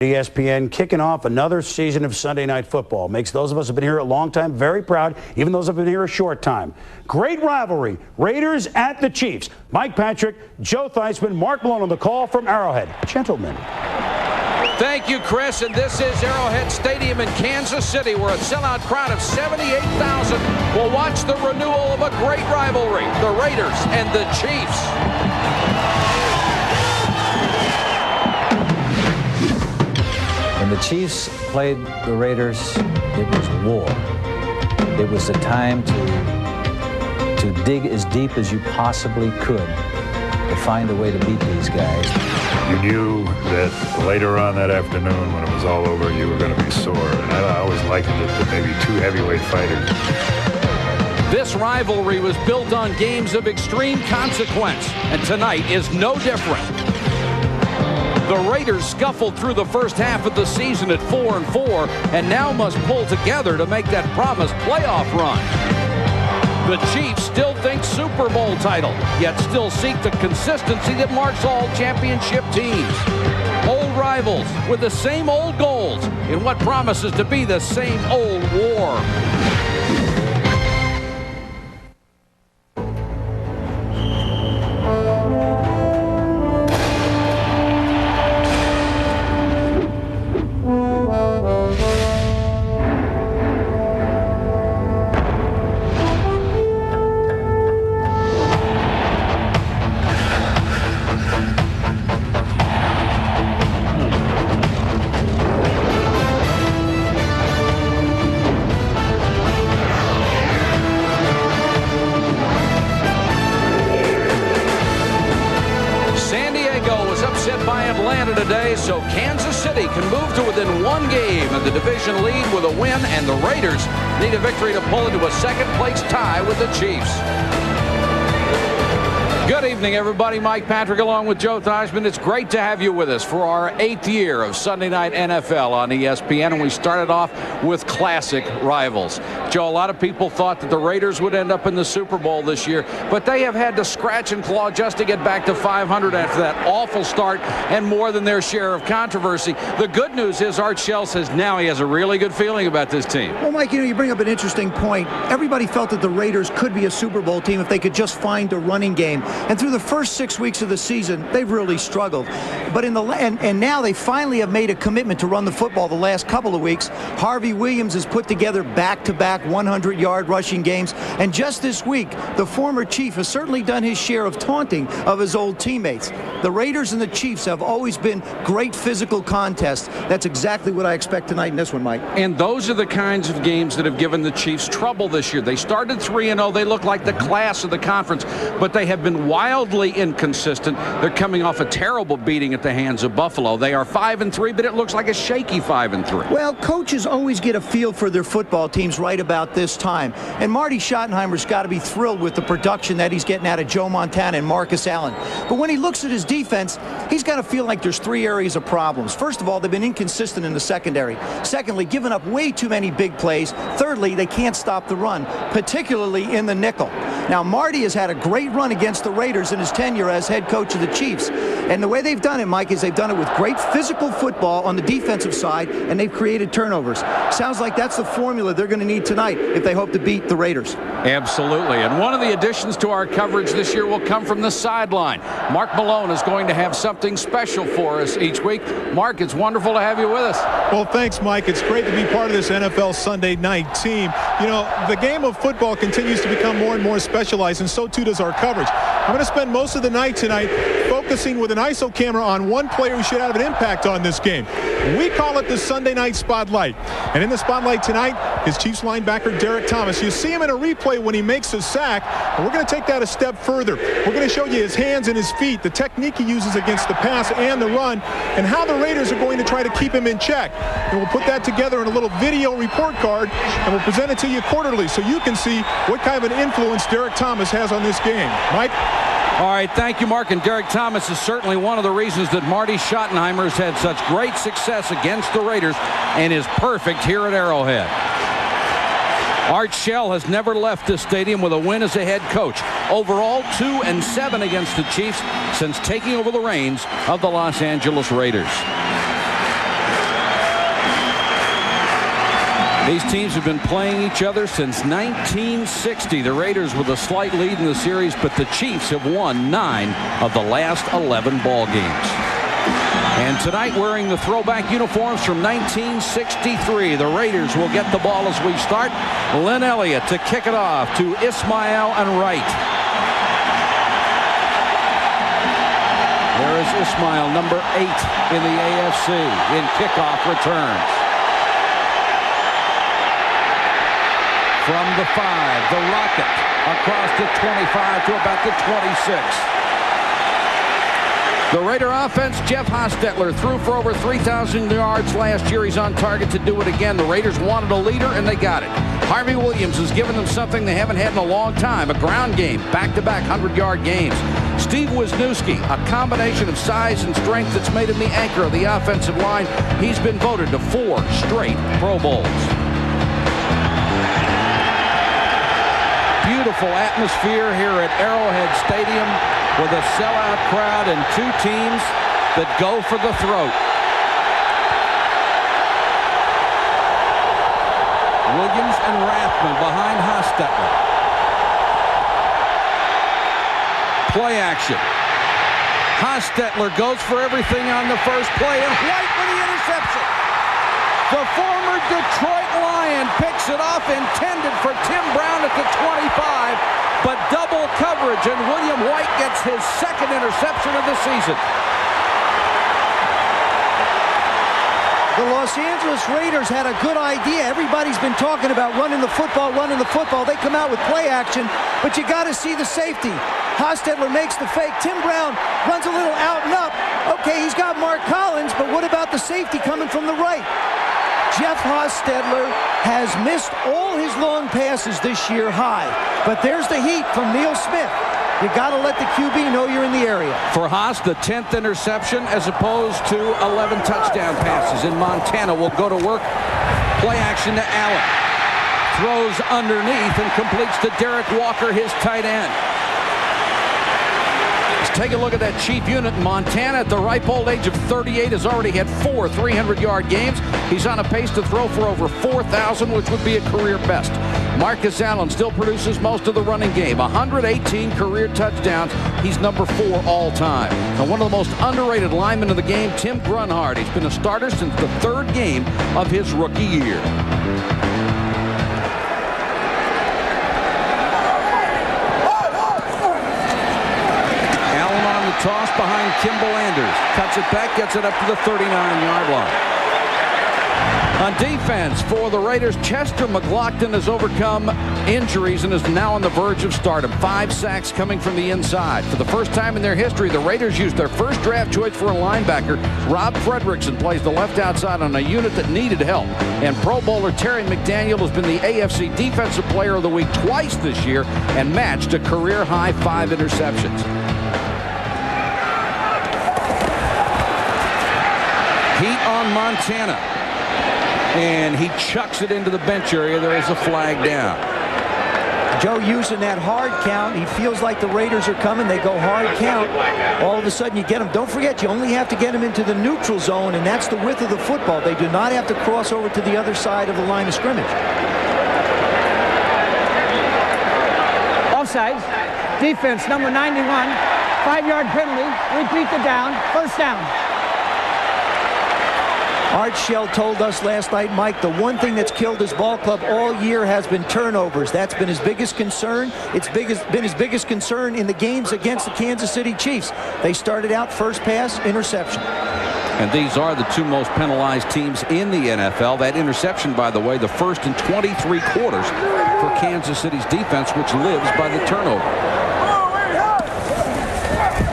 ESPN kicking off another season of Sunday Night Football. Makes those of us who have been here a long time very proud, even those who have been here a short time. Great rivalry. Raiders at the Chiefs. Mike Patrick, Joe Theismann, Mark Malone on the call from Arrowhead. Gentlemen. Thank you, Chris. And this is Arrowhead Stadium in Kansas City, where a sellout crowd of 78,000 will watch the renewal of a great rivalry, the Raiders and the Chiefs. When the Chiefs played the Raiders, it was war. It was the time to dig as deep as you possibly could to find a way to beat these guys. You knew that later on that afternoon, when it was all over, you were going to be sore. And I always likened it to maybe two heavyweight fighters. This rivalry was built on games of extreme consequence, and tonight is no different. The Raiders scuffled through the first half of the season at 4-4 and now must pull together to make that promised playoff run. The Chiefs still think Super Bowl title, yet still seek the consistency that marks all championship teams. Old rivals with the same old goals in what promises to be the same old war. Today, so Kansas City can move to within one game of the division lead with a win, and the Raiders need a victory to pull into a second-place tie with the Chiefs. Good evening, everybody. Mike Patrick along with Joe Theismann. It's great to have you with us for our 8th year of Sunday Night NFL on ESPN, and we started off with classic rivals. Joe, a lot of people thought that the Raiders would end up in the Super Bowl this year, but they have had to scratch and claw just to get back to 500 after that awful start and more than their share of controversy. The good news is Art Shell says now he has a really good feeling about this team. Well, Mike, you bring up an interesting point. Everybody felt that the Raiders could be a Super Bowl team if they could just find a running game. And through the first 6 weeks of the season, they've really struggled. But and now they finally have made a commitment to run the football the last couple of weeks. Harvey Williams has put together back-to-back 100-yard rushing games. And just this week, the former Chief has certainly done his share of taunting of his old teammates. The Raiders and the Chiefs have always been great physical contests. That's exactly what I expect tonight in this one, Mike. And those are the kinds of games that have given the Chiefs trouble this year. They started 3-0. They look like the class of the conference, but they have been wildly inconsistent. They're coming off a terrible beating at the hands of Buffalo. They are 5-3, but it looks like a shaky 5-3. Well, coaches always get a feel for their football teams right about this time. And Marty Schottenheimer's got to be thrilled with the production that he's getting out of Joe Montana and Marcus Allen. But when he looks at his defense, he's got to feel like there's 3 areas of problems. First of all, they've been inconsistent in the secondary. Secondly, giving up way too many big plays. Thirdly, they can't stop the run, particularly in the nickel. Now, Marty has had a great run against the Raiders in his tenure as head coach of the Chiefs. And the way they've done it, Mike, is they've done it with great physical football on the defensive side, and they've created turnovers. Sounds like that's the formula they're going to need tonight if they hope to beat the Raiders. Absolutely. And one of the additions to our coverage this year will come from the sideline. Mark Malone is going to have something special for us each week. Mark, it's wonderful to have you with us. Well, thanks, Mike. It's great to be part of this NFL Sunday night team. You know, the game of football continues to become more and more specialized, and so too does our coverage. I'm going to spend most of the night tonight focusing with an ISO camera on one player who should have an impact on this game. We call it the Sunday Night Spotlight. And in the spotlight tonight is Chiefs linebacker Derek Thomas. You see him in a replay when he makes a sack, and we're going to take that a step further. We're going to show you his hands and his feet, the technique he uses against the pass and the run, and how the Raiders are going to try to keep him in check. And we'll put that together in a little video report card, and we'll present it to you quarterly so you can see what kind of an influence Derek Thomas has on this game. Mike? All right, thank you, Mark. And Derek Thomas is certainly one of the reasons that Marty Schottenheimer has had such great success against the Raiders and is perfect here at Arrowhead. Art Shell has never left this stadium with a win as a head coach. Overall, 2-7 against the Chiefs since taking over the reins of the Los Angeles Raiders. These teams have been playing each other since 1960. The Raiders with a slight lead in the series, but the Chiefs have won 9 of the last 11 ball games. And tonight, wearing the throwback uniforms from 1963, the Raiders will get the ball as we start. Lynn Elliott to kick it off to Ismail and Wright. There is Ismail, number 8 in the AFC, in kickoff returns. From the 5, the rocket across the 25 to about the 26. The Raider offense, Jeff Hostetler threw for over 3,000 yards last year. He's on target to do it again. The Raiders wanted a leader, and they got it. Harvey Williams has given them something they haven't had in a long time, a ground game, back-to-back 100-yard games. Steve Wisniewski, a combination of size and strength that's made him the anchor of the offensive line. He's been voted to 4 straight Pro Bowls. Beautiful atmosphere here at Arrowhead Stadium with a sellout crowd and 2 teams that go for the throat. Williams and Rathman behind Hostetler. Play action. Hostetler goes for everything on the first play, and White with the interception. The former Detroit Lion picks it off, intended for Tim Brown at the 25, but double coverage, and William White gets his 2nd interception of the season. The Los Angeles Raiders had a good idea. Everybody's been talking about running the football, running the football. They come out with play action, but you got to see the safety. Hostetler makes the fake. Tim Brown runs a little out and up. Okay, he's got Mark Collins, but what about the safety coming from the right? Jeff Hostetler has missed all his long passes this year high, but there's the heat from Neil Smith. You got to let the QB know you're in the area. For Haas, the 10th interception as opposed to 11 touchdown passes in Montana will go to work. Play action to Allen. Throws underneath and completes to Derek Walker, his tight end. Let's take a look at that Chief unit. Montana, at the ripe old age of 38, has already had 4 300-yard games. He's on a pace to throw for over 4,000, which would be a career best. Marcus Allen still produces most of the running game. 118 career touchdowns. He's number 4 all time. And one of the most underrated linemen of the game, Tim Grunhard. He's been a starter since the 3rd game of his rookie year. Allen on the toss behind Kimball Anders. Cuts it back, gets it up to the 39-yard line. On defense for the Raiders, Chester McLaughlin has overcome injuries and is now on the verge of stardom. 5 sacks coming from the inside. For the first time in their history, the Raiders used their first draft choice for a linebacker. Rob Fredrickson plays the left outside on a unit that needed help. And Pro Bowler Terry McDaniel has been the AFC Defensive Player of the Week twice this year and matched a career-high 5 interceptions. Heat on Montana. And he chucks it into the bench area. There is a flag down. Joe using that hard count. He feels like the Raiders are coming. They go hard count. All of a sudden you get them. Don't forget, you only have to get them into the neutral zone, and that's the width of the football. They do not have to cross over to the other side of the line of scrimmage. Offsides. Defense, number 91. 5-yard penalty. Repeat the down. First down. Art Shell told us last night, Mike, the one thing that's killed his ball club all year has been turnovers. That's been his biggest concern. It's been his biggest concern in the games against the Kansas City Chiefs. They started out first pass, interception. And these are the 2 most penalized teams in the NFL. That interception, by the way, the first in 23 quarters for Kansas City's defense, which lives by the turnover.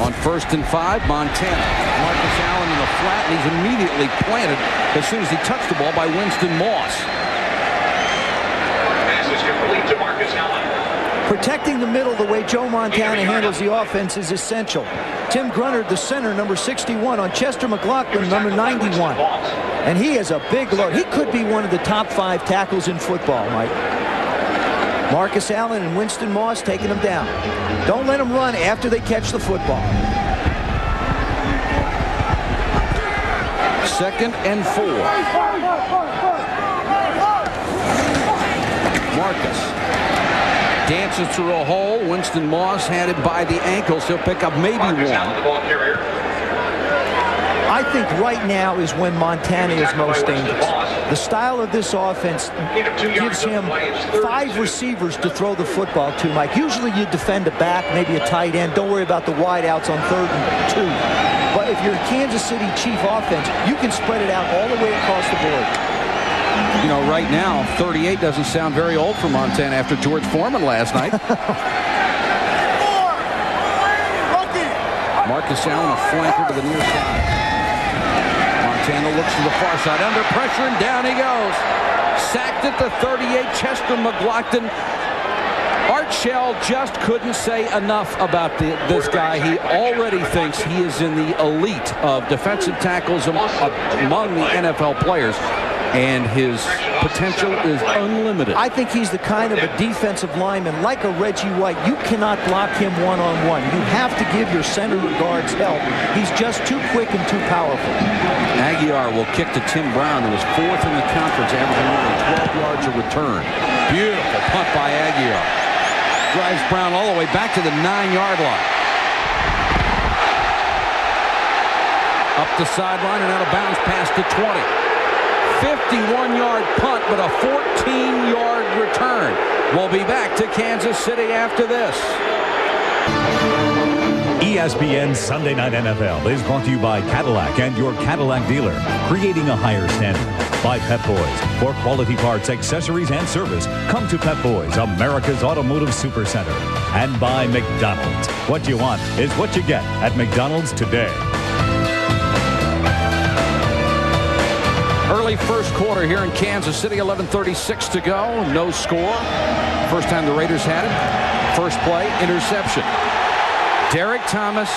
On 1st and 5, Montana. Marcus Allen in the flat, and he's immediately planted as soon as he touched the ball by Winston Moss. Pass is complete to Marcus Allen. Protecting the middle the way Joe Montana handles the offense is essential. Tim Grunhard, the center, number 61, on Chester McLaughlin, number 91. And he is a big load. He could be one of the top 5 tackles in football, Mike. Marcus Allen and Winston Moss taking them down. Don't let them run after they catch the football. 2nd and 4. Marcus. Dances through a hole. Winston Moss had it by the ankles. He'll pick up maybe one. I think right now is when Montana is most dangerous. The style of this offense gives him 5 receivers to throw the football to, Mike. Usually you defend a back, maybe a tight end. Don't worry about the wideouts on 3rd and 2. But if you're a Kansas City Chief offense, you can spread it out all the way across the board. You know, right now, 38 doesn't sound very old for Montana after George Foreman last night. Marcus Allen, a flanker to the near side. Montana looks to the far side, under pressure, and down he goes. Sacked at the 38, Chester McLaughlin. Art Shell just couldn't say enough about this guy. He already thinks he is in the elite of defensive tackles among the NFL players, and his potential is unlimited. I think he's the kind of a defensive lineman, like a Reggie White. You cannot block him one-on-one. You have to give your center guards help. He's just too quick and too powerful. Aguiar will kick to Tim Brown, who was 4th in the conference, averaging only 12 yards a return. Beautiful punt by Aguiar. Drives Brown all the way back to the 9-yard line. Up the sideline and out of bounds past the 20. 51-yard punt, but a 14-yard return. We'll be back to Kansas City after this. ESPN Sunday Night NFL is brought to you by Cadillac and your Cadillac dealer, creating a higher standard. By Pep Boys. For quality parts, accessories, and service, come to Pep Boys, America's Automotive Supercenter. And by McDonald's. What you want is what you get at McDonald's today. Early first quarter here in Kansas City, 11:36 to go. No score. First time the Raiders had it. First play, interception. Derek Thomas,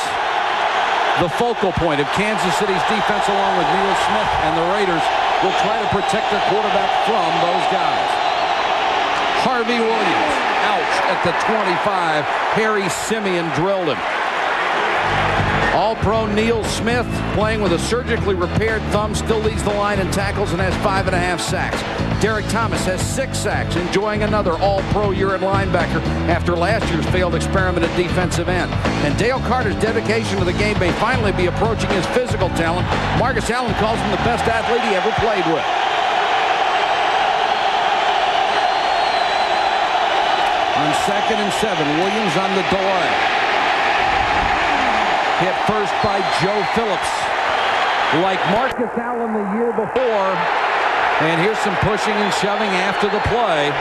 the focal point of Kansas City's defense, along with Neil Smith, and the Raiders will try to protect their quarterback from those guys. Harvey Williams, ouch, at the 25. Harry Simeon drilled him. All-Pro Neil Smith, playing with a surgically repaired thumb, still leads the line in tackles and has 5.5 sacks. Derek Thomas has 6 sacks, enjoying another All-Pro year at linebacker after last year's failed experiment at defensive end. And Dale Carter's dedication to the game may finally be approaching his physical talent. Marcus Allen calls him the best athlete he ever played with. On 2nd and 7, Williams on the delay. Hit first by Joe Phillips. Like Marcus Allen the year before. And here's some pushing and shoving after the play.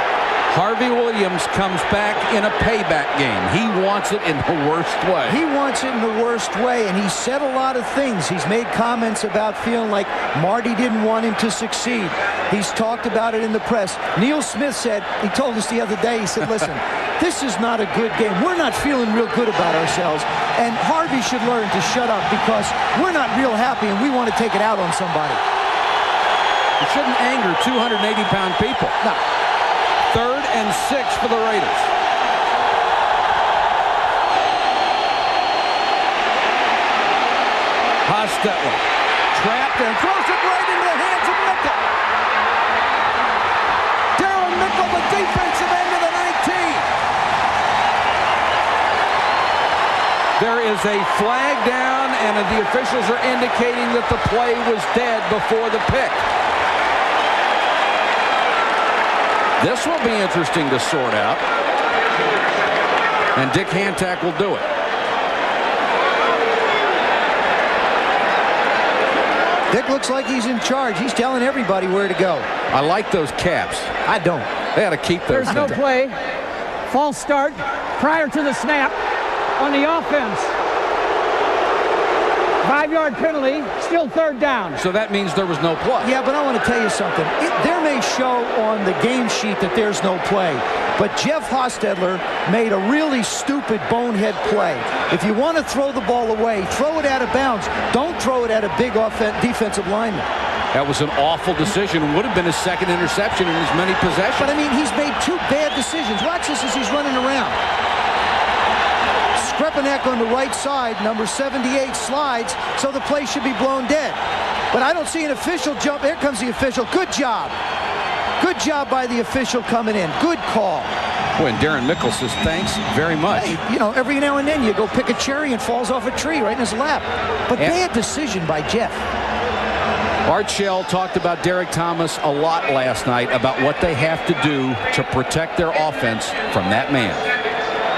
Harvey Williams comes back in a payback game. He wants it in the worst way. He wants it in the worst way, and he said a lot of things. He's made comments about feeling like Marty didn't want him to succeed. He's talked about it in the press. Neil Smith said, he told us the other day, he said, listen, this is not a good game. We're not feeling real good about ourselves, and Harvey should learn to shut up because we're not real happy and we want to take it out on somebody. It shouldn't anger 280-pound people. No. 3rd and 6 for the Raiders. Hostetler trapped and throws it right into the hands of Mickle. Darren Mickle, the defensive end of the 19. There is a flag down, and the officials are indicating that the play was dead before the pick. This will be interesting to sort out. And Dick Hantak will do it. Dick looks like he's in charge. He's telling everybody where to go. I like those caps. I don't. They ought to keep those. There's no play. False start prior to the snap on the offense. 5-yard penalty, still 3rd down. So that means there was no play. Yeah, but I want to tell you something. There may show on the game sheet that there's no play, but Jeff Hostetler made a really stupid bonehead play. If you want to throw the ball away, throw it out of bounds. Don't throw it at a big defensive lineman. That was an awful decision. It would have been his 2nd interception in as many possessions. But, I mean, he's made 2 bad decisions. Watch this as he's running around. Skrepenek on the right side, number 78, slides, so the play should be blown dead. But I don't see an official jump. Here comes the official. Good job. Good job by the official coming in. Good call. Boy, and Darren Mickle says thanks very much. Hey, you know, every now and then you go pick a cherry and falls off a tree right in his lap. But bad decision by Jeff. Art Shell talked about Derek Thomas a lot last night about what they have to do to protect their offense from that man.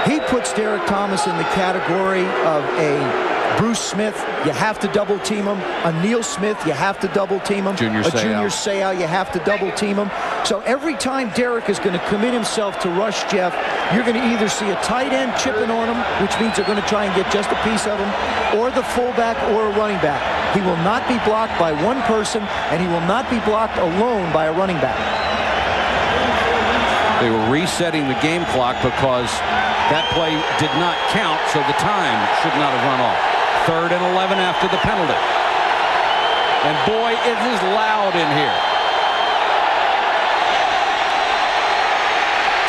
He puts Derek Thomas in the category of a Bruce Smith, you have to double team him. A Neil Smith, you have to double team him. Junior Seau, you have to double team him. So every time Derek is going to commit himself to rush Jeff, you're going to either see a tight end chipping on him, which means they're going to try and get just a piece of him, or the fullback or a running back. He will not be blocked by one person, and he will not be blocked alone by a running back. They were resetting the game clock because that play did not count, so the time should not have run off. 3rd and 11 after the penalty. And boy, it is loud in here.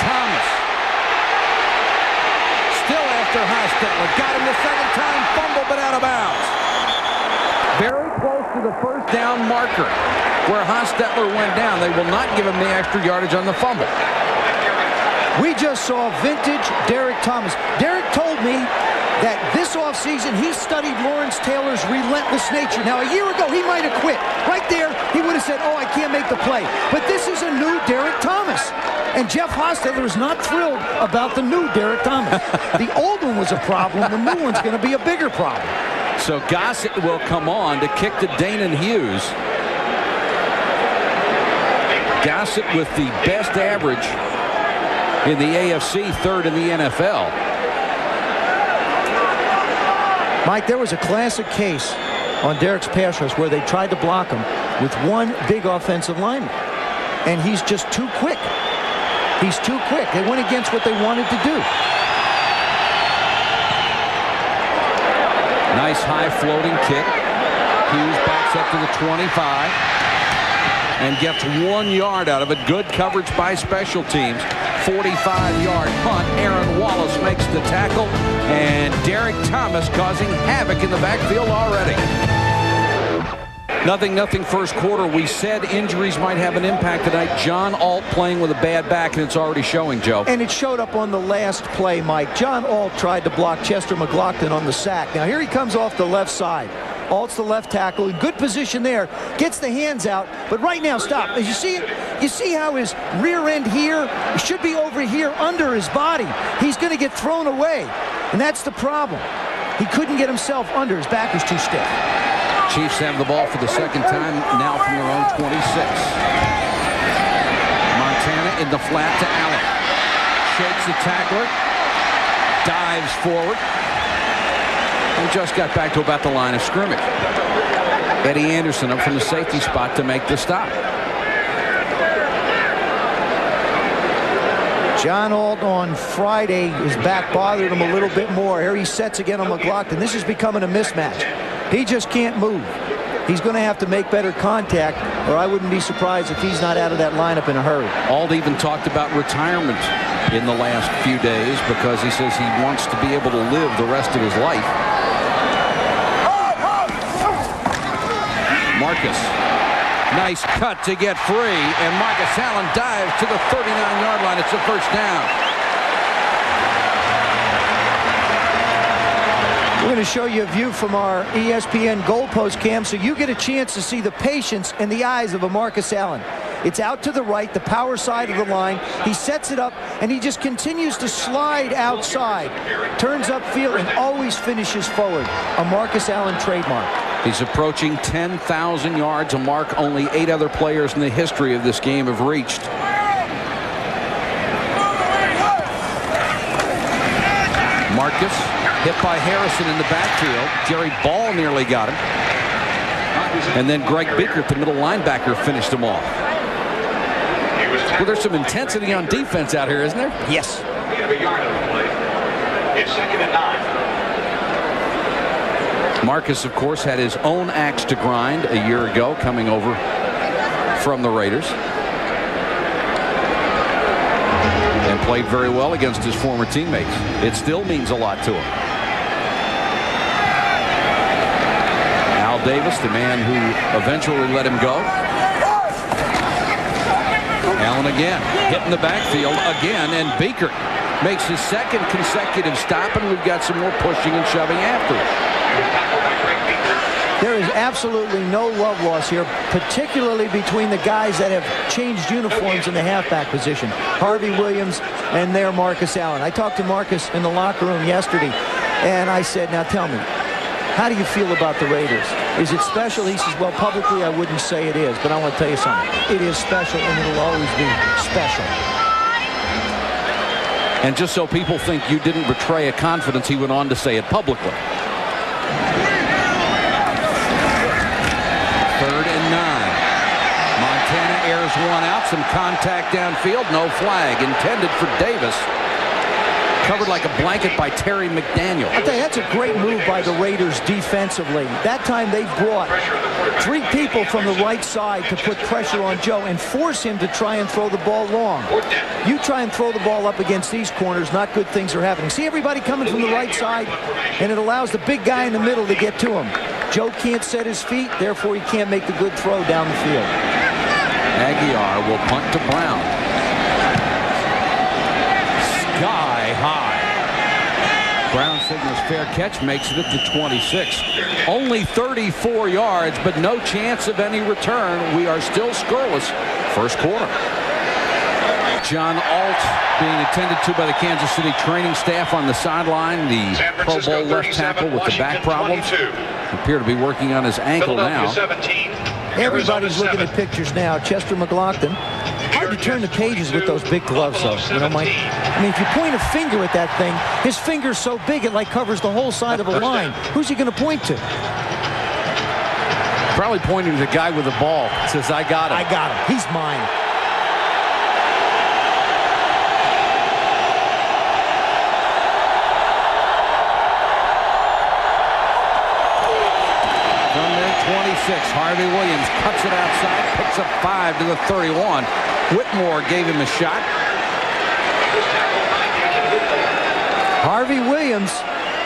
Thomas. Still after Hostetler. Got him the second time. Fumble, but out of bounds. Very close to the first down marker where Hostetler went down. They will not give him the extra yardage on the fumble. We just saw vintage Derek Thomas. Derek told me that this offseason he studied Lawrence Taylor's relentless nature. Now, a year ago, he might have quit. Right there, he would have said, oh, I can't make the play. But this is a new Derek Thomas. And Jeff Hostetler is not thrilled about the new Derek Thomas. The old one was a problem. The new one's going to be a bigger problem. So Gossett will come on to kick to Danon Hughes. Gossett with the best average in the AFC, 3rd in the NFL. Mike, there was a classic case on Derek's pass rush where they tried to block him with one big offensive lineman. And he's just too quick. He's too quick. They went against what they wanted to do. Nice high floating kick. Hughes backs up to the 25 and gets 1 yard out of it. Good coverage by special teams. 45-yard punt. Aaron Wallace makes the tackle, and Derek Thomas causing havoc in the backfield already. 0-0 first quarter. We said injuries might have an impact tonight. John Alt playing with a bad back, and it's already showing, Joe. And it showed up on the last play, Mike. John Alt tried to block Chester McLaughlin on the sack. Now here he comes off the left side. Alt's the left tackle in good position there, gets the hands out, but right now, stop. As you see it, you see how his rear end here should be over here under his body. He's going to get thrown away, and that's the problem. He couldn't get himself under. His back was too stiff. Chiefs have the ball for the second time, now from their own 26. Montana in the flat to Allen. Shakes the tackler, dives forward. And just got back to about the line of scrimmage. Eddie Anderson up from the safety spot to make the stop. John Alt on Friday, his back bothered him a little bit more. Here he sets again on McLaughlin. This is becoming a mismatch. He just can't move. He's going to have to make better contact, or I wouldn't be surprised if he's not out of that lineup in a hurry. Alt even talked about retirement in the last few days because he says he wants to be able to live the rest of his life. Marcus, nice cut to get free, and Marcus Allen dives to the 39-yard line. It's a first down. We're going to show you a view from our ESPN goalpost cam so you get a chance to see the patience in the eyes of a Marcus Allen. It's out to the right, the power side of the line. He sets it up, and he just continues to slide outside. Turns upfield and always finishes forward. A Marcus Allen trademark. He's approaching 10,000 yards, a mark only 8 other players in the history of this game have reached. Marcus hit by Harrison in the backfield. Jerry Ball nearly got him. And then Greg Beaker, the middle linebacker, finished him off. Well, there's some intensity on defense out here, isn't there? Yes. It's 2nd and 9. Marcus, of course, had his own axe to grind a year ago coming over from the Raiders. And played very well against his former teammates. It still means a lot to him. Al Davis, the man who eventually let him go. Allen Allen again, hitting the backfield again, and Beaker makes his second consecutive stop, and we've got some more pushing and shoving after it. There is absolutely no love loss here, particularly between the guys that have changed uniforms in the halfback position. Harvey Williams and there Marcus Allen. I talked to Marcus in the locker room yesterday, and I said, now tell me, how do you feel about the Raiders? Is it special? He says, well, publicly I wouldn't say it is, but I want to tell you something. It is special, and it'll always be special. And just so people think you didn't betray a confidence, he went on to say it publicly. 3rd and 9. Montana airs one out, some contact downfield, no flag intended for Davis. Covered like a blanket by Terry McDaniel. I tell you, that's a great move by the Raiders defensively. That time they brought 3 people from the right side to put pressure on Joe and force him to try and throw the ball long. You try and throw the ball up against these corners, not good things are happening. See everybody coming from the right side, and it allows the big guy in the middle to get to him. Joe can't set his feet, therefore he can't make the good throw down the field. Aguiar will punt to Brown. Sky high. Brown signals fair catch, makes it at the 26. Only 34 yards, but no chance of any return. We are still scoreless. First quarter. John Alt being attended to by the Kansas City training staff on the sideline. The Pro Bowl left tackle with the back problems. Appear to be working on his ankle now. 17, Everybody's looking at pictures now. Chester McLaughlin. Hard to turn the pages with those big gloves, though. You know, Mike? I mean, if you point a finger at that thing, his finger's so big it like covers the whole side of a line. Who's he going to point to? Probably pointing to the guy with the ball. Says, I got him. I got him. He's mine. From their 26, Harvey Williams cuts it outside, picks up 5 to the 31. Whitmore gave him a shot. Harvey Williams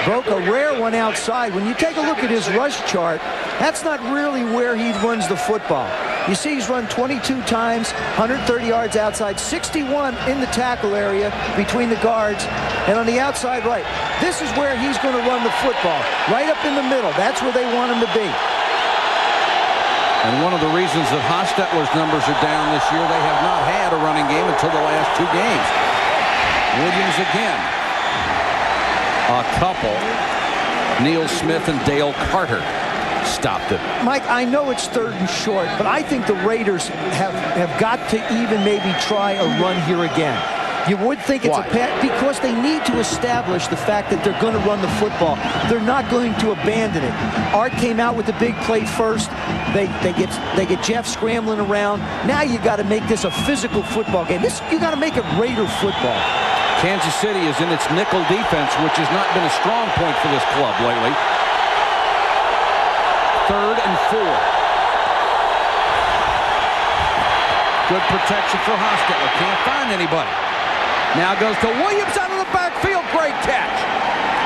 broke a rare one outside. When you take a look at his rush chart, that's not really where he runs the football. You see he's run 22 times, 130 yards outside, 61 in the tackle area between the guards, and on the outside right. This is where he's going to run the football, right up in the middle. That's where they want him to be. And one of the reasons that Hostetler's numbers are down this year, they have not had a running game until the last 2 games. Williams again. A couple. Neil Smith and Dale Carter stopped it. Mike, I know it's 3rd and short, but I think the Raiders have got to even maybe try a run here again. You would think it's a pass because they need to establish the fact that they're going to run the football. They're not going to abandon it. Art came out with the big play first. They get Jeff scrambling around. Now you got to make this a physical football game. You got to make it Raider football. Kansas City is in its nickel defense, which has not been a strong point for this club lately. 3rd and 4. Good protection for Hostetler. Can't find anybody. Now goes to Williams out of the backfield. Great catch.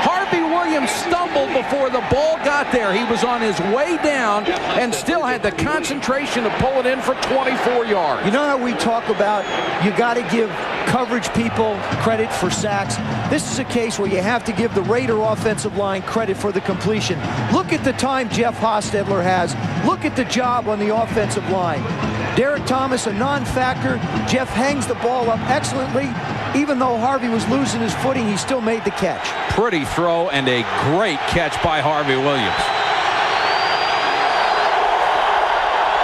Harvey Williams stumbled before the ball got there. He was on his way down and still had the concentration to pull it in for 24 yards. You know how we talk about you got to give coverage people credit for sacks? This is a case where you have to give the Raider offensive line credit for the completion. Look at the time Jeff Hostetler has. Look at the job on the offensive line. Derek Thomas, a non-factor. Jeff hangs the ball up excellently. Even though Harvey was losing his footing, he still made the catch. Pretty throw and a great catch by Harvey Williams.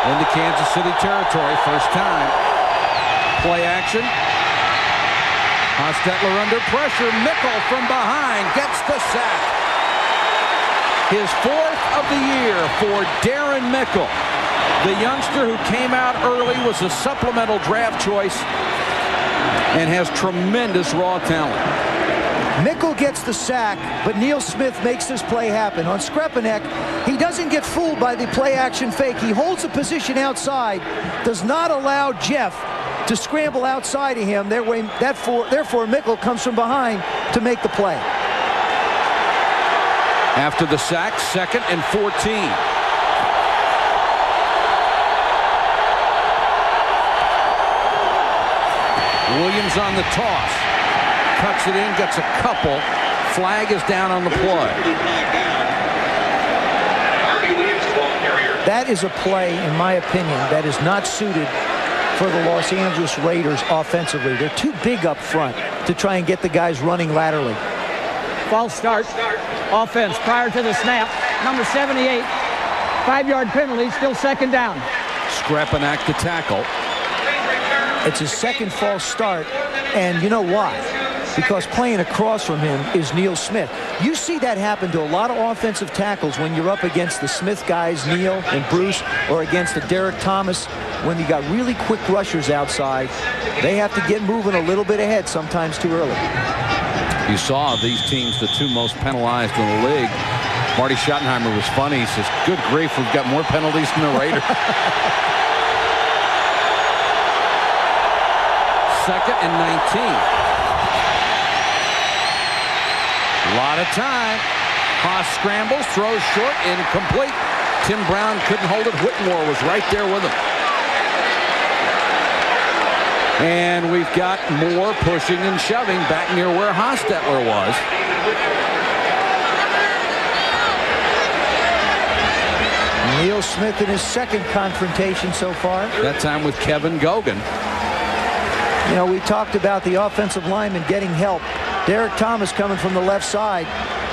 Into Kansas City territory, first time. Play action. Hostetler under pressure. Mickle from behind gets the sack. His 4th of the year for Darren Mickle. The youngster who came out early was a supplemental draft choice and has tremendous raw talent. Mickle gets the sack, but Neil Smith makes this play happen. On Skrepanek, he doesn't get fooled by the play-action fake. He holds the position outside, does not allow Jeff to scramble outside of him. Therefore, Mickle comes from behind to make the play. After the sack, 2nd and 14. Williams on the toss. Cuts it in, gets a couple. Flag is down on the play. That is a play, in my opinion, that is not suited for the Los Angeles Raiders offensively. They're too big up front to try and get the guys running laterally. False start. Offense prior to the snap. Number 78. 5-yard penalty. Still second down. Scrapanak to tackle. It's his second false start, and you know why? Because playing across from him is Neil Smith. You see that happen to a lot of offensive tackles when you're up against the Smith guys, Neil and Bruce, or against the Derek Thomas. When you got really quick rushers outside, they have to get moving a little bit ahead, sometimes too early. You saw these teams, the two most penalized in the league. Marty Schottenheimer was funny. He says, good grief, we've got more penalties than the Raiders. Second and 19. A lot of time. Haas scrambles, throws short, incomplete. Tim Brown couldn't hold it. Whitmore was right there with him. And we've got more pushing and shoving back near where Hostetler was. Neil Smith in his second confrontation so far. That time with Kevin Gogan. You know, we talked about the offensive lineman getting help. Derek Thomas coming from the left side.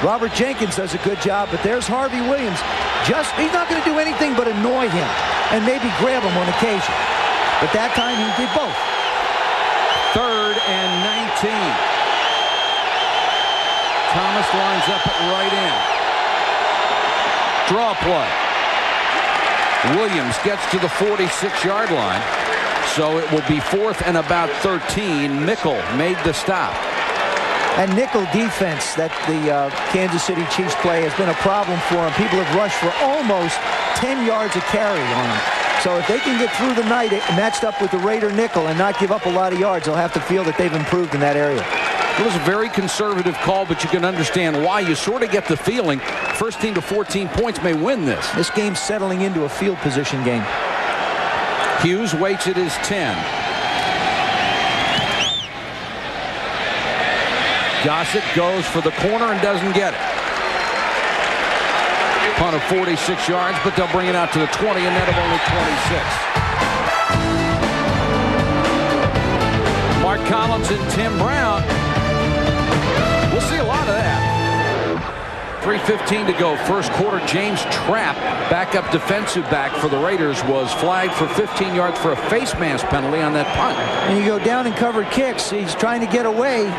Robert Jenkins does a good job, but there's Harvey Williams. He's not going to do anything but annoy him and maybe grab him on occasion. But that time he did both. Third and 19. Thomas lines up at right end. Draw play. Williams gets to the 46-yard line. So it will be 4th and about 13. Mickle made the stop. And nickel defense that the Kansas City Chiefs play has been a problem for them. People have rushed for almost 10 yards a carry on them. So if they can get through the night matched up with the Raider nickel and not give up a lot of yards, they'll have to feel that they've improved in that area. It was a very conservative call, but you can understand why. You sort of get the feeling first team to 14 points may win this. This game's settling into a field position game. Hughes waits at his 10. Gossett goes for the corner and doesn't get it. Punt of 46 yards, but they'll bring it out to the 20, a net of only 26. Mark Collins and Tim Brown. We'll see a lot of that. 3:15 to go. First quarter. James Trapp, backup defensive back for the Raiders, was flagged for 15 yards for a face mask penalty on that punt. And you go down and cover kicks. He's trying to get away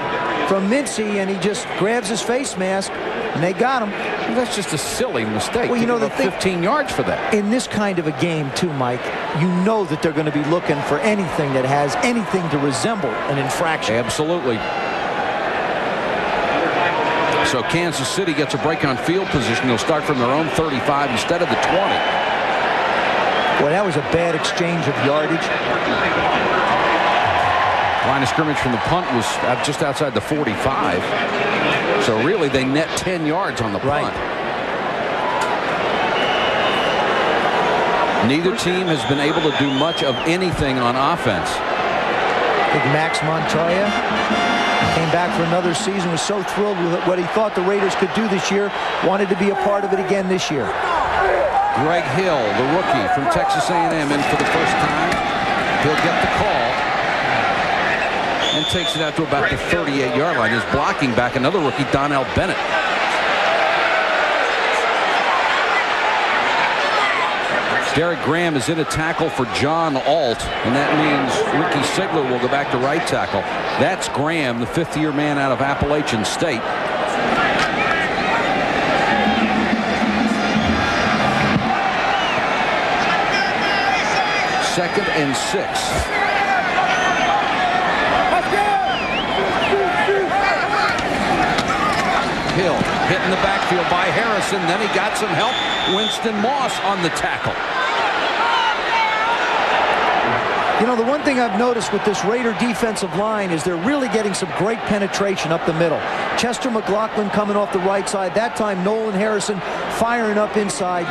from Mincy, and he just grabs his face mask, and they got him. Well, that's just a silly mistake. Well, you know, the 15 yards for that. In this kind of a game, too, Mike, you know that they're going to be looking for anything that has anything to resemble an infraction. Absolutely. So Kansas City gets a break on field position. They'll start from their own 35 instead of the 20. Well, that was a bad exchange of yardage. Line of scrimmage from the punt was just outside the 45. So really they net 10 yards on the punt. Right. Neither team has been able to do much of anything on offense. I think Max Montoya came back for another season, was so thrilled with what he thought the Raiders could do this year, wanted to be a part of it again this year. Greg Hill, the rookie from Texas A&M, in for the first time. He'll get the call and takes it out to about the 38-yard line. His blocking back, another rookie, Donnell Bennett. Derek Graham is in a tackle for John Alt, and that means Ricky Sigler will go back to right tackle. That's Graham, the fifth-year man out of Appalachian State. Second and 6. Hill hit in the backfield by Harrison. Then he got some help. Winston Moss on the tackle. You know, the one thing I've noticed with this Raider defensive line is they're really getting some great penetration up the middle. Chester McLaughlin coming off the right side. That time Nolan Harrison firing up inside.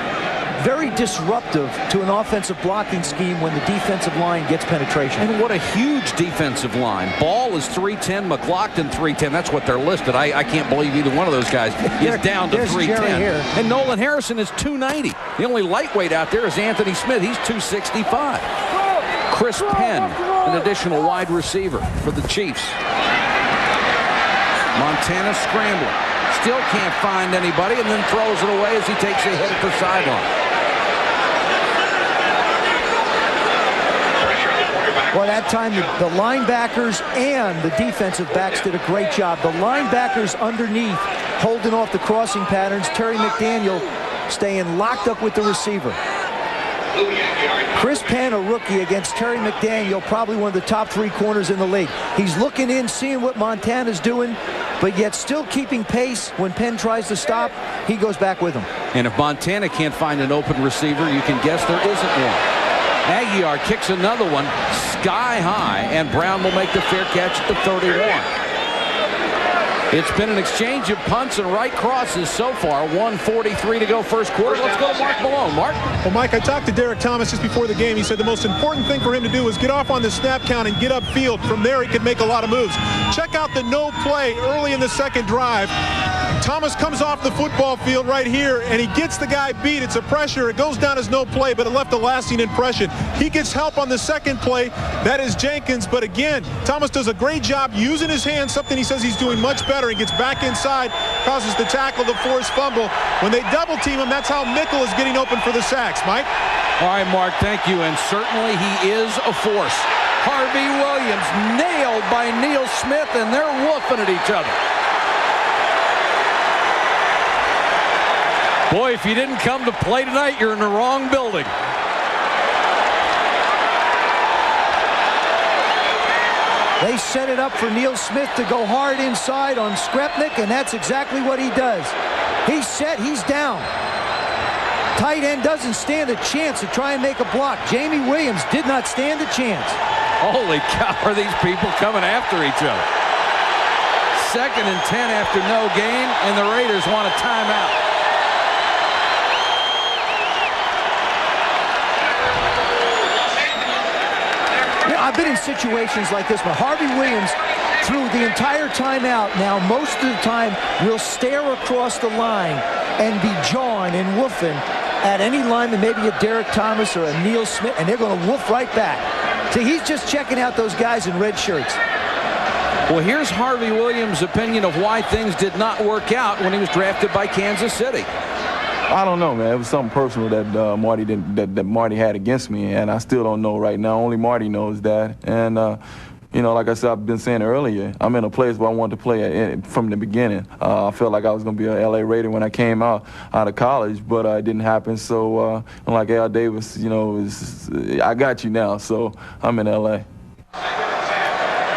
very disruptive to an offensive blocking scheme when the defensive line gets penetration. And what a huge defensive line. Ball is 310, McLaughlin 310. That's what they're listed. I can't believe either one of those guys is down to 310. And Nolan Harrison is 290. The only lightweight out there is Anthony Smith. He's 265. Chris Penn, an additional wide receiver for the Chiefs. Montana scrambling. Still can't find anybody, and then throws it away as he takes a hit at the sideline. Well, that time the linebackers and the defensive backs did a great job. The linebackers underneath holding off the crossing patterns. Terry McDaniel staying locked up with the receiver. Chris Penn, a rookie, against Terry McDaniel, probably one of the top 3 corners in the league. He's looking in, seeing what Montana's doing, but yet still keeping pace. When Penn tries to stop, he goes back with him. And if Montana can't find an open receiver, you can guess there isn't one. Aguiar kicks another one sky high, and Brown will make the fair catch at the 31. It's been an exchange of punts and right crosses so far. 1:43 to go first quarter. Let's go to Mark Malone. Mark? Well, Mike, I talked to Derek Thomas just before the game. He said the most important thing for him to do is get off on the snap count and get upfield. From there, he could make a lot of moves. Check out the no play early in the second drive. Thomas comes off the football field right here, and he gets the guy beat. It's a pressure. It goes down as no play, but it left a lasting impression. He gets help on the second play. That is Jenkins. But again, Thomas does a great job using his hands, something he says he's doing much better. He gets back inside, causes the tackle, the forced fumble. When they double team him, that's how Mickle is getting open for the sacks. Mike? All right, Mark, thank you. And certainly he is a force. Harvey Williams nailed by Neil Smith, and they're woofing at each other. Boy, if you didn't come to play tonight, you're in the wrong building. They set it up for Neil Smith to go hard inside on Skrepnik, and that's exactly what he does. He's set, he's down. Tight end doesn't stand a chance to try and make a block. Jamie Williams did not stand a chance. Holy cow, are these people coming after each other? 2nd and 10 after no gain, and the Raiders want a timeout. I've been in situations like this, but Harvey Williams, through the entire timeout now, most of the time, will stare across the line and be jawing and woofing at any lineman, maybe a Derek Thomas or a Neil Smith, and they're going to woof right back. So he's just checking out those guys in red shirts. Well, here's Harvey Williams' opinion of why things did not work out when he was drafted by Kansas City. I don't know, man. It was something personal that Marty had against me, and I still don't know right now. Only Marty knows that. And you know, like I said, I've been saying earlier, I'm in a place where I wanted to play from the beginning. I felt like I was going to be an L.A. Raider when I came out of college, but it didn't happen. So, like Al Davis, you know, I got you now. So I'm in L.A.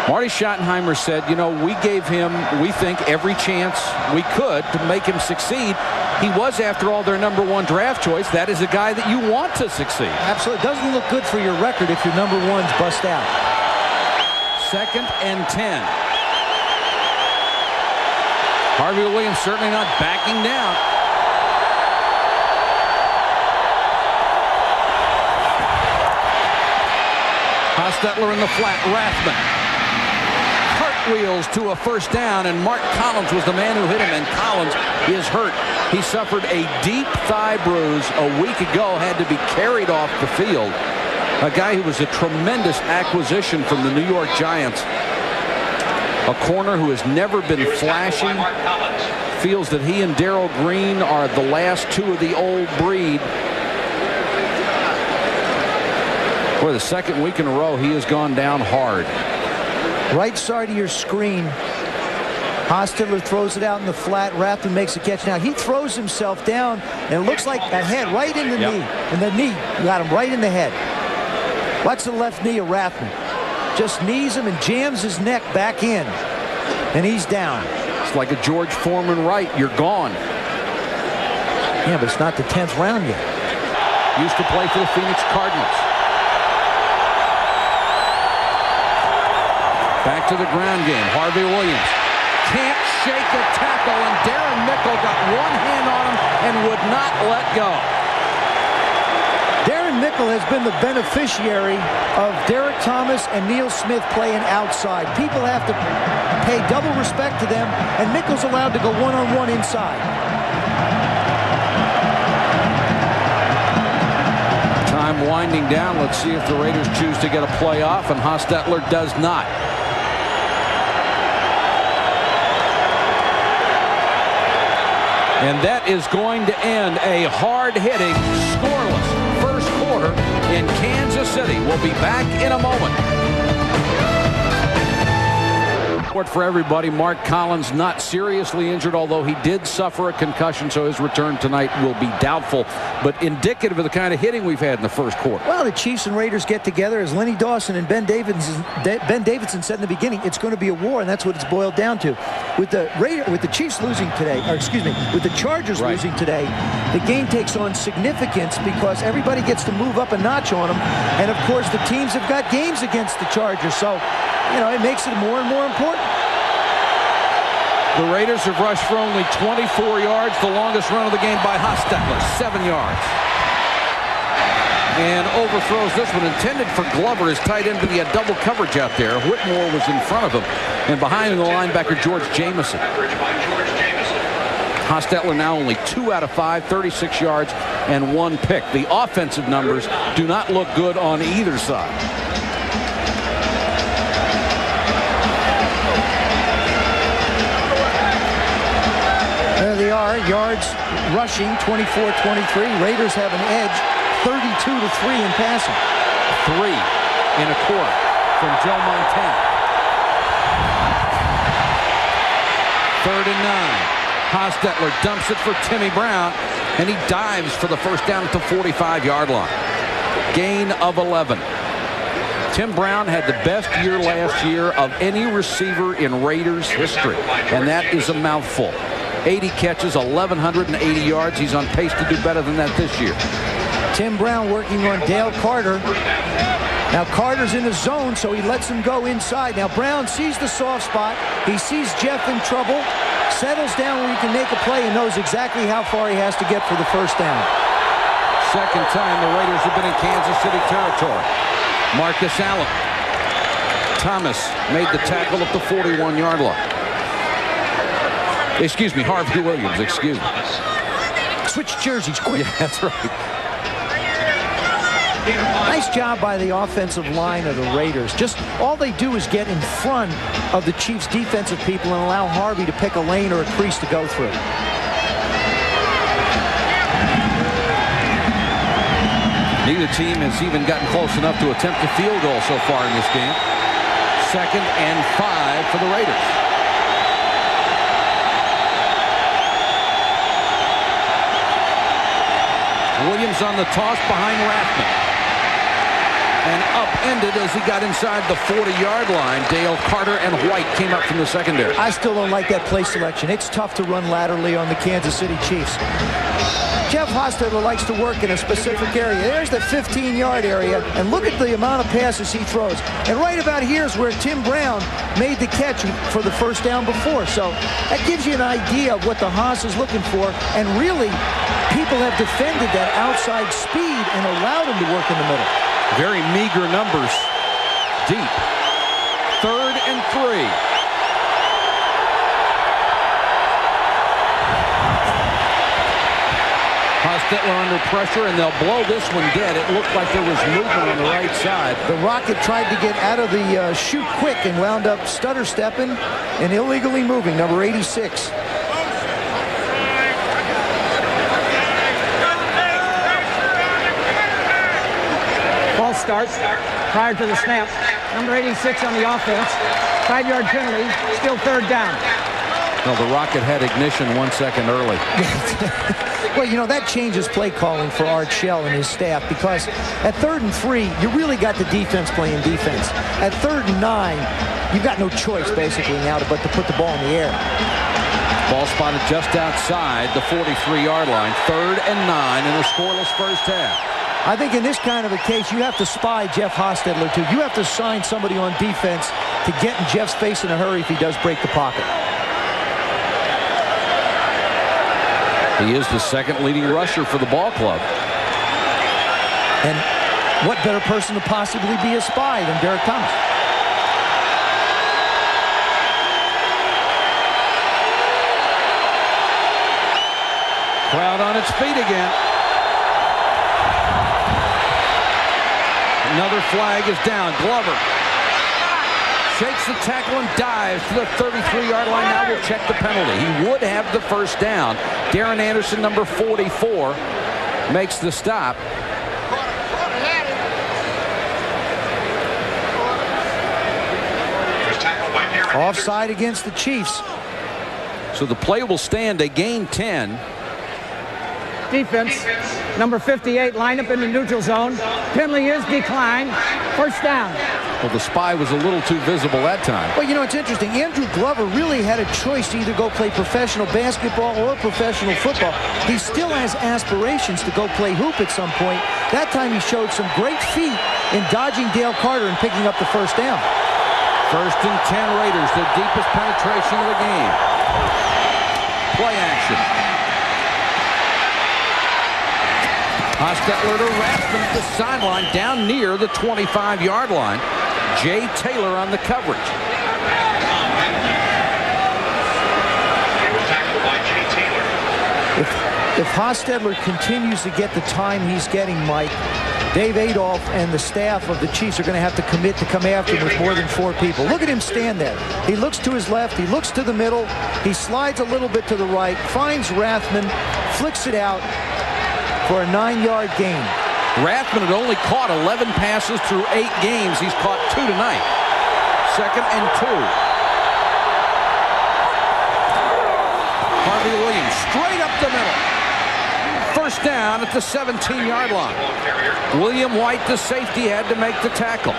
Marty Schottenheimer said, you know, we gave him, we think, every chance we could to make him succeed. He was, after all, their #1 draft choice. That is a guy that you want to succeed. Absolutely. It doesn't look good for your record if your #1's bust out. 2nd and 10. Harvey Williams certainly not backing down. Hostetler in the flat. Rathman cartwheels to a first down, and Mark Collins was the man who hit him, and Collins is hurt. He suffered a deep thigh bruise a week ago, had to be carried off the field. A guy who was a tremendous acquisition from the New York Giants. A corner who has never been flashy. Feels that he and Darrell Green are the last two of the old breed. For the second week in a row, he has gone down hard. Right side of your screen. Hostetler throws it out in the flat. Rathman makes a catch. Now he throws himself down, and it looks like a head right in the knee. And the knee got him right in the head. Watch the left knee of Rathman. Just knees him and jams his neck back in. And he's down. It's like a George Foreman right. You're gone. Yeah, but it's not the 10th round yet. Used to play for the Phoenix Cardinals. Back to the ground game. Harvey Williams can't shake a tackle, and Darren Mickle got one hand on him and would not let go. Aaron Mickel has been the beneficiary of Derek Thomas and Neil Smith playing outside. People have to pay double respect to them, and Mickel's allowed to go one-on-one inside. Time winding down. Let's see if the Raiders choose to get a play off, and Hostetler does not. And that is going to end a hard-hitting, scoreless first quarter in Kansas City. We'll be back in a moment. For everybody, Mark Collins not seriously injured, although he did suffer a concussion, so his return tonight will be doubtful, but indicative of the kind of hitting we've had in the first quarter. Well, the Chiefs and Raiders get together, as Lenny Dawson and Ben Davidson said in the beginning. It's going to be a war, and that's what it's boiled down to. With the Chiefs losing today, or excuse me, with the Chargers losing today, the game takes on significance because everybody gets to move up a notch on them, and of course the teams have got games against the Chargers, so it makes it more and more important. The Raiders have rushed for only 24 yards, the longest run of the game by Hostetler, 7 yards. And overthrows this one, intended for Glover, his tight end, but he had double coverage out there. Whitmore was in front of him, and behind him the linebacker, George Jamison. Hostetler now only 2 out of 5, 36 yards, and 1 pick. The offensive numbers do not look good on either side. There they are, yards rushing, 24-23. Raiders have an edge, 32-3 in passing. 3 in a quarter from Joe Montana. 3rd and 9. Hostetler dumps it for Timmy Brown, and he dives for the first down at the 45-yard line. Gain of 11. Tim Brown had the best year last year of any receiver in Raiders history, and that is a mouthful. 80 catches, 1,180 yards. He's on pace to do better than that this year. Tim Brown working on Dale Carter. Now Carter's in the zone, so he lets him go inside. Now Brown sees the soft spot. He sees Jeff in trouble, settles down where he can make a play and knows exactly how far he has to get for the first down. Second time the Raiders have been in Kansas City territory. Marcus Allen. Thomas made the tackle at the 41-yard line. Excuse me, Harvey Williams, excuse me. Switch jerseys quick. Yeah, that's right. Nice job by the offensive line of the Raiders. Just all they do is get in front of the Chiefs' defensive people and allow Harvey to pick a lane or a crease to go through. Neither team has even gotten close enough to attempt a field goal so far in this game. 2nd and 5 for the Raiders. Williams on the toss behind Rathman. And upended as he got inside the 40-yard line. Dale Carter and White came up from the secondary. I still don't like that play selection. It's tough to run laterally on the Kansas City Chiefs. Jeff Hostetler likes to work in a specific area. There's the 15-yard area, and look at the amount of passes he throws. And right about here is where Tim Brown made the catch for the first down before. So that gives you an idea of what the Haas is looking for, and really, people have defended that outside speed and allowed him to work in the middle. Very meager numbers. Deep. 3rd and 3. Hostetler under pressure, and they'll blow this one dead. It looked like there was movement on the right side. The Rocket tried to get out of the chute quick and wound up stutter stepping and illegally moving, number 86. False start prior to the snap. Number 86 on the offense. 5-yard penalty, still 3rd down. Well, the Rocket had ignition 1 second early. Well, that changes play calling for Art Shell and his staff, because at 3rd and 3, you really got the defense playing defense. At 3rd and 9, you've got no choice basically now but to put the ball in the air. Ball spotted just outside the 43-yard line. 3rd and 9 in a scoreless first half. I think in this kind of a case, you have to spy Jeff Hostetler too. You have to sign somebody on defense to get in Jeff's face in a hurry if he does break the pocket. He is the 2nd leading rusher for the ball club. And what better person to possibly be a spy than Derek Thomas? Crowd on its feet again. Another flag is down. Glover shakes the tackle and dives to the 33-yard line. Now we'll check the penalty. He would have the first down. Darren Anderson, number 44, makes the stop. Offside against the Chiefs. So the play will stand. They gain 10. Defense, number 58, line up in the neutral zone. Penalty is declined. First down. Well, the spy was a little too visible that time. Well, you know, it's interesting. Andrew Glover really had a choice to either go play professional basketball or professional football. He still has aspirations to go play hoop at some point. That time he showed some great feet in dodging Dale Carter and picking up the first down. First and 10 Raiders, the deepest penetration of the game. Play action. Hostetler to Rathman at the sideline down near the 25-yard line. Jay Taylor on the coverage. If Hostetler continues to get the time he's getting, Mike, Dave Adolph and the staff of the Chiefs are going to have to commit to come after him with more than 4 people. Look at him stand there. He looks to his left. He looks to the middle. He slides a little bit to the right, finds Rathman, flicks it out for a 9-yard gain. Rathman had only caught 11 passes through 8 games. He's caught 2 tonight. Second and 2. Harvey Williams straight up the middle. First down at the 17-yard line. William White, the safety, had to make the tackle.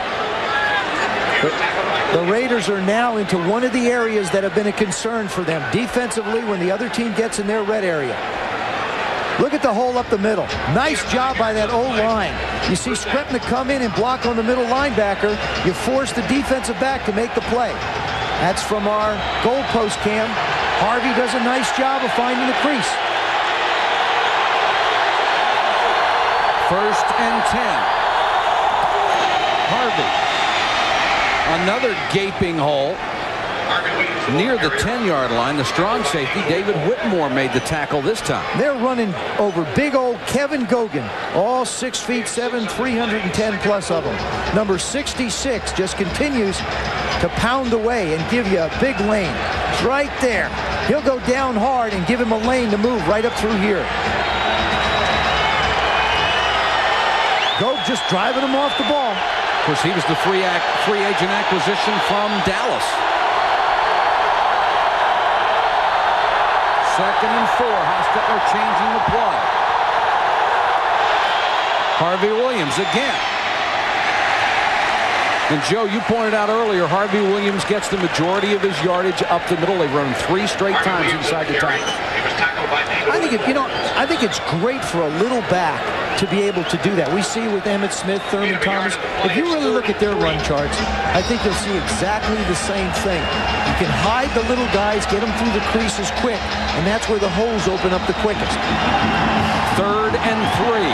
The Raiders are now into one of the areas that have been a concern for them defensively when the other team gets in their red area. Look at the hole up the middle. Nice job by that O-line. You see Skrepnik come in and block on the middle linebacker. You force the defensive back to make the play. That's from our goalpost cam. Harvey does a nice job of finding the crease. First and 10. Harvey. Another gaping hole. Near the 10-yard line, the strong safety, David Whitmore, made the tackle this time. They're running over big old Kevin Gogan, all 6'7", 310 plus of them. Number 66 just continues to pound away and give you a big lane. It's right there. He'll go down hard and give him a lane to move right up through here. Gogan just driving him off the ball. Of course, he was the free agent acquisition from Dallas. Second and 4. Hostetler changing the play. Harvey Williams again. And Joe, you pointed out earlier, Harvey Williams gets the majority of his yardage up the middle. They've run 3 straight times inside the tackle. I think it's great for a little back to be able to do that. We see with Emmitt Smith, Thurman Thomas. If you really look at their run charts, I think you'll see exactly the same thing. You can hide the little guys, get them through the creases quick, and that's where the holes open up the quickest. Third and 3.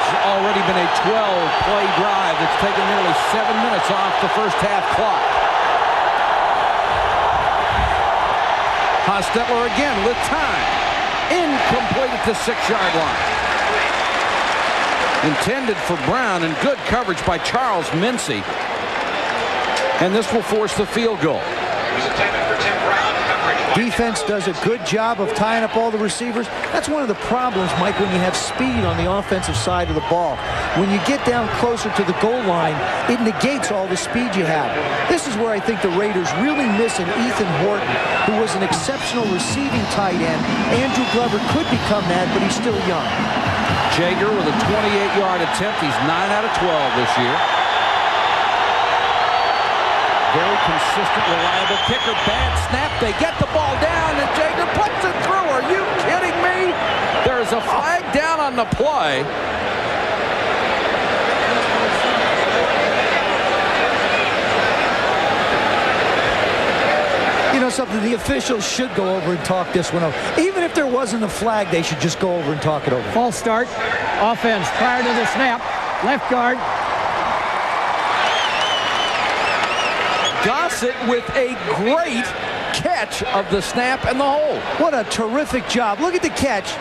It's already been a 12-play drive that's taken nearly 7 minutes off the first half clock. Hostetler again with time. Incomplete at the 6-yard line. Intended for Brown, and good coverage by Charles Mincy. And this will force the field goal. Defense does a good job of tying up all the receivers. That's one of the problems, Mike, when you have speed on the offensive side of the ball. When you get down closer to the goal line, it negates all the speed you have. This is where I think the Raiders really miss an Ethan Horton, who was an exceptional receiving tight end. Andrew Glover could become that, but he's still young. Jager with a 28-yard attempt. He's 9 out of 12 this year. Very consistent, reliable kicker. Bad snap. They get the ball down, and Jager puts it through. Are you kidding me? There's a flag down on the play. You know something? the officials should go over and talk this one over. Even if there wasn't a flag, they should just go over and talk it over. False start. Offense prior to the snap. Left guard. Gossett with a great catch of the snap and the hold. What a terrific job. Look at the catch.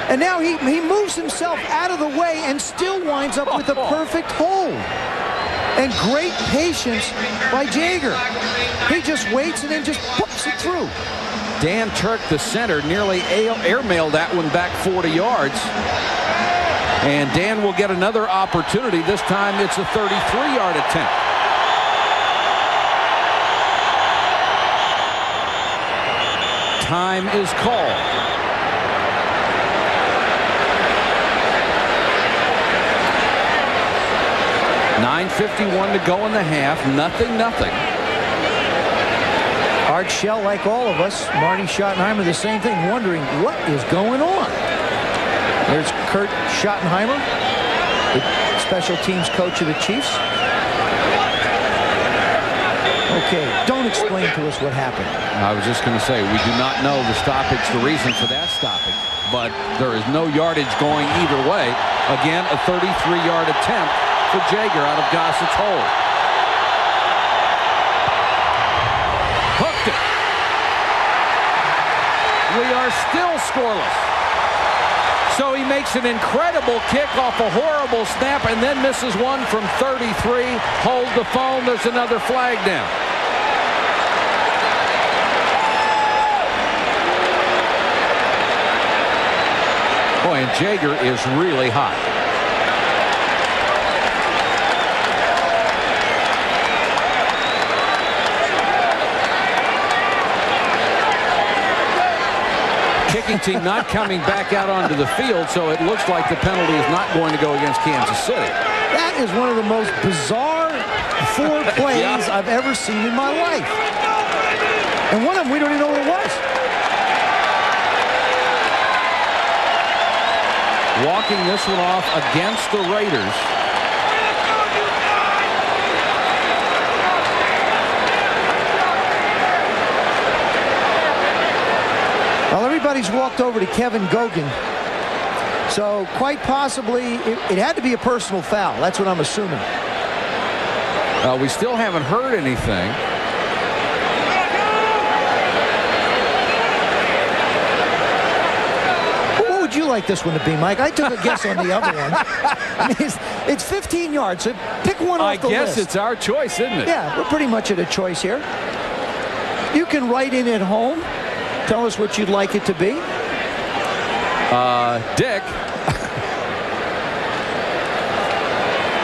And now he moves himself out of the way and still winds up with a perfect hold. And great patience by Jaeger. He just waits and then just puts it through. Dan Turk, the center, nearly airmailed that one back 40 yards. And Dan will get another opportunity. This time it's a 33-yard attempt. Time is called. .9:51 to go in the half. Nothing. Art Shell, like all of us, Marty Schottenheimer, the same thing, wondering what is going on. There's Kurt Schottenheimer, the special teams coach of the Chiefs. Okay, don't explain to us what happened. I was just going to say, we do not know the stoppage, the reason for that stoppage, but there is no yardage going either way. Again, a 33-yard attempt for Jaeger out of Gossett's hole. Hooked it. We are still scoreless. So he makes an incredible kick off a horrible snap and then misses one from 33. Hold the phone. There's another flag down. Boy, and Jaeger is really hot. Kicking team not coming back out onto the field, so it looks like the penalty is not going to go against Kansas City. That is one of the most bizarre 4 plays I've ever seen in my life. And one of them, we don't even know what it was. Walking this one off against the Raiders. Well, everybody's walked over to Kevin Gogan. So quite possibly it had to be a personal foul. That's what I'm assuming. We still haven't heard anything. What would you like this one to be, Mike? I took a guess on the other one. I mean, it's 15 yards, so pick one off the list. I guess it's our choice, isn't it? Yeah, we're pretty much at a choice here. You can write in at home. Tell us what you'd like it to be. Dick.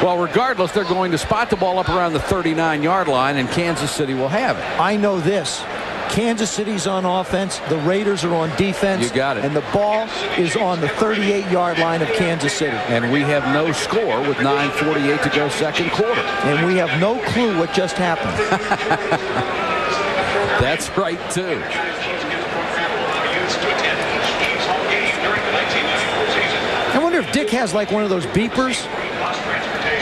Well, regardless, they're going to spot the ball up around the 39-yard line, and Kansas City will have it. I know this. Kansas City's on offense. The Raiders are on defense. You got it. And the ball is on the 38-yard line of Kansas City. And we have no score with 9:48 to go second quarter. And we have no clue what just happened. That's right, too. I wonder if Dick has like one of those beepers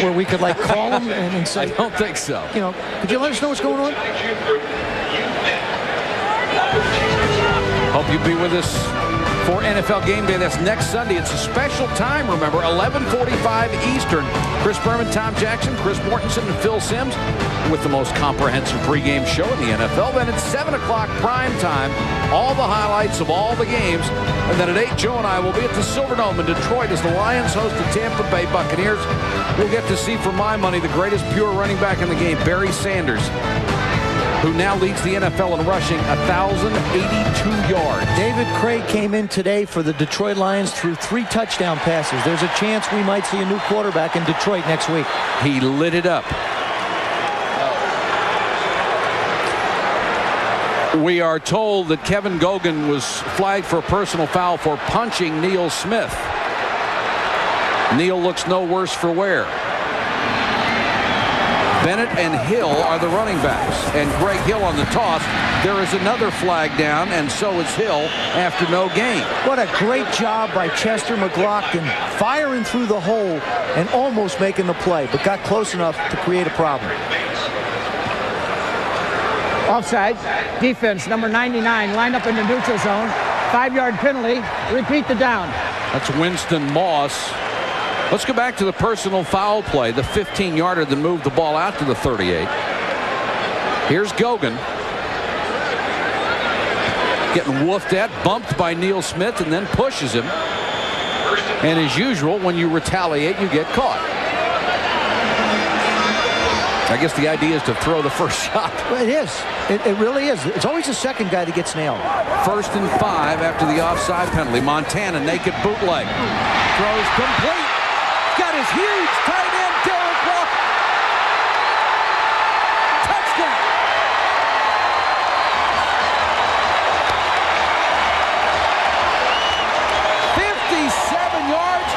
where we could like call him and say, I don't think so. You know, could you let us know what's going on? Hope you'll be with us for NFL Game Day. That's next Sunday. It's a special time, remember, 11:45 Eastern. Chris Berman, Tom Jackson, Chris Mortensen, and Phil Simms with the most comprehensive pregame show in the NFL. Then at 7 o'clock prime time, all the highlights of all the games. And then at 8, Joe and I will be at the Silverdome in Detroit as the Lions host the Tampa Bay Buccaneers. We'll get to see, for my money, the greatest pure running back in the game, Barry Sanders, who now leads the NFL in rushing 1,082 yards. David Craig came in today for the Detroit Lions, threw 3 touchdown passes. There's a chance we might see a new quarterback in Detroit next week. He lit it up. We are told that Kevin Gogan was flagged for a personal foul for punching Neil Smith. Neil looks no worse for wear. Bennett and Hill are the running backs, and Greg Hill on the toss. There is another flag down, and so is Hill after no gain. What a great job by Chester McLaughlin, firing through the hole and almost making the play, but got close enough to create a problem. Offside. Defense, number 99, lined up in the neutral zone. 5-yard penalty. Repeat the down. That's Winston Moss. Let's go back to the personal foul play, the 15-yarder that moved the ball out to the 38. Here's Gogan. Getting woofed at, bumped by Neil Smith, and then pushes him. And as usual, when you retaliate, you get caught. I guess the idea is to throw the first shot. Well, it is. It really is. It's always the second guy that gets nailed. 1st and 5 after the offside penalty. Montana, naked bootleg. Throws complete. Got his huge tight end, Derek Walker. Touchdown.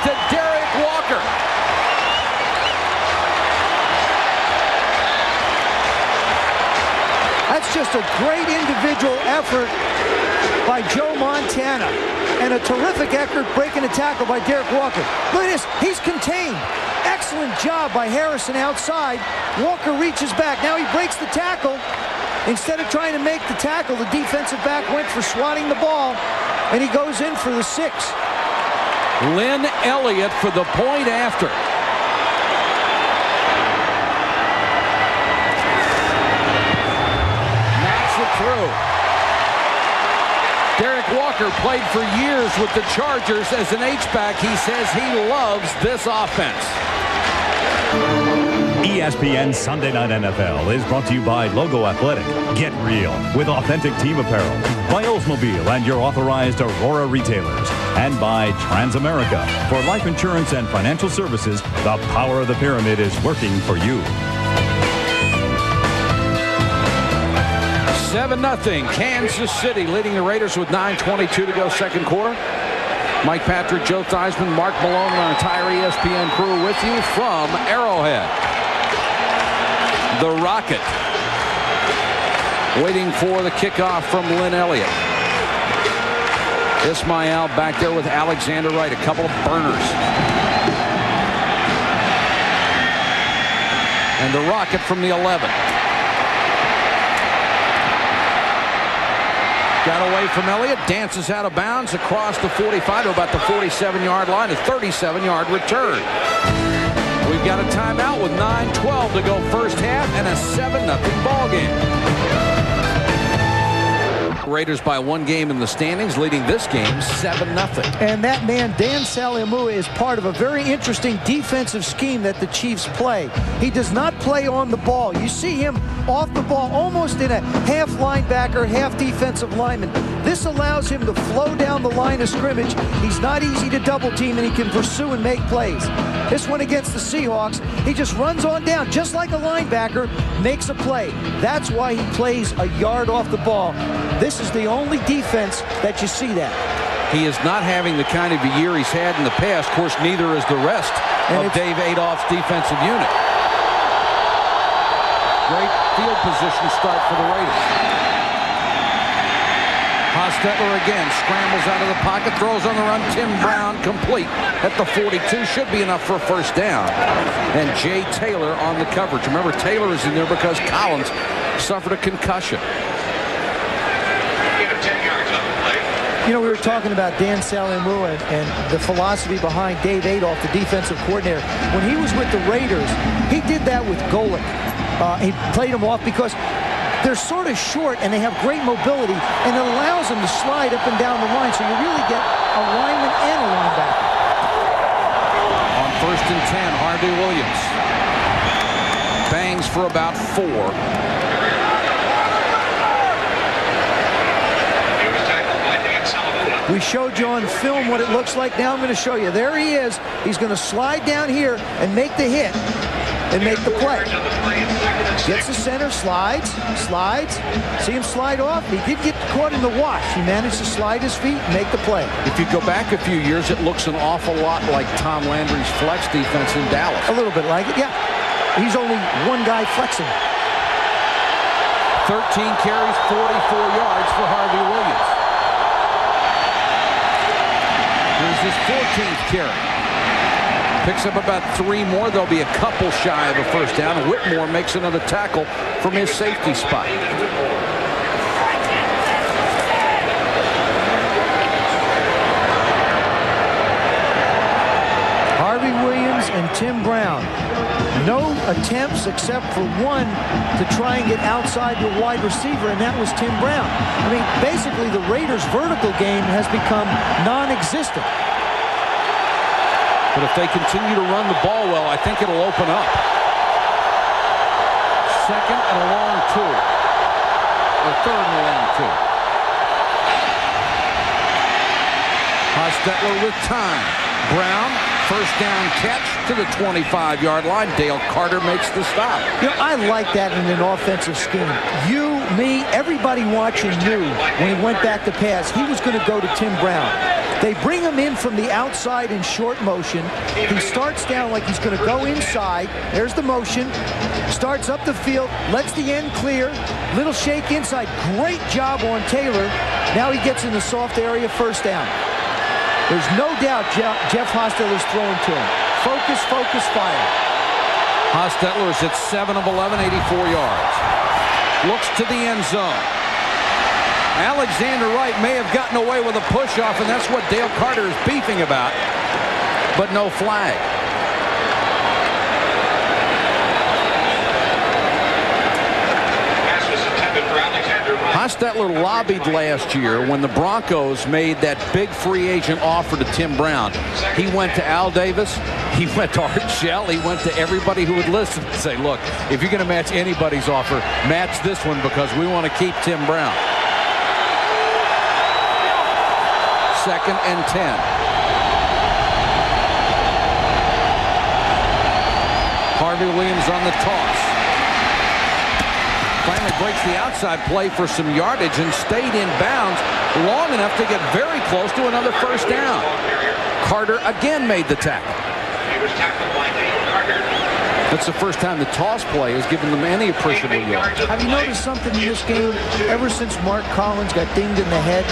To Derek Walker. That's just a great individual effort by Joe Montana and a terrific effort breaking a tackle by Derek Walker. Look at this. He's contained. Excellent job by Harrison outside. Walker reaches back. Now he breaks the tackle. Instead of trying to make the tackle, the defensive back went for swatting the ball, and he goes in for the 6. Lynn Elliott for the point after. Knocks it through. Derek Walker played for years with the Chargers as an H-back. He says he loves this offense. ESPN Sunday Night NFL is brought to you by Logo Athletic. Get real with authentic team apparel. By Oldsmobile and your authorized Aurora retailers. And by Transamerica. For life insurance and financial services, the power of the pyramid is working for you. 7-0. Kansas City leading the Raiders with 9:22 to go second quarter. Mike Patrick, Joe Theismann, Mark Malone, and our entire ESPN crew with you from Arrowhead. The Rocket waiting for the kickoff from Lynn Elliott. Ismail back there with Alexander Wright, a couple of burners. And the Rocket from the 11. Got away from Elliott, dances out of bounds across the 45 to about the 47-yard line, a 37-yard return. We've got a timeout with 9:12 to go first half and a 7-0 ball game. Raiders by 1 game in the standings, leading this game 7-0. And that man, Dan Saliamua, is part of a very interesting defensive scheme that the Chiefs play. He does not play on the ball. You see him off the ball almost in a half linebacker, half defensive lineman. This allows him to flow down the line of scrimmage. He's not easy to double team, and he can pursue and make plays. This one against the Seahawks, he just runs on down, just like a linebacker, makes a play. That's why he plays a yard off the ball. This is the only defense that you see that. He is not having the kind of a year he's had in the past. Of course, neither is the rest of Dave Adolph's defensive unit. Great field position start for the Raiders. Hostetler again scrambles out of the pocket, throws on the run. Tim Brown complete at the 42. Should be enough for a first down. And Jay Taylor on the coverage. Remember, Taylor is in there because Collins suffered a concussion. You know, we were talking about Dan Saliamua and the philosophy behind Dave Adolph, the defensive coordinator. When he was with the Raiders, he did that with Golick. He played him off because they're sort of short and they have great mobility, and it allows them to slide up and down the line, so you really get a lineman and a linebacker. On 1st and 10, Harvey Williams bangs for about 4. We showed you on film what it looks like. Now I'm going to show you. There he is. He's going to slide down here and make the hit and make the play. Gets the center, slides. See him slide off. He did get caught in the wash. He managed to slide his feet and make the play. If you go back a few years, it looks an awful lot like Tom Landry's flex defense in Dallas. A little bit like it, yeah. He's only one guy flexing. 13 carries, 44 yards for Harvey Williams. Here's his 14th carry. Picks up about 3 more. There'll be a couple shy of a first down. Whitmore makes another tackle from his safety spot. and Tim Brown. No attempts except for one to try and get outside the wide receiver, and that was Tim Brown. I mean, basically the Raiders' vertical game has become non-existent. But if they continue to run the ball well, I think it'll open up. Second and a long 2. Or third and a long 2. Hostetler with time. Brown, first down catch to the 25-yard line. Dale Carter makes the stop. You know, I like that in an offensive scheme. You, me, everybody watching knew when he went back to pass, he was going to go to Tim Brown. They bring him in from the outside in short motion. He starts down like he's going to go inside. There's the motion. Starts up the field, lets the end clear. Little shake inside. Great job on Taylor. Now he gets in the soft area, first down. There's no doubt Jeff Hostetler's throwing to him. Focus, focus, fire. Hostetler is at 7 of 11, 84 yards. Looks to the end zone. Alexander Wright may have gotten away with a push-off, and that's what Dale Carter is beefing about. But no flag. Hostetler lobbied last year when the Broncos made that big free agent offer to Tim Brown. He went to Al Davis, he went to Art Shell, he went to everybody who would listen and say, look, if you're going to match anybody's offer, match this one because we want to keep Tim Brown. Second and 10. Harvey Williams on the toss. Finally breaks the outside play for some yardage and stayed in bounds long enough to get very close to another first down. Carter again made the tackle. That's the first time the toss play has given them any appreciable yards. Have you noticed something in this game? Ever since Mark Collins got dinged in the head,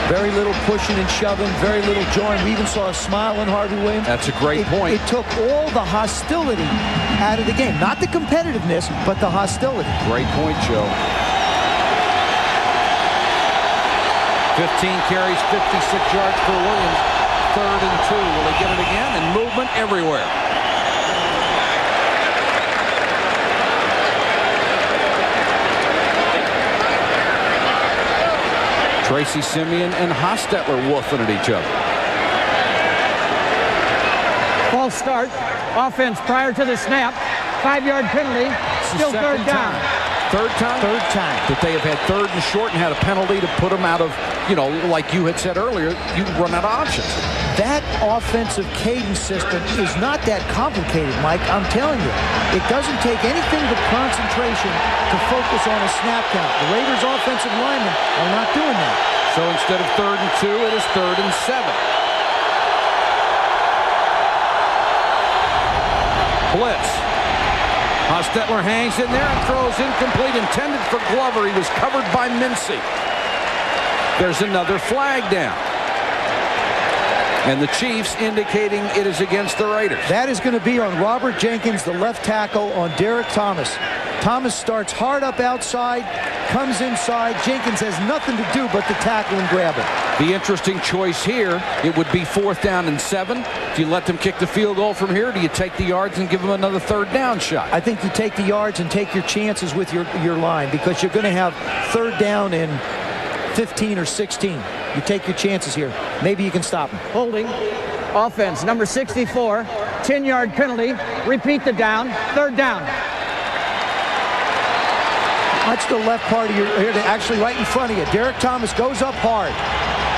very little pushing and shoving, very little joy. We even saw a smile on Harvey Williams. That's a great point. It took all the hostility out of the game. Not the competitiveness, but the hostility. Great point, Joe. 15 carries, 56 yards for Williams. Third and 2. Will he get it again? And movement everywhere. Tracy Simeon and Hostetler woofing at each other. False start. Offense prior to the snap. 5-yard penalty. Still third down. Third time? Third time. That they have had third and short and had a penalty to put them out of, you know, like you had said earlier, you run out of options. That offensive cadence system is not that complicated, Mike. I'm telling you. It doesn't take anything but concentration to focus on a snap count. The Raiders' offensive linemen are not doing that. So instead of third and 2, it is third and 7. Blitz. Hostetler hangs in there and throws incomplete, intended for Glover. He was covered by Mincy. There's another flag down. And the Chiefs indicating it is against the Raiders. That is going to be on Robert Jenkins, the left tackle, on Derek Thomas. Thomas starts hard up outside, comes inside. Jenkins has nothing to do but to tackle and grab it. The interesting choice here, it would be 4th down and 7. Do you let them kick the field goal from here? Or do you take the yards and give them another third down shot? I think you take the yards and take your chances with your line, because you're going to have third down in 15 or 16. You take your chances here. Maybe you can stop them. Holding. Offense, number 64. 10-yard penalty. Repeat the down. Third down. Watch the left part of your here, actually right in front of you. Derek Thomas goes up hard.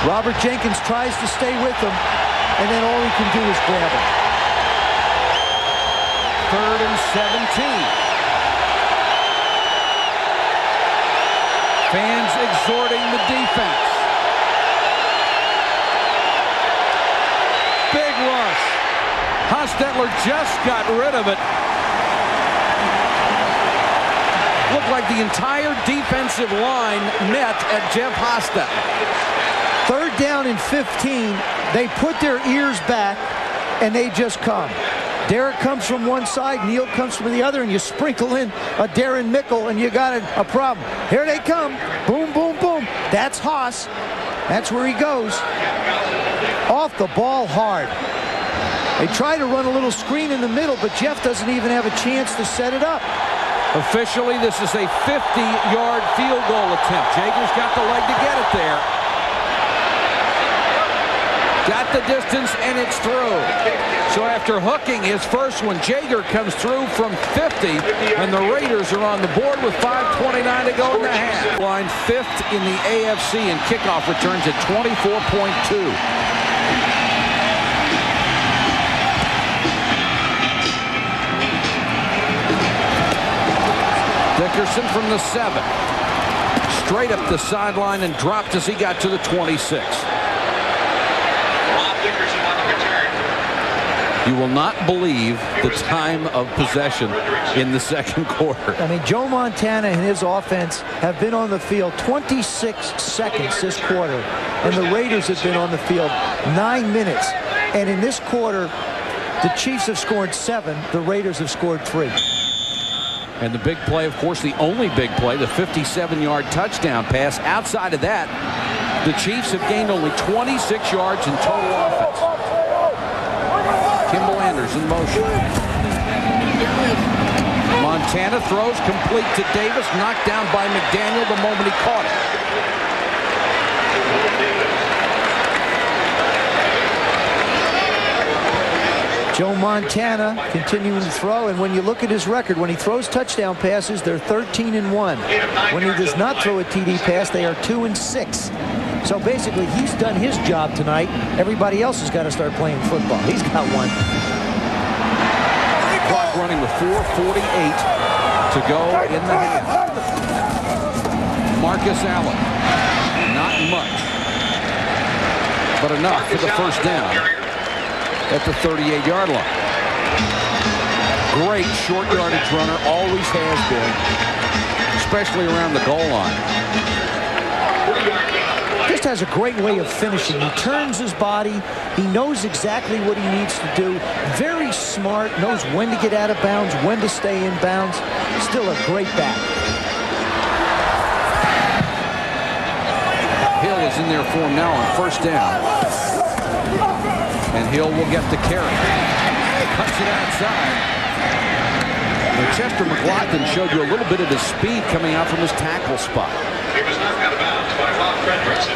Robert Jenkins tries to stay with him, and then all he can do is grab him. Third and 17. Fans exhorting the defense. Big rush. Hostetler just got rid of it. Looked like the entire defensive line met at Jeff Hostetler. Third down and 15. They put their ears back, and they just come. Derek comes from one side, Neal comes from the other, and you sprinkle in a Darren Mickle, and you got a problem. Here they come. Boom, boom, boom. That's Haas. That's where he goes. Off the ball hard. They try to run a little screen in the middle, but Jeff doesn't even have a chance to set it up. Officially, this is a 50-yard field goal attempt. Jager's got the leg to get it there. Got the distance, and it's through. So after hooking his first one, Jager comes through from 50, and the Raiders are on the board with 5:29 to go in the half. Line 5th in the AFC in kickoff returns at 24.2. Dickerson from the 7. Straight up the sideline and dropped as he got to the 26. You will not believe the time of possession in the second quarter. I mean, Joe Montana and his offense have been on the field 26 seconds this quarter, and the Raiders have been on the field 9 minutes. And in this quarter, the Chiefs have scored 7, the Raiders have scored 3. And the big play, of course, the only big play, the 57-yard touchdown pass. Outside of that, the Chiefs have gained only 26 yards in total offense. Kimball Anders in motion. Montana throws complete to Davis, knocked down by McDaniel the moment he caught it. Joe Montana continuing to throw, and when you look at his record, when he throws touchdown passes, they're 13-1. When he does not throw a TD pass, they are 2-6. So basically, he's done his job tonight. Everybody else has got to start playing football. He's got one. Clock running with 4:48 to go in the half. Marcus Allen, not much, but enough for the first down at the 38-yard line. Great short yardage runner, always has been, especially around the goal line. Just has a great way of finishing. He turns his body. He knows exactly what he needs to do. Very smart, knows when to get out of bounds, when to stay in bounds. Still a great back. Hill is in there for him now on first down. And Hill will get the carry. Cuts it outside. Now, Chester McLaughlin showed you a little bit of his speed coming out from his tackle spot. He was knocked out of bounds by Bob Fredrickson.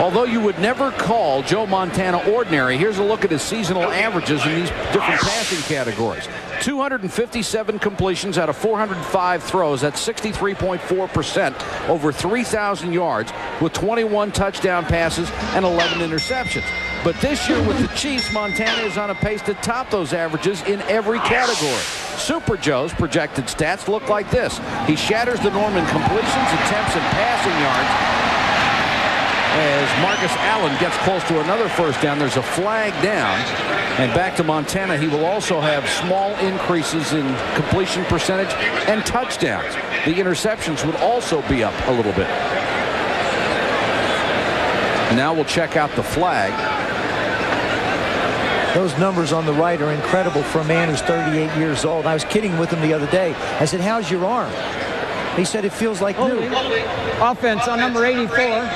Although you would never call Joe Montana ordinary, here's a look at his seasonal averages in these different passing categories. 257 completions out of 405 throws. That's 63.4%, over 3,000 yards, with 21 touchdown passes and 11 interceptions. But this year with the Chiefs, Montana is on a pace to top those averages in every category. Super Joe's projected stats look like this. He shatters the norm in completions, attempts, and passing yards. As Marcus Allen gets close to another first down, there's a flag down. And back to Montana, he will also have small increases in completion percentage and touchdowns. The interceptions would also be up a little bit. Now we'll check out the flag. Those numbers on the right are incredible for a man who's 38 years old. I was kidding with him the other day. I said, "How's your arm?" He said, "It feels like new." Offense on number 84.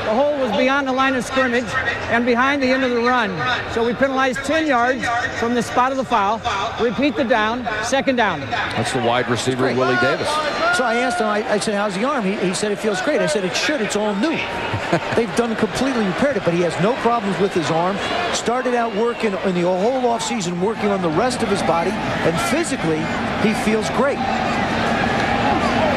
The hole was beyond the line of scrimmage and behind the end of the run. So we penalized 10 yards from the spot of the foul. Repeat the down, second down. That's the wide receiver, Willie Davis. So I asked him, I said, "How's the arm?" He said, "It feels great." I said, "It should. It's all new." They've done completely repaired it, but he has no problems with his arm. Started out working in the whole offseason, working on the rest of his body, and physically, he feels great.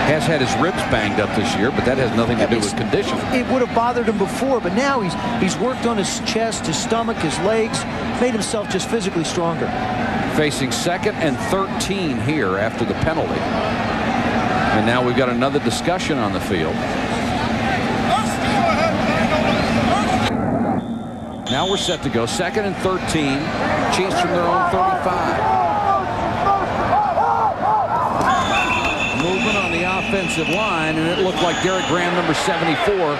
Has had his ribs banged up this year, but that has nothing to do with condition. It would have bothered him before, but now he's worked on his chest, his stomach, his legs, made himself just physically stronger. Facing 2nd and 13 here after the penalty. And now we've got another discussion on the field. Now we're set to go 2nd and 13. Chiefs from their own 35. Movement on the offensive line, and it looked like Derek Graham, number 74,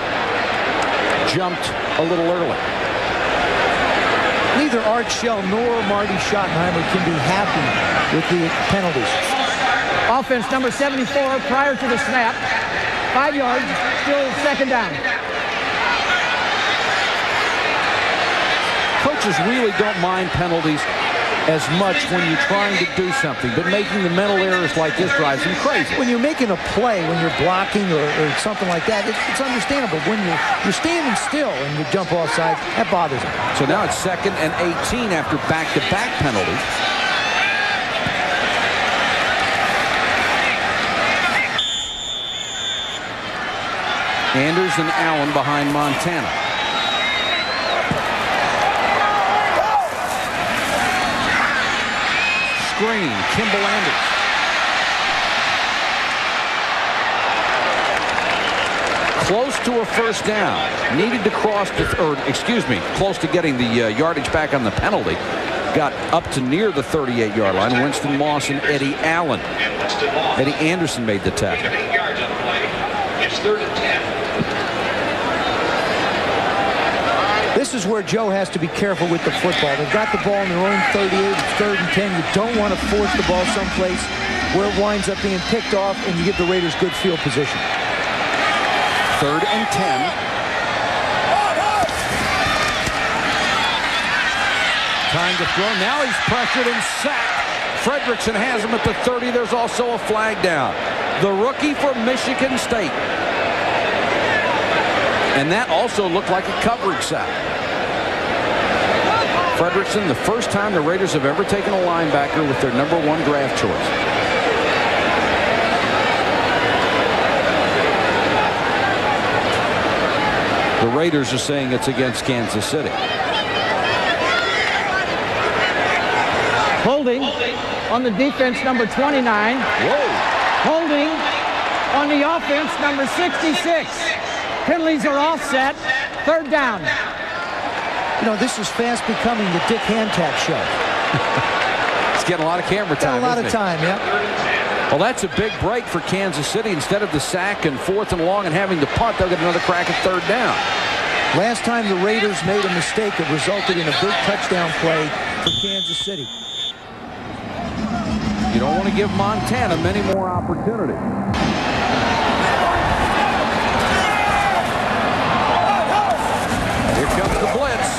jumped a little early. Neither Art Shell nor Marty Schottenheimer can be happy with the penalties. Offense number 74 prior to the snap. 5 yards, still second down. Coach coaches really don't mind penalties as much when you're trying to do something, but making the mental errors like this drives them crazy. When you're making a play, when you're blocking or something like that, it's understandable. When you're standing still and you jump offside, that bothers them. So now it's 2nd and 18 after back-to-back penalties. Anders and Allen behind Montana. Screen, Kimball Anders. Close to a first down. Needed to cross close to getting the yardage back on the penalty. Got up to near the 38-yard line. Winston Moss and Eddie Allen. Eddie Anderson made the tackle. 8 yards on the play. It's 3rd and 10. This is where Joe has to be careful with the football. They've got the ball in their own 38. It's 3rd and 10. You don't want to force the ball someplace where it winds up being picked off, and you give the Raiders good field position. 3rd and 10. Time to throw. Now he's pressured and sacked. Fredrickson has him at the 30. There's also a flag down. The rookie from Michigan State. And that also looked like a coverage sack. Fredrickson, the first time the Raiders have ever taken a linebacker with their #1 draft choice. The Raiders are saying it's against Kansas City. Holding on the defense, number 29. Whoa. Holding on the offense, number 66. Penalties are offset. 3rd down. You know, this is fast becoming the Dick Hancock show. It's getting a lot of camera time. Got a lot of time, yeah. Well, that's a big break for Kansas City. Instead of the sack and 4th and long and having to punt, they'll get another crack at 3rd down. Last time the Raiders made a mistake, it resulted in a big touchdown play for Kansas City. You don't want to give Montana many more opportunities. Here comes the blitz.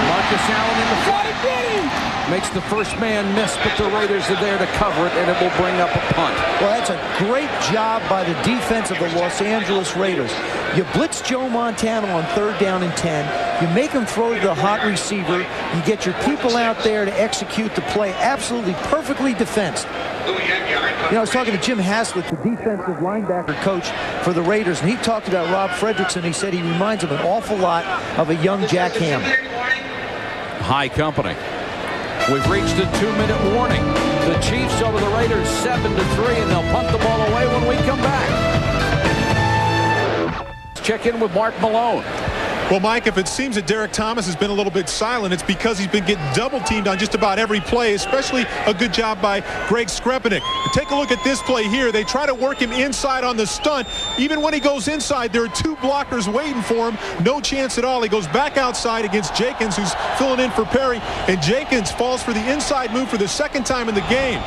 Marcus Allen in the flight. Makes the first man miss, but the Raiders are there to cover it, and it will bring up a punt. Well, that's a great job by the defense of the Los Angeles Raiders. You blitz Joe Montana on 3rd down and 10. You make him throw to the hot receiver. You get your people out there to execute the play absolutely perfectly defensed. You know, I was talking to Jim Haslett, the defensive linebacker coach for the Raiders, and he talked about Rob Fredrickson. He said he reminds him an awful lot of a young Jack Ham. High company. We've reached a 2-minute warning. The Chiefs over the Raiders 7-3, and they'll punt the ball away when we come back. Let's check in with Mark Malone. Well, Mike, if it seems that Derek Thomas has been a little bit silent, it's because he's been getting double-teamed on just about every play, especially a good job by Greg Skrepenick. Take a look at this play here. They try to work him inside on the stunt. Even when he goes inside, there are 2 blockers waiting for him. No chance at all. He goes back outside against Jenkins, who's filling in for Perry, and Jenkins falls for the inside move for the 2nd time in the game.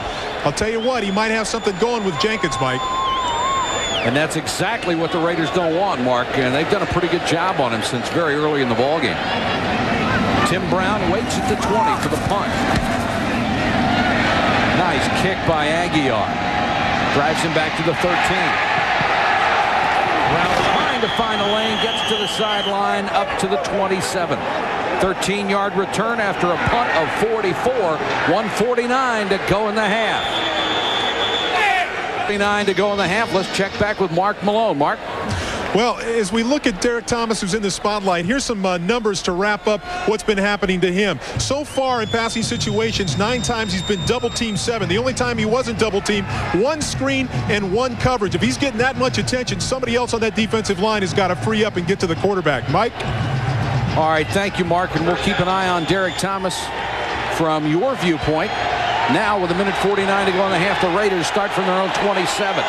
I'll tell you what, he might have something going with Jenkins, Mike. And that's exactly what the Raiders don't want, Mark, and they've done a pretty good job on him since very early in the ballgame. Tim Brown waits at the 20 for the punt. Nice kick by Aguiar. Drives him back to the 13. Brown trying to find a lane, gets to the sideline, up to the 27. 13-yard return after a punt of 44. 1:49 to go in the half. 49 to go in the half. Let's check back with Mark Malone. Mark? Well, as we look at Derek Thomas, who's in the spotlight, here's some numbers to wrap up what's been happening to him. So far in passing situations, 9 times he's been double-teamed 7. The only time he wasn't double-teamed, 1 screen and 1 coverage. If he's getting that much attention, somebody else on that defensive line has got to free up and get to the quarterback. Mike? All right, thank you, Mark, and we'll keep an eye on Derek Thomas from your viewpoint. Now, with 1:49 to go in the half, the Raiders start from their own 27.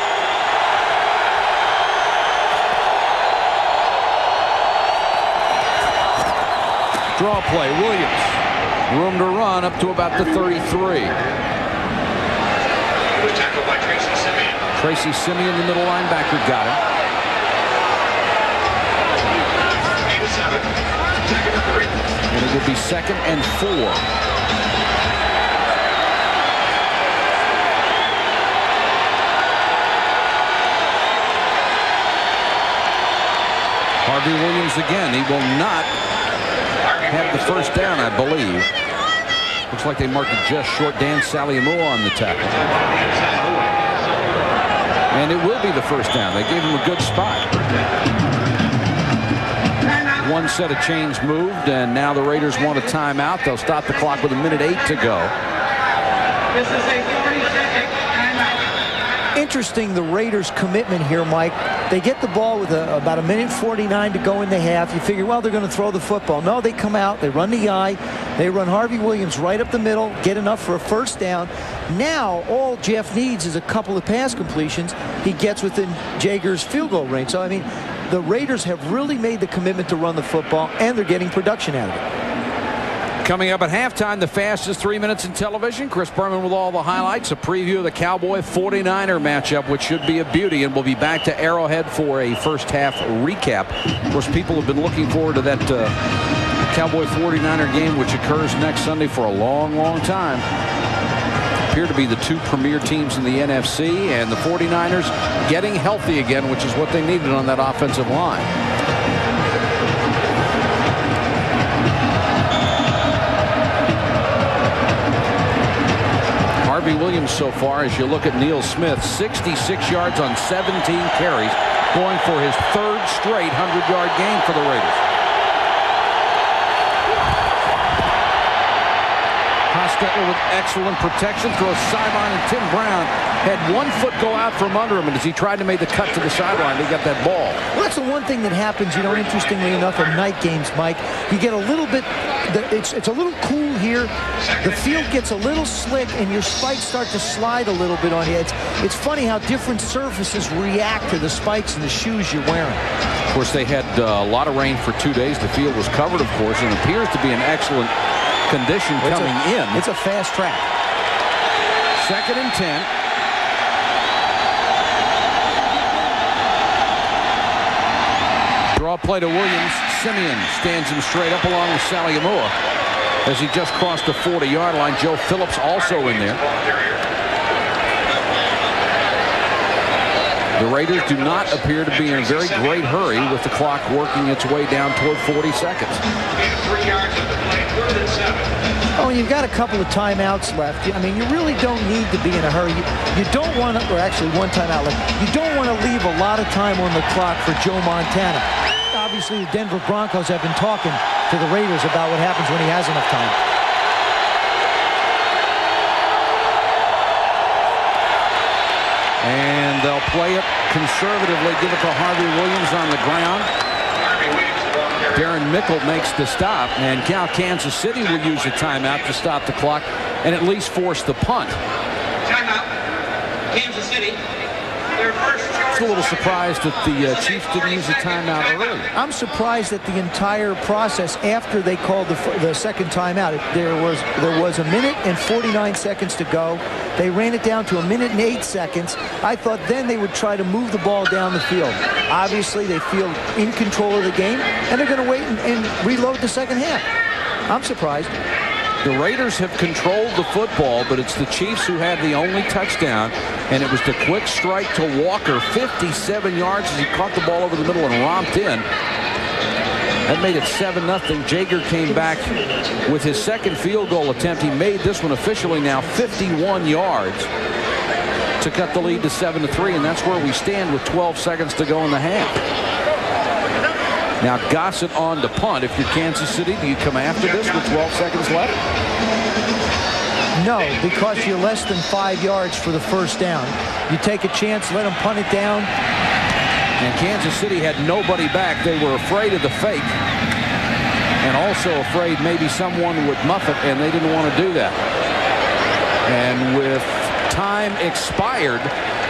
Draw play, Williams. Room to run up to about the 33. Was tackled by Tracy Simeon. Tracy Simeon, the middle linebacker, got him. 8-7. Second and 3. And it will be 2nd and 4. Harvey Williams again. He will not have the first down, I believe. Looks like they marked it just short. Dan Saliamoa on the tackle. And it will be the first down. They gave him a good spot. One set of chains moved, and now the Raiders want a timeout. They'll stop the clock with 1:08 to go. This is a 40-second timeout. Interesting, the Raiders' commitment here, Mike. They get the ball with about 1:49 to go in the half. You figure, well, they're going to throw the football. No, they come out, they run the eye, they run Harvey Williams right up the middle, get enough for a first down. Now, all Jeff needs is a couple of pass completions. He gets within Jager's field goal range. So, I mean, the Raiders have really made the commitment to run the football, and they're getting production out of it. Coming up at halftime, the fastest 3 minutes in television. Chris Berman with all the highlights. A preview of the Cowboy 49er matchup, which should be a beauty. And we'll be back to Arrowhead for a first half recap. Of course, people have been looking forward to that Cowboy 49er game, which occurs next Sunday for a long, long time. Appear to be the two premier teams in the NFC, and the 49ers getting healthy again, which is what they needed on that offensive line. Harvey Williams so far, as you look at Neil Smith, 66 yards on 17 carries, going for his 3rd straight 100-yard game for the Raiders. Hostetler with excellent protection, throws sideline, and Tim Brown had 1 foot go out from under him, and as he tried to make the cut to the sideline, they got that ball. Well, that's the one thing that happens, you know, interestingly enough, in night games, Mike. You get a little bit, it's a little cool here. The field gets a little slick, and your spikes start to slide a little bit on you. It's funny how different surfaces react to the spikes and the shoes you're wearing. Of course, they had a lot of rain for 2 days. The field was covered, of course, and appears to be in excellent condition coming in. It's a fast track. 2nd and 10. Draw play to Williams. Simeon stands him straight up along with Saliamoa as he just crossed the 40-yard line. Joe Phillips also in there. The Raiders do not appear to be in a very great hurry with the clock working its way down toward 40 seconds. 3 yards of the play, 3rd and 7. Oh, you've got a couple of timeouts left. I mean, you really don't need to be in a hurry. You don't want to, or actually 1 timeout left. You don't want to leave a lot of time on the clock for Joe Montana. Obviously, the Denver Broncos have been talking to the Raiders about what happens when he has enough time. And they'll play it conservatively, give it to Harvey Williams on the ground. Darren Mickle makes the stop, and now Kansas City will use a timeout to stop the clock and at least force the punt. Timeout. Kansas City. Their first It's a little surprised that the Chiefs didn't use a timeout early. I'm surprised at the entire process after they called the second timeout. There was 1 minute and 49 seconds to go. They ran it down to 1 minute and 8 seconds. I thought then they would try to move the ball down the field. Obviously, they feel in control of the game, and they're going to wait and reload the second half. I'm surprised. The Raiders have controlled the football, but it's the Chiefs who had the only touchdown, and it was the quick strike to Walker, 57 yards as he caught the ball over the middle and romped in. That made it 7-0. Jager came back with his 2nd field goal attempt. He made this one officially now 51 yards to cut the lead to 7-3, and that's where we stand with 12 seconds to go in the half. Now Gossett on to punt. If you're Kansas City, do you come after this with 12 seconds left? No, because you're less than 5 yards for the first down. You take a chance, let them punt it down. And Kansas City had nobody back. They were afraid of the fake and also afraid maybe someone would muff it, and they didn't want to do that. And with time expired,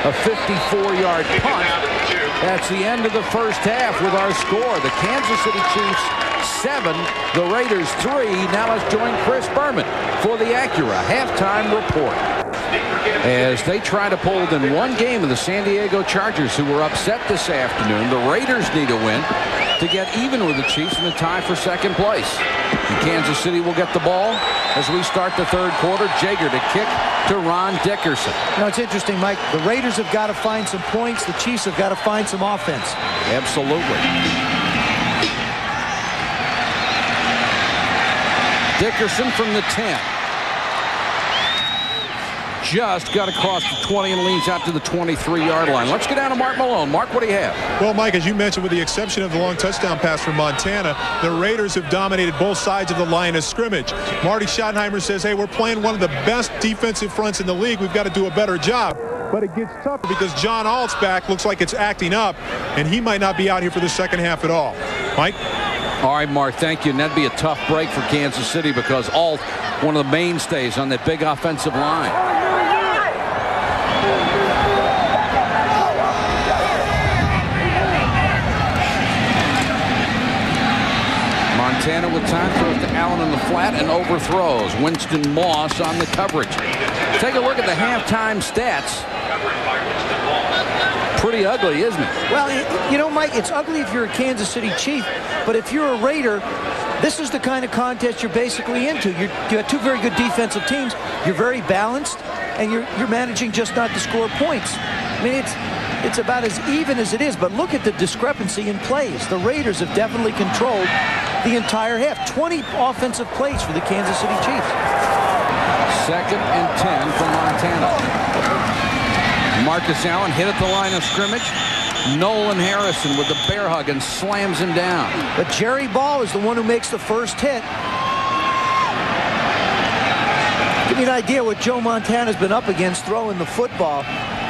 a 54-yard punt. That's the end of the first half with our score. The Kansas City Chiefs 7, the Raiders 3. Now let's join Chris Berman for the Acura halftime report, as they try to pull within 1 game of the San Diego Chargers, who were upset this afternoon. The Raiders need a win to get even with the Chiefs in the tie for 2nd place. And Kansas City will get the ball as we start the third quarter. Jager to kick to Ron Dickerson. You know, it's interesting, Mike. The Raiders have got to find some points. The Chiefs have got to find some offense. Absolutely. Dickerson from the 10. Just got across the 20 and leans out to the 23-yard line. Let's get down to Mark Malone. Mark, what do you have? Well, Mike, as you mentioned, with the exception of the long touchdown pass from Montana, the Raiders have dominated both sides of the line of scrimmage. Marty Schottenheimer says, hey, we're playing one of the best defensive fronts in the league. We've got to do a better job. But it gets tougher because John Alt's back looks like it's acting up, and he might not be out here for the second half at all. Mike? All right, Mark, thank you. And that'd be a tough break for Kansas City because Alt, one of the mainstays on that big offensive line. Montana with time, throws to Allen in the flat and overthrows. Winston Moss on the coverage. Take a look at the halftime stats. Pretty ugly, isn't it? Well, you know, Mike, it's ugly if you're a Kansas City Chief, but if you're a Raider, this is the kind of contest you're basically into. You got two very good defensive teams. You're very balanced, and you're managing just not to score points. I mean, it's about as even as it is, but look at the discrepancy in plays. The Raiders have definitely controlled the entire half. 20 offensive plays for the Kansas City Chiefs. 2nd and 10 from Montana. Marcus Allen hit at the line of scrimmage. Nolan Harrison with the bear hug and slams him down. But Jerry Ball is the one who makes the first hit. Give me an idea what Joe Montana's been up against throwing the football.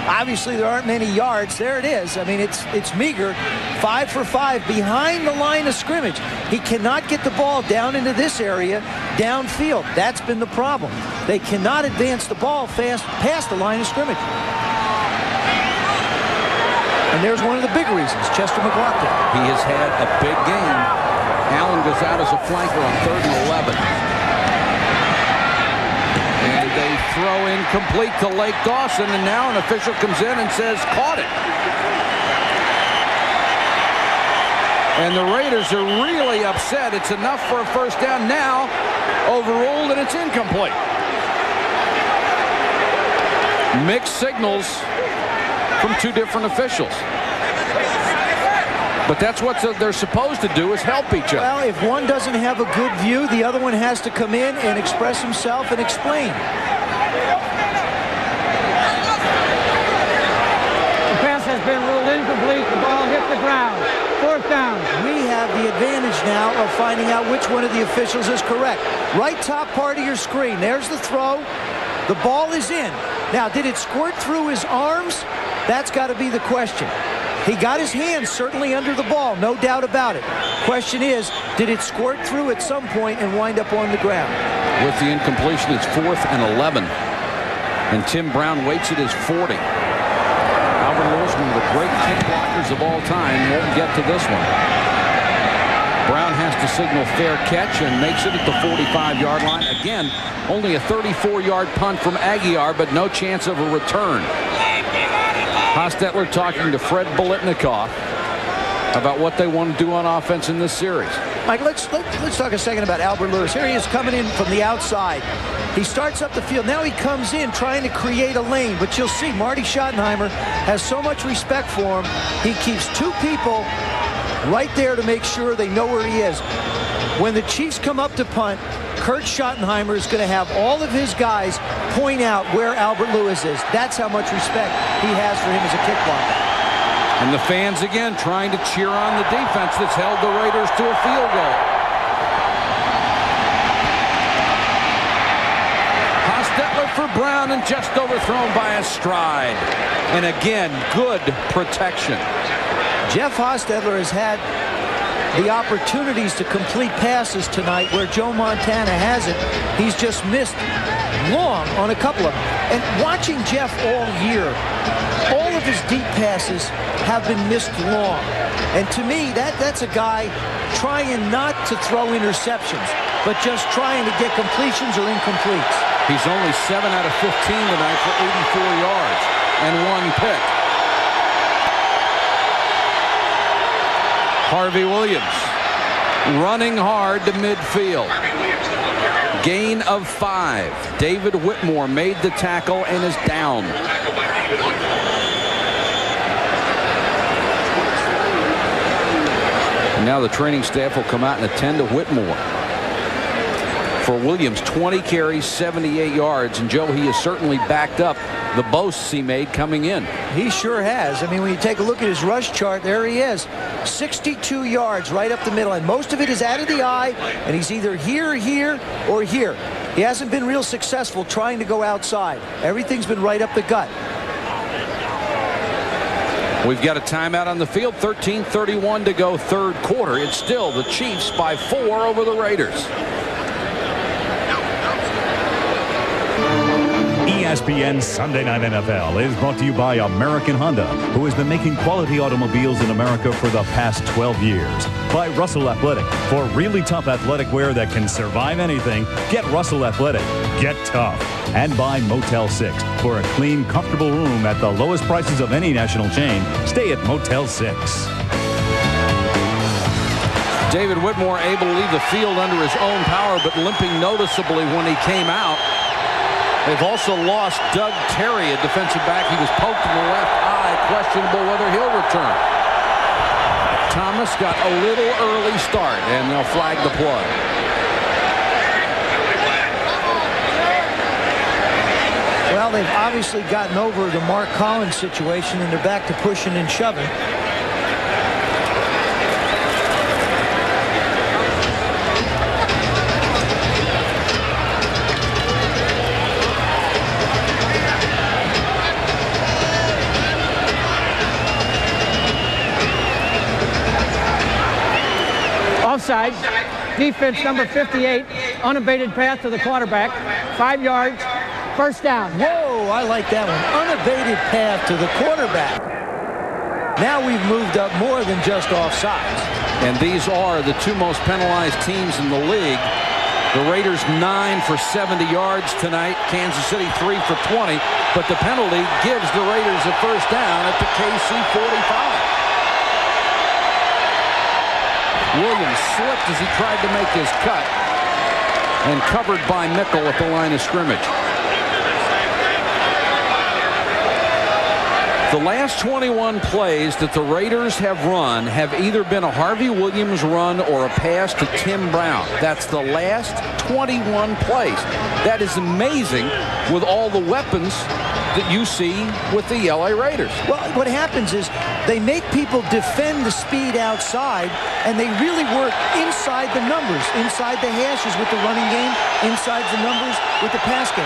Obviously, there aren't many yards. There it is. I mean, it's meager. 5 for 5 behind the line of scrimmage. He cannot get the ball down into this area downfield. That's been the problem. They cannot advance the ball fast past the line of scrimmage. And there's one of the big reasons, Chester McLaughlin. He has had a big game. Allen goes out as a flanker on 3rd and 11. And they throw incomplete to Lake Dawson, and now an official comes in and says, caught it. And the Raiders are really upset. It's enough for a first down. Now overruled, and it's incomplete. Mixed signals from two different officials. But that's what they're supposed to do, is help each other. Well, if one doesn't have a good view, the other one has to come in and express himself and explain. The pass has been ruled incomplete. The ball hit the ground. 4th down. We have the advantage now of finding out which one of the officials is correct. Right top part of your screen. There's the throw. The ball is in. Now, did it squirt through his arms? That's got to be the question. He got his hands certainly under the ball, no doubt about it. Question is, did it squirt through at some point and wind up on the ground? With the incompletion, it's 4th and 11. And Tim Brown waits at his 40. Albert Lewis, one of the great kick blockers of all time, won't get to this one. Brown has to signal fair catch and makes it at the 45-yard line. Again, only a 34-yard punt from Aguiar, but no chance of a return. Hostetler talking to Fred Biletnikoff about what they want to do on offense in this series. Mike, let's talk a second about Albert Lewis. Here he is coming in from the outside. He starts up the field. Now he comes in trying to create a lane. But you'll see Marty Schottenheimer has so much respect for him. He keeps two people right there to make sure they know where he is. When the Chiefs come up to punt, Kurt Schottenheimer is going to have all of his guys point out where Albert Lewis is. That's how much respect he has for him as a kick blocker. And the fans again trying to cheer on the defense that's held the Raiders to a field goal. Hostetler for Brown and just overthrown by a stride. And again, good protection. Jeff Hostetler has had the opportunities to complete passes tonight where Joe Montana hasn't. He's just missed long on a couple of them. And watching Jeff all year, all of his deep passes have been missed long. And to me, that's a guy trying not to throw interceptions, but just trying to get completions or incompletes. He's only 7 out of 15 tonight for 84 yards and 1 pick. Harvey Williams running hard to midfield. Gain of 5. David Whitmore made the tackle and is down. And now the training staff will come out and attend to Whitmore. For Williams, 20 carries, 78 yards. And, Joe, he has certainly backed up the boasts he made coming in. He sure has. I mean, when you take a look at his rush chart, there he is. 62 yards right up the middle. And most of it is out of the eye. And he's either here, or here. He hasn't been real successful trying to go outside. Everything's been right up the gut. We've got a timeout on the field. 13:31 to go, third quarter. It's still the Chiefs by 4 over the Raiders. ESPN Sunday Night NFL is brought to you by American Honda, who has been making quality automobiles in America for the past 12 years. By Russell Athletic, for really tough athletic wear that can survive anything, get Russell Athletic. Get tough. And by Motel 6, for a clean, comfortable room at the lowest prices of any national chain. Stay at Motel 6. David Whitmore able to leave the field under his own power, but limping noticeably when he came out. They've also lost Doug Terry, a defensive back. He was poked in the left eye. Questionable whether he'll return. Thomas got a little early start, and they'll flag the play. Well, they've obviously gotten over the Mark Collins situation, and they're back to pushing and shoving. Offside. Defense number 58. Unabated pass to the quarterback. 5 yards. First down. Whoa, I like that one. Unabated path to the quarterback. Now we've moved up more than just offsides. And these are the two most penalized teams in the league. The Raiders 9 for 70 yards tonight. Kansas City 3 for 20. But the penalty gives the Raiders a first down at the KC 45. Williams slipped as he tried to make his cut. And covered by Mickle at the line of scrimmage. The last 21 plays that the Raiders have run have either been a Harvey Williams run or a pass to Tim Brown. That's the last 21 plays. That is amazing with all the weapons that you see with the LA Raiders. Well, what happens is they make people defend the speed outside, and they really work inside the numbers, inside the hashes with the running game, inside the numbers with the pass game.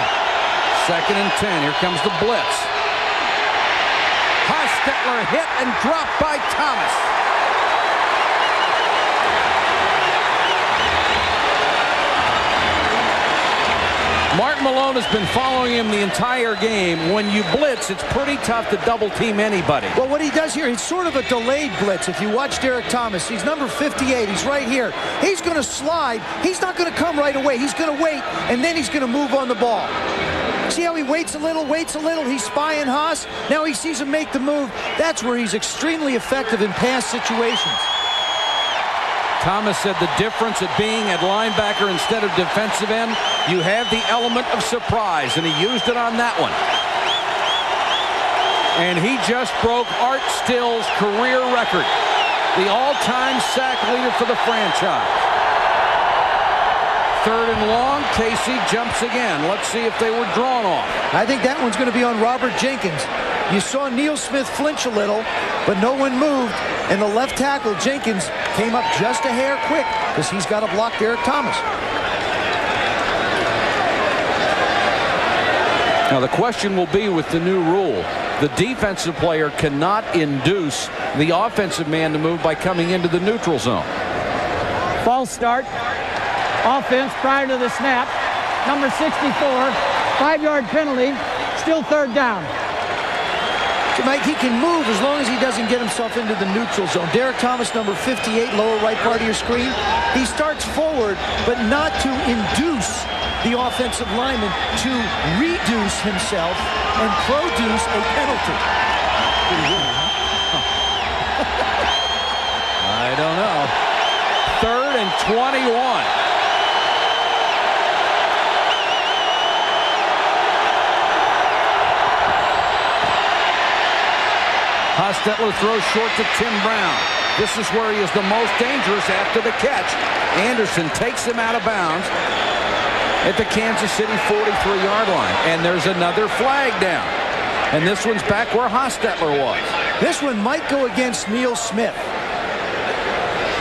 2nd and 10. Here comes the blitz. Hostetler hit and dropped by Thomas. Mark Malone has been following him the entire game. When you blitz, it's pretty tough to double team anybody. Well, what he does here, it's sort of a delayed blitz. If you watch Derek Thomas, he's number 58. He's right here. He's going to slide. He's not going to come right away. He's going to wait, and then he's going to move on the ball. See how he waits a little, he's spying Haas. Now he sees him make the move. That's where he's extremely effective in pass situations. Thomas said the difference at being at linebacker instead of defensive end, you have the element of surprise, and he used it on that one. And he just broke Art Still's career record, the all-time sack leader for the franchise. 3rd and long, Casey jumps again. Let's see if they were drawn off. I think that one's going to be on Robert Jenkins. You saw Neil Smith flinch a little, but no one moved. And the left tackle, Jenkins, came up just a hair quick because he's got to block Derek Thomas. Now the question will be with the new rule. The defensive player cannot induce the offensive man to move by coming into the neutral zone. False start. Offense prior to the snap. Number 64. 5-yard penalty. Still 3rd down. Mike, he can move as long as he doesn't get himself into the neutral zone. Derek Thomas, number 58, lower right part of your screen. He starts forward, but not to induce the offensive lineman to reduce himself and produce a penalty. I don't know. 3rd and 21. Hostetler throws short to Tim Brown. This is where he is the most dangerous after the catch. Anderson takes him out of bounds at the Kansas City 43-yard line. And there's another flag down. And this one's back where Hostetler was. This one might go against Neil Smith.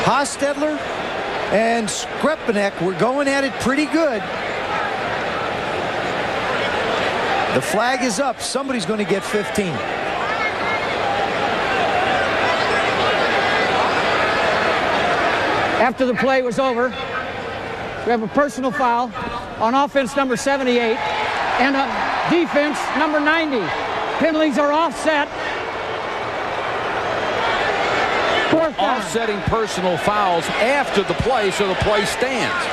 Hostetler and Skrepenek were going at it pretty good. The flag is up. Somebody's going to get 15. After the play was over, we have a personal foul on offense number 78 and a defense number 90. Penalties are offset. Offsetting personal fouls after the play, so the play stands.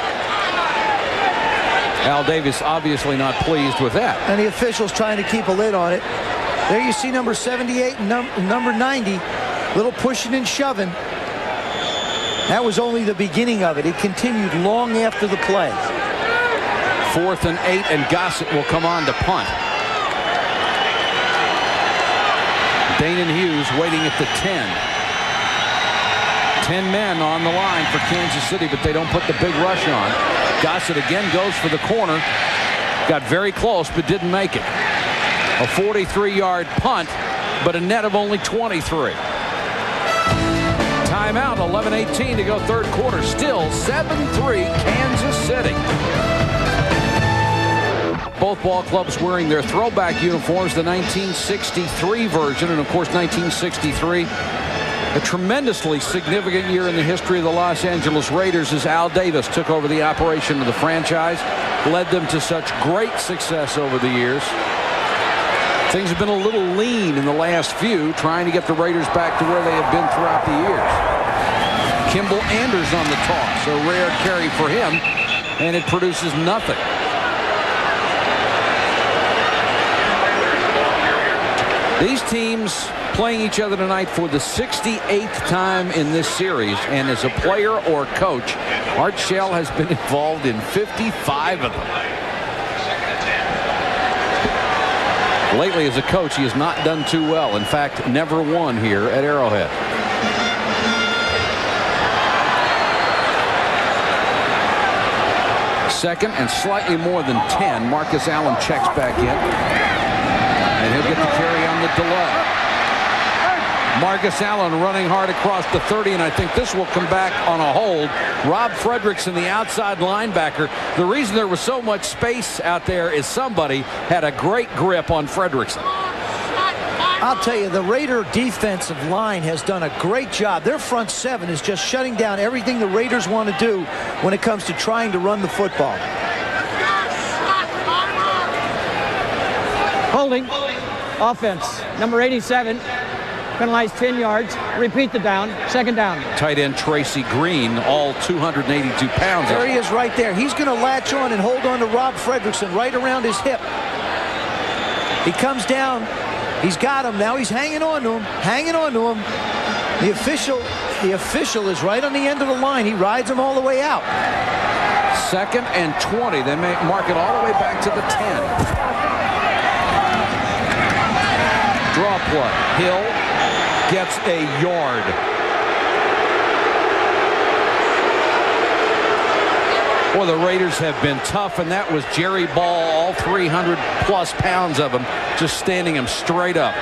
Al Davis obviously not pleased with that. And the officials trying to keep a lid on it. There you see number 78 and number 90. Little pushing and shoving. That was only the beginning of it. It continued long after the play. 4th and 8, and Gossett will come on to punt. Danon Hughes waiting at the 10. 10 men on the line for Kansas City, but they don't put the big rush on. Gossett again goes for the corner. Got very close, but didn't make it. A 43-yard punt, but a net of only 23. Timeout, 11:18 to go, 3rd quarter. Still 7-3 Kansas City. Both ball clubs wearing their throwback uniforms, the 1963 version, and of course 1963, a tremendously significant year in the history of the Los Angeles Raiders as Al Davis took over the operation of the franchise, led them to such great success over the years. Things have been a little lean in the last few, trying to get the Raiders back to where they have been throughout the years. Kimball Anders on the toss, a rare carry for him, and it produces nothing. These teams playing each other tonight for the 68th time in this series, and as a player or coach, Art Shell has been involved in 55 of them. Lately, as a coach, he has not done too well. In fact, never won here at Arrowhead. Second and slightly more than 10. Marcus Allen checks back in. And he'll get the carry on the delay. Marcus Allen running hard across the 30, and I think this will come back on a hold. Rob Fredrickson, the outside linebacker. The reason there was so much space out there is somebody had a great grip on Fredrickson. I'll tell you, the Raider defensive line has done a great job. Their front seven is just shutting down everything the Raiders want to do when it comes to trying to run the football. Holding. Offense. Number 87. Penalized 10 yards. Repeat the down. 2nd down. Tight end Tracy Green, all 282 pounds. There he is right there. He's going to latch on and hold on to Rob Fredrickson right around his hip. He comes down. He's got him. Now he's hanging on to him. Hanging on to him. The official is right on the end of the line. He rides him all the way out. 2nd and 20. They may mark it all the way back to the 10. Draw play. Hill gets a yard. Well, the Raiders have been tough, and that was Jerry Ball, all 300-plus pounds of him, just standing him straight up.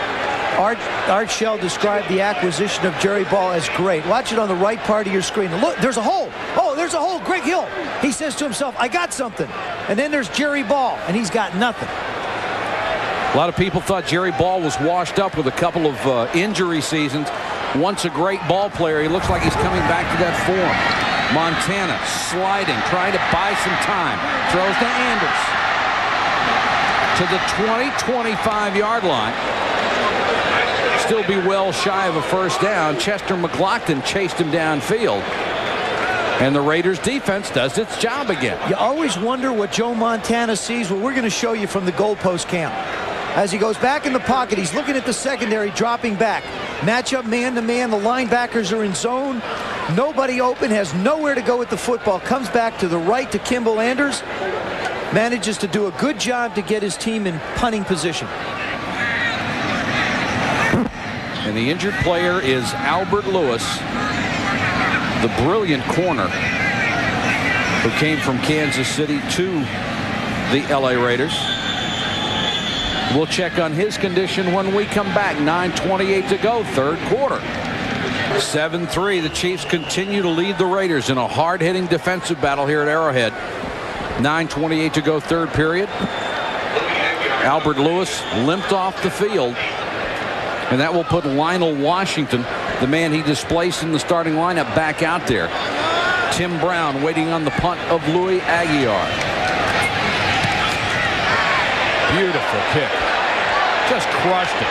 Art Shell described the acquisition of Jerry Ball as great. Watch it on the right part of your screen. Look, there's a hole. Oh, there's a hole. Greg Hill. He says to himself, I got something. And then there's Jerry Ball, and he's got nothing. A lot of people thought Jerry Ball was washed up with a couple of injury seasons. Once a great ball player, he looks like he's coming back to that form. Montana sliding, trying to buy some time. Throws to Anders. To the 20-25-yard line. Still be well shy of a 1st down. Chester McLaughlin chased him downfield. And the Raiders defense does its job again. You always wonder what Joe Montana sees. Well, we're going to show you from the goalpost camp. As he goes back in the pocket, he's looking at the secondary, dropping back. Matchup man-to-man. The linebackers are in zone. Nobody open, has nowhere to go with the football. Comes back to the right to Kimball Anders. Manages to do a good job to get his team in punting position. And the injured player is Albert Lewis, the brilliant corner who came from Kansas City to the LA Raiders. We'll check on his condition when we come back. 9:28 to go, third quarter. 7-3. The Chiefs continue to lead the Raiders in a hard-hitting defensive battle here at Arrowhead. 9:28 to go, third period. Albert Lewis limped off the field, and that will put Lionel Washington, the man he displaced in the starting lineup, back out there. Tim Brown waiting on the punt of Louis Aguiar. Beautiful kick. Just crushed it.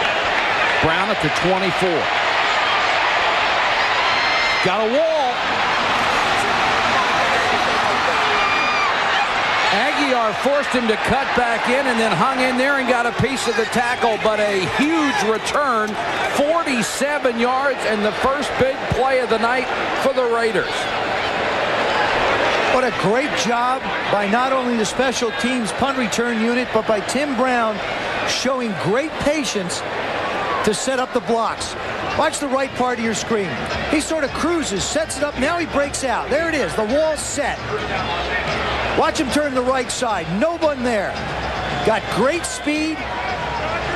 Brown at the 24. Got a wall. Aguiar forced him to cut back in and then hung in there and got a piece of the tackle, but a huge return, 47 yards, and the first big play of the night for the Raiders. What a great job by not only the special teams punt return unit, but by Tim Brown, showing great patience to set up the blocks. Watch the right part of your screen. He sort of cruises, sets it up. Now he breaks out. There it is. The wall's set. Watch him turn the right side. No one there. Got great speed.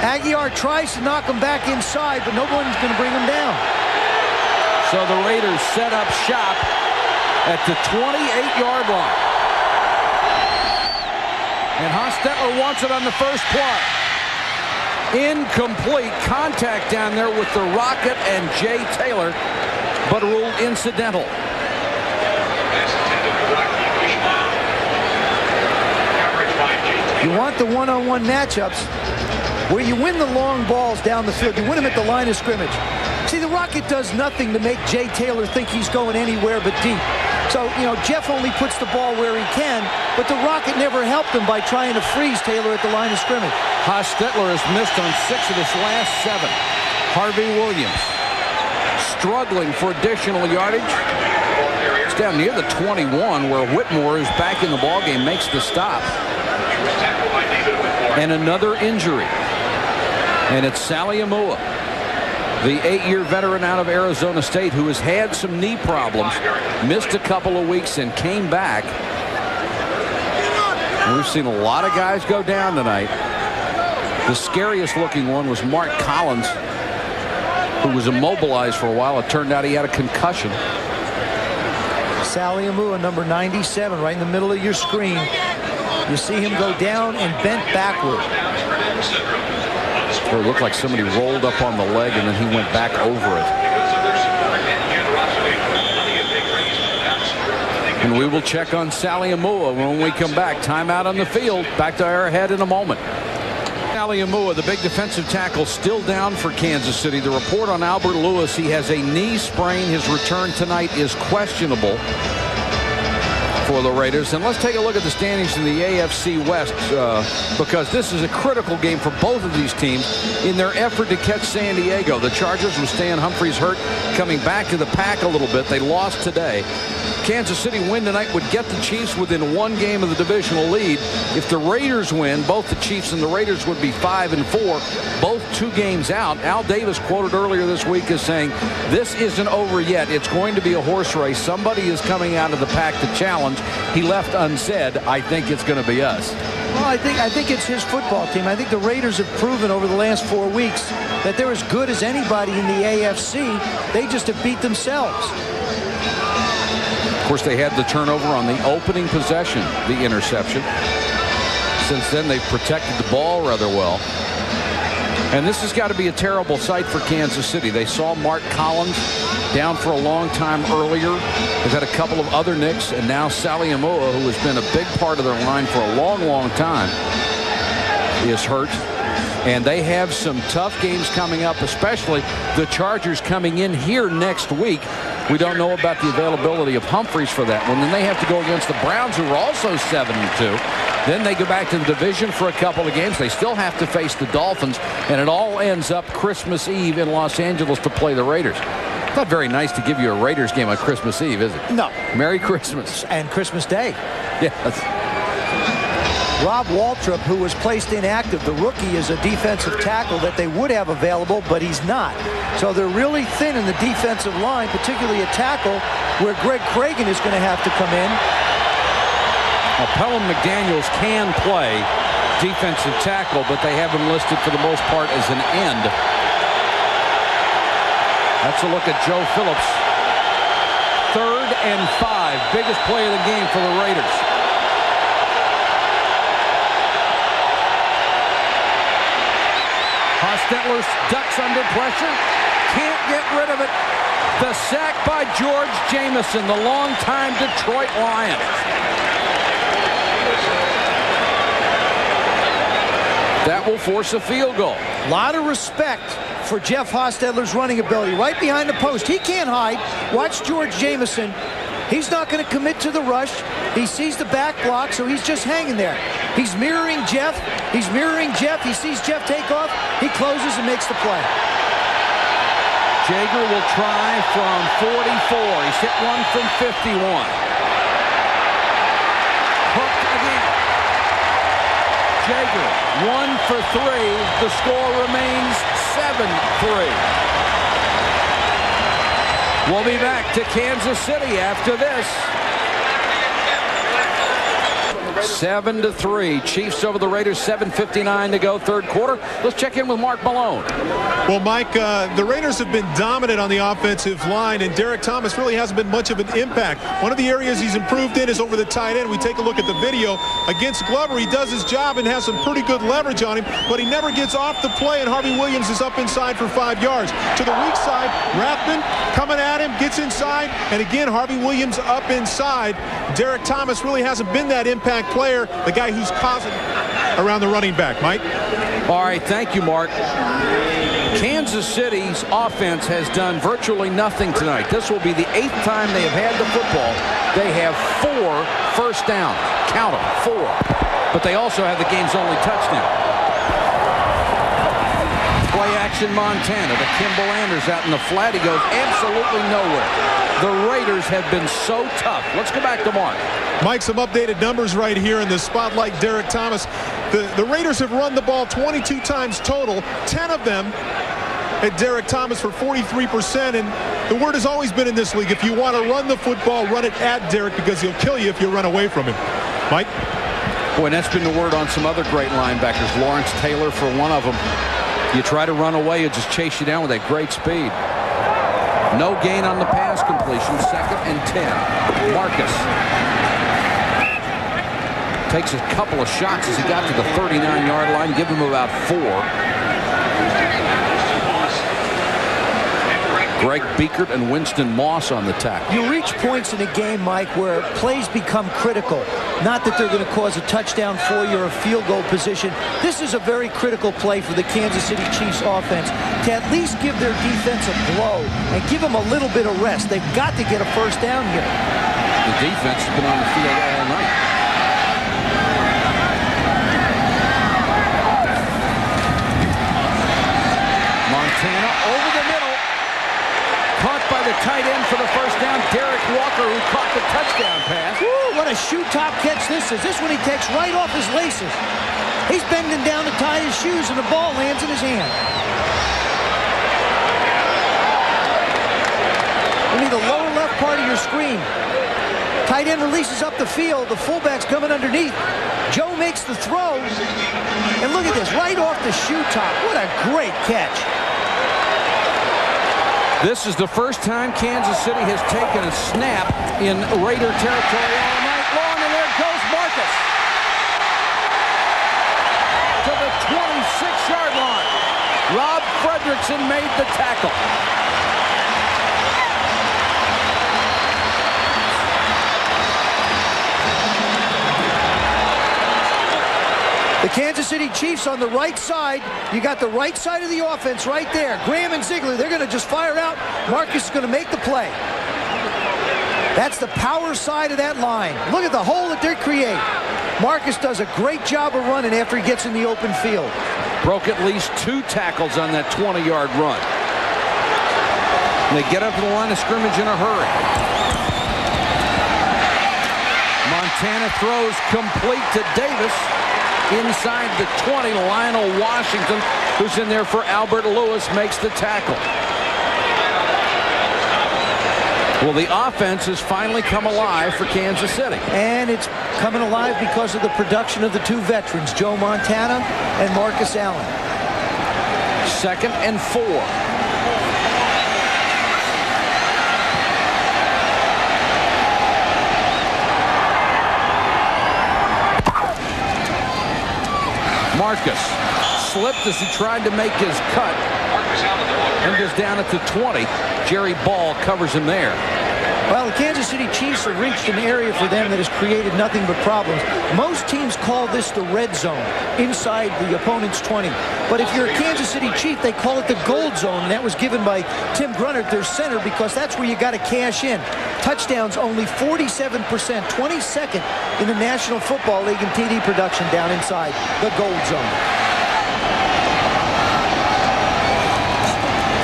Aguiar tries to knock him back inside, but no one's going to bring him down. So the Raiders set up shop at the 28-yard line. And Hostetler wants it on the first play. Incomplete. Contact down there with the Rocket and Jay Taylor, but ruled incidental. You want the one-on-one matchups where you win the long balls down the field. You win them at the line of scrimmage. See, the Rocket does nothing to make Jay Taylor think he's going anywhere but deep. So, you know, Jeff only puts the ball where he can, but the Rocket never helped him by trying to freeze Taylor at the line of scrimmage. Hostetler has missed on 6 of his last 7. Harvey Williams struggling for additional yardage. It's down near the 21 where Whitmore is back in the ballgame, makes the stop. And another injury. And it's Sally Amua, the 8-year veteran out of Arizona State who has had some knee problems, missed a couple of weeks and came back. We've seen a lot of guys go down tonight. The scariest looking one was Mark Collins, who was immobilized for a while. It turned out he had a concussion. Sally Amua, number 97, right in the middle of your screen. You see him go down and bent backward. It looked like somebody rolled up on the leg and then he went back over it. And we will check on Sally Amua when we come back. Timeout on the field. Back to Arrowhead in a moment. Sally Amua, the big defensive tackle, still down for Kansas City. The report on Albert Lewis, he has a knee sprain. His return tonight is questionable for the Raiders. And let's take a look at the standings in the AFC West, because this is a critical game for both of these teams in their effort to catch San Diego. The Chargers, with Stan Humphries hurt, coming back to the pack a little bit. They lost today. Kansas City win tonight would get the Chiefs within 1 game of the divisional lead. If the Raiders win, both the Chiefs and the Raiders would be 5-4, both 2 games out. Al Davis quoted earlier this week as saying, this isn't over yet. It's going to be a horse race. Somebody is coming out of the pack to challenge. He left unsaid, I think it's going to be us. Well, I think it's his football team. I think the Raiders have proven over the last 4 weeks that they're as good as anybody in the AFC. They just have beat themselves. Of course, they had the turnover on the opening possession, the interception. Since then, they've protected the ball rather well. And this has got to be a terrible sight for Kansas City. They saw Mark Collins down for a long time earlier. They've had a couple of other nicks, and now Sally Amua, who has been a big part of their line for a long, long time, is hurt. And they have some tough games coming up, especially the Chargers coming in here next week. We don't know about the availability of Humphries for that one. Then they have to go against the Browns, who are also 7-2. Then they go back to the division for a couple of games. They still have to face the Dolphins, and it all ends up Christmas Eve in Los Angeles to play the Raiders. It's not very nice to give you a Raiders game on Christmas Eve, is it? No. Merry Christmas. And Christmas Day. Yes. Rob Waltrip, who was placed inactive, the rookie, is a defensive tackle that they would have available, but he's not. So they're really thin in the defensive line, particularly a tackle, where Greg Cragen is going to have to come in. Now, Pelham McDaniels can play defensive tackle, but they have him listed for the most part as an end. That's a look at Joe Phillips. 3rd and 5. Biggest play of the game for the Raiders. Hostetler ducks under pressure. Can't get rid of it. The sack by George Jamison, the longtime Detroit Lion. That will force a field goal. A lot of respect for Jeff Hostetler's running ability. Right behind the post. He can't hide. Watch George Jamison. He's not going to commit to the rush. He sees the back block, so he's just hanging there. He's mirroring Jeff. He's mirroring Jeff. He sees Jeff take off. He closes and makes the play. Jager will try from 44. He's hit one from 51. Hooked again. Jager, 1 for 3. The score remains 7-3. We'll be back to Kansas City after this. 7-3. Chiefs over the Raiders. 7:59 to go, third quarter. Let's check in with Mark Malone. Well, Mike, the Raiders have been dominant on the offensive line, and Derek Thomas really hasn't been much of an impact. One of the areas he's improved in is over the tight end. We take a look at the video. Against Glover, he does his job and has some pretty good leverage on him, but he never gets off the play, and Harvey Williams is up inside for 5 yards. To the weak side, Rathman coming at him, gets inside, and again, Harvey Williams up inside. Derek Thomas really hasn't been that impact player, the guy who's causing around the running back. Mike? All right, thank you, Mark. Kansas City's offense has done virtually nothing tonight. This will be the 8th time they have had the football. They have 4 first downs. Count them, 4. But they also have the game's only touchdown. Play action Montana to Kimball Anders out in the flat. He goes absolutely nowhere. The Raiders have been so tough. Let's go back to Mark. Mike, some updated numbers right here in the spotlight. Derek Thomas. The Raiders have run the ball 22 times total, 10 of them at Derek Thomas for 43%. And the word has always been in this league, if you want to run the football, run it at Derek, because he'll kill you if you run away from him. Mike? Boy, and that's been the word on some other great linebackers. Lawrence Taylor for one of them. You try to run away, he'll just chase you down with that great speed. No gain on the pass completion. 2nd and 10. Marcus takes a couple of shots as he got to the 39-yard line. Give him about 4. Greg Biekert and Winston Moss on the tackle. You reach points in a game, Mike, where plays become critical. Not that they're going to cause a touchdown for you or a field goal position. This is a very critical play for the Kansas City Chiefs offense to at least give their defense a blow and give them a little bit of rest. They've got to get a first down here. The defense has been on the field all night. Montana over the middle. Caught by the tight end for the first down, Derek Walker, who caught the touchdown pass. Woo, what a shoe-top catch this is. This one he takes right off his laces. He's bending down to tie his shoes, and the ball lands in his hand. Give me the lower left part of your screen. Tight end releases up the field. The fullback's coming underneath. Joe makes the throw. And look at this, right off the shoe top. What a great catch. This is the first time Kansas City has taken a snap in Raider territory all night long, and there goes Marcus to the 26-yard line. Rob Fredrickson made the tackle. The Kansas City Chiefs on the right side. You got the right side of the offense right there. Graham and Ziegler, they're going to just fire out. Marcus is going to make the play. That's the power side of that line. Look at the hole that they create. Marcus does a great job of running after he gets in the open field. Broke at least 2 tackles on that 20-yard run. And they get up to the line of scrimmage in a hurry. Montana throws complete to Davis. Inside the 20, Lionel Washington, who's in there for Albert Lewis, makes the tackle. Well, the offense has finally come alive for Kansas City. And it's coming alive because of the production of the 2 veterans, Joe Montana and Marcus Allen. 2nd and 4. Marcus slipped as he tried to make his cut and goes down at the 20. Jerry Ball covers him there. Well, the Kansas City Chiefs have reached an area for them that has created nothing but problems. Most teams call this the red zone, inside the opponent's 20. But if you're a Kansas City Chief, they call it the gold zone, and that was given by Tim Grunnert, their center, because that's where you got to cash in. Touchdowns only 47%, 22nd in the National Football League in TD production down inside the gold zone.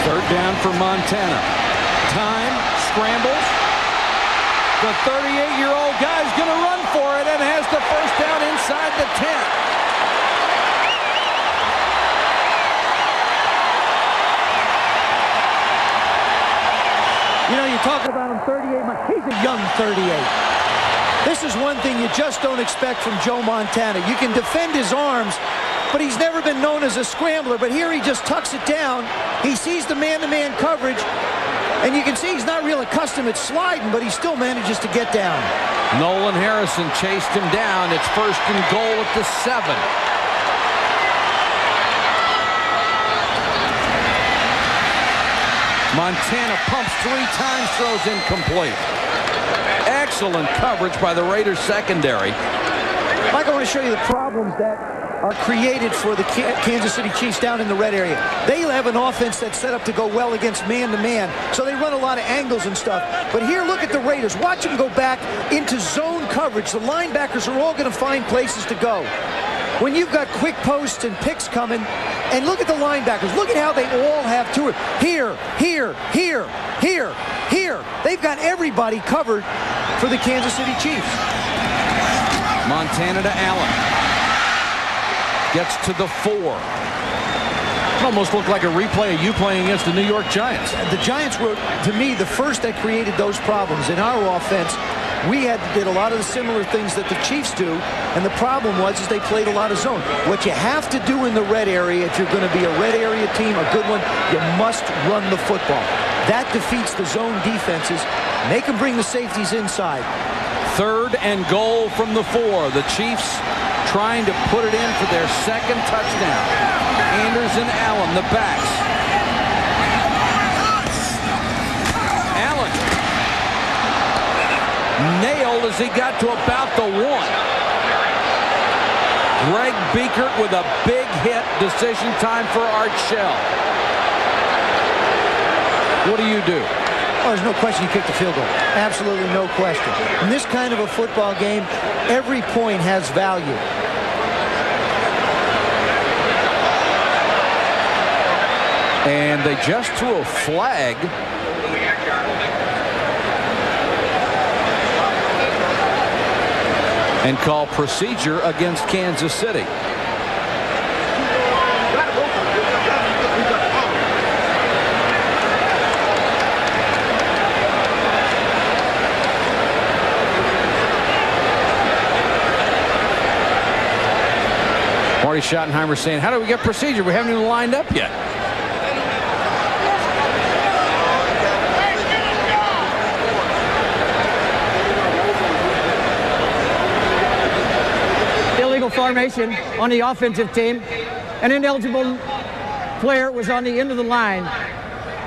3rd down for Montana. Time, scrambles. The 38-year-old guy's going to run for it and has the first down inside the 10. You know, you talk about him 38. He's a young 38. This is one thing you just don't expect from Joe Montana. You can defend his arms, but he's never been known as a scrambler. But here he just tucks it down. He sees the man-to-man coverage. And you can see he's not real accustomed at sliding, but he still manages to get down. Nolan Harrison chased him down. It's 1st and goal at the 7. Montana pumps 3 times, throws incomplete. Excellent coverage by the Raiders secondary. Mike, I want to show you the problems that are created for the Kansas City Chiefs down in the red area. They have an offense that's set up to go well against man-to-man, so they run a lot of angles and stuff. But here, look at the Raiders. Watch them go back into zone coverage. The linebackers are all going to find places to go. When you've got quick posts and picks coming, and look at the linebackers. Look at how they all have to it. Here, here, here, here, here. They've got everybody covered for the Kansas City Chiefs. Montana to Allen. Gets to the 4. It almost looked like a replay of you playing against the New York Giants. The Giants were, to me, the first that created those problems. In our offense, we did a lot of the similar things that the Chiefs do, and the problem was they played a lot of zone. What you have to do in the red area, if you're going to be a red area team, a good one, you must run the football. That defeats the zone defenses. Make them bring the safeties inside. 3rd and goal from the 4. The Chiefs trying to put it in for their 2nd touchdown. Anders and Allen, the backs. Allen nailed as he got to about the 1. Greg Biekert with a big hit. Decision time for Art Shell. What do you do? Oh, there's no question you kick the field goal. Absolutely no question. In this kind of a football game, every point has value. And they just threw a flag. And call procedure against Kansas City. Marty Schottenheimer saying, how do we get procedure? We haven't even lined up yet. Illegal formation on the offensive team. An ineligible player was on the end of the line.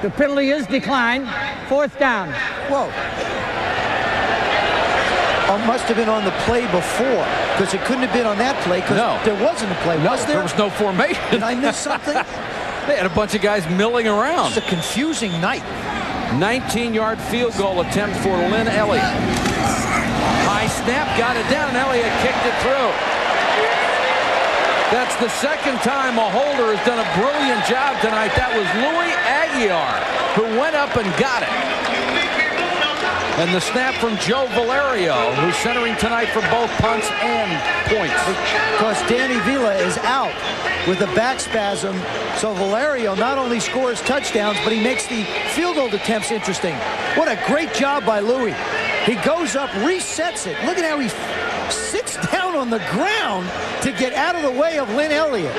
The penalty is declined. 4th down. Whoa. Must have been on the play before, because it couldn't have been on that play, because there wasn't a play. No, was there? There was no formation. Did I miss something? They had a bunch of guys milling around. It's a confusing night. 19-yard field goal attempt for Lynn Elliott. High snap, got it down. Elliott kicked it through. That's the second time a holder has done a brilliant job tonight. That was Louis Aguiar who went up and got it. And the snap from Joe Valerio, who's centering tonight for both punts and points. Because Danny Vila is out with a back spasm, so Valerio not only scores touchdowns, but he makes the field goal attempts interesting. What a great job by Louis. He goes up, resets it. Look at how he sits down on the ground to get out of the way of Lynn Elliott.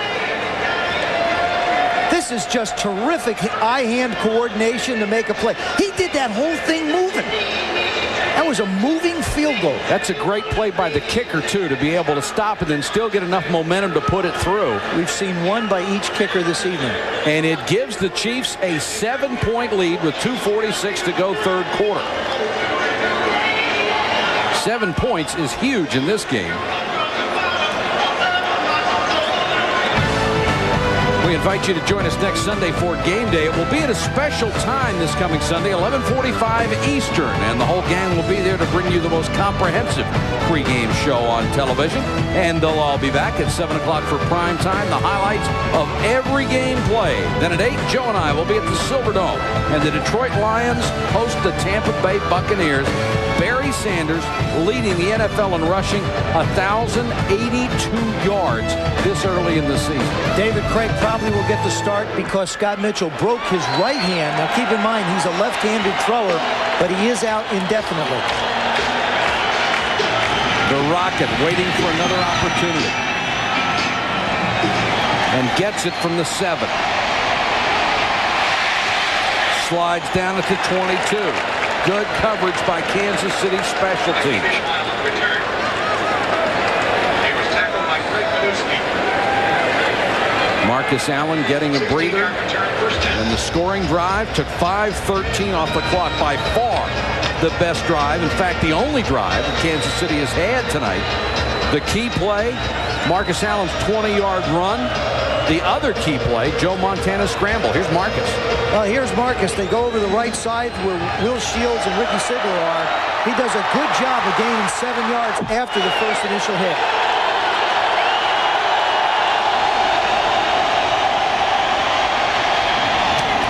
This is just terrific eye-hand coordination to make a play. He did that whole thing moving. That was a moving field goal. That's a great play by the kicker, too, to be able to stop and then still get enough momentum to put it through. We've seen one by each kicker this evening. And it gives the Chiefs a 7-point lead with 2:46 to go third quarter. 7 points is huge in this game. We invite you to join us next Sunday for Game Day. It will be at a special time this coming Sunday, 11:45 Eastern, and the whole gang will be there to bring you the most comprehensive pregame show on television. And they'll all be back at 7 o'clock for prime time, the highlights of every game played. Then at 8, Joe and I will be at the Silverdome, and the Detroit Lions host the Tampa Bay Buccaneers. Barry Sanders leading the NFL in rushing 1,082 yards this early in the season. David Craig probably will get the start because Scott Mitchell broke his right hand. Now keep in mind he's a left-handed thrower, but he is out indefinitely. The Rocket waiting for another opportunity. And gets it from the 7. Slides down at the 22. Good coverage by Kansas City special teams. Marcus Allen getting a breather. And the scoring drive took 5:13 off the clock. By far the best drive. In fact, the only drive that Kansas City has had tonight. The key play, Marcus Allen's 20-yard run. The other key play, Joe Montana's scramble. Here's Marcus. Well, here's Marcus. They go over the right side where Will Shields and Ricky Sigler are. He does a good job of gaining 7 yards after the first initial hit.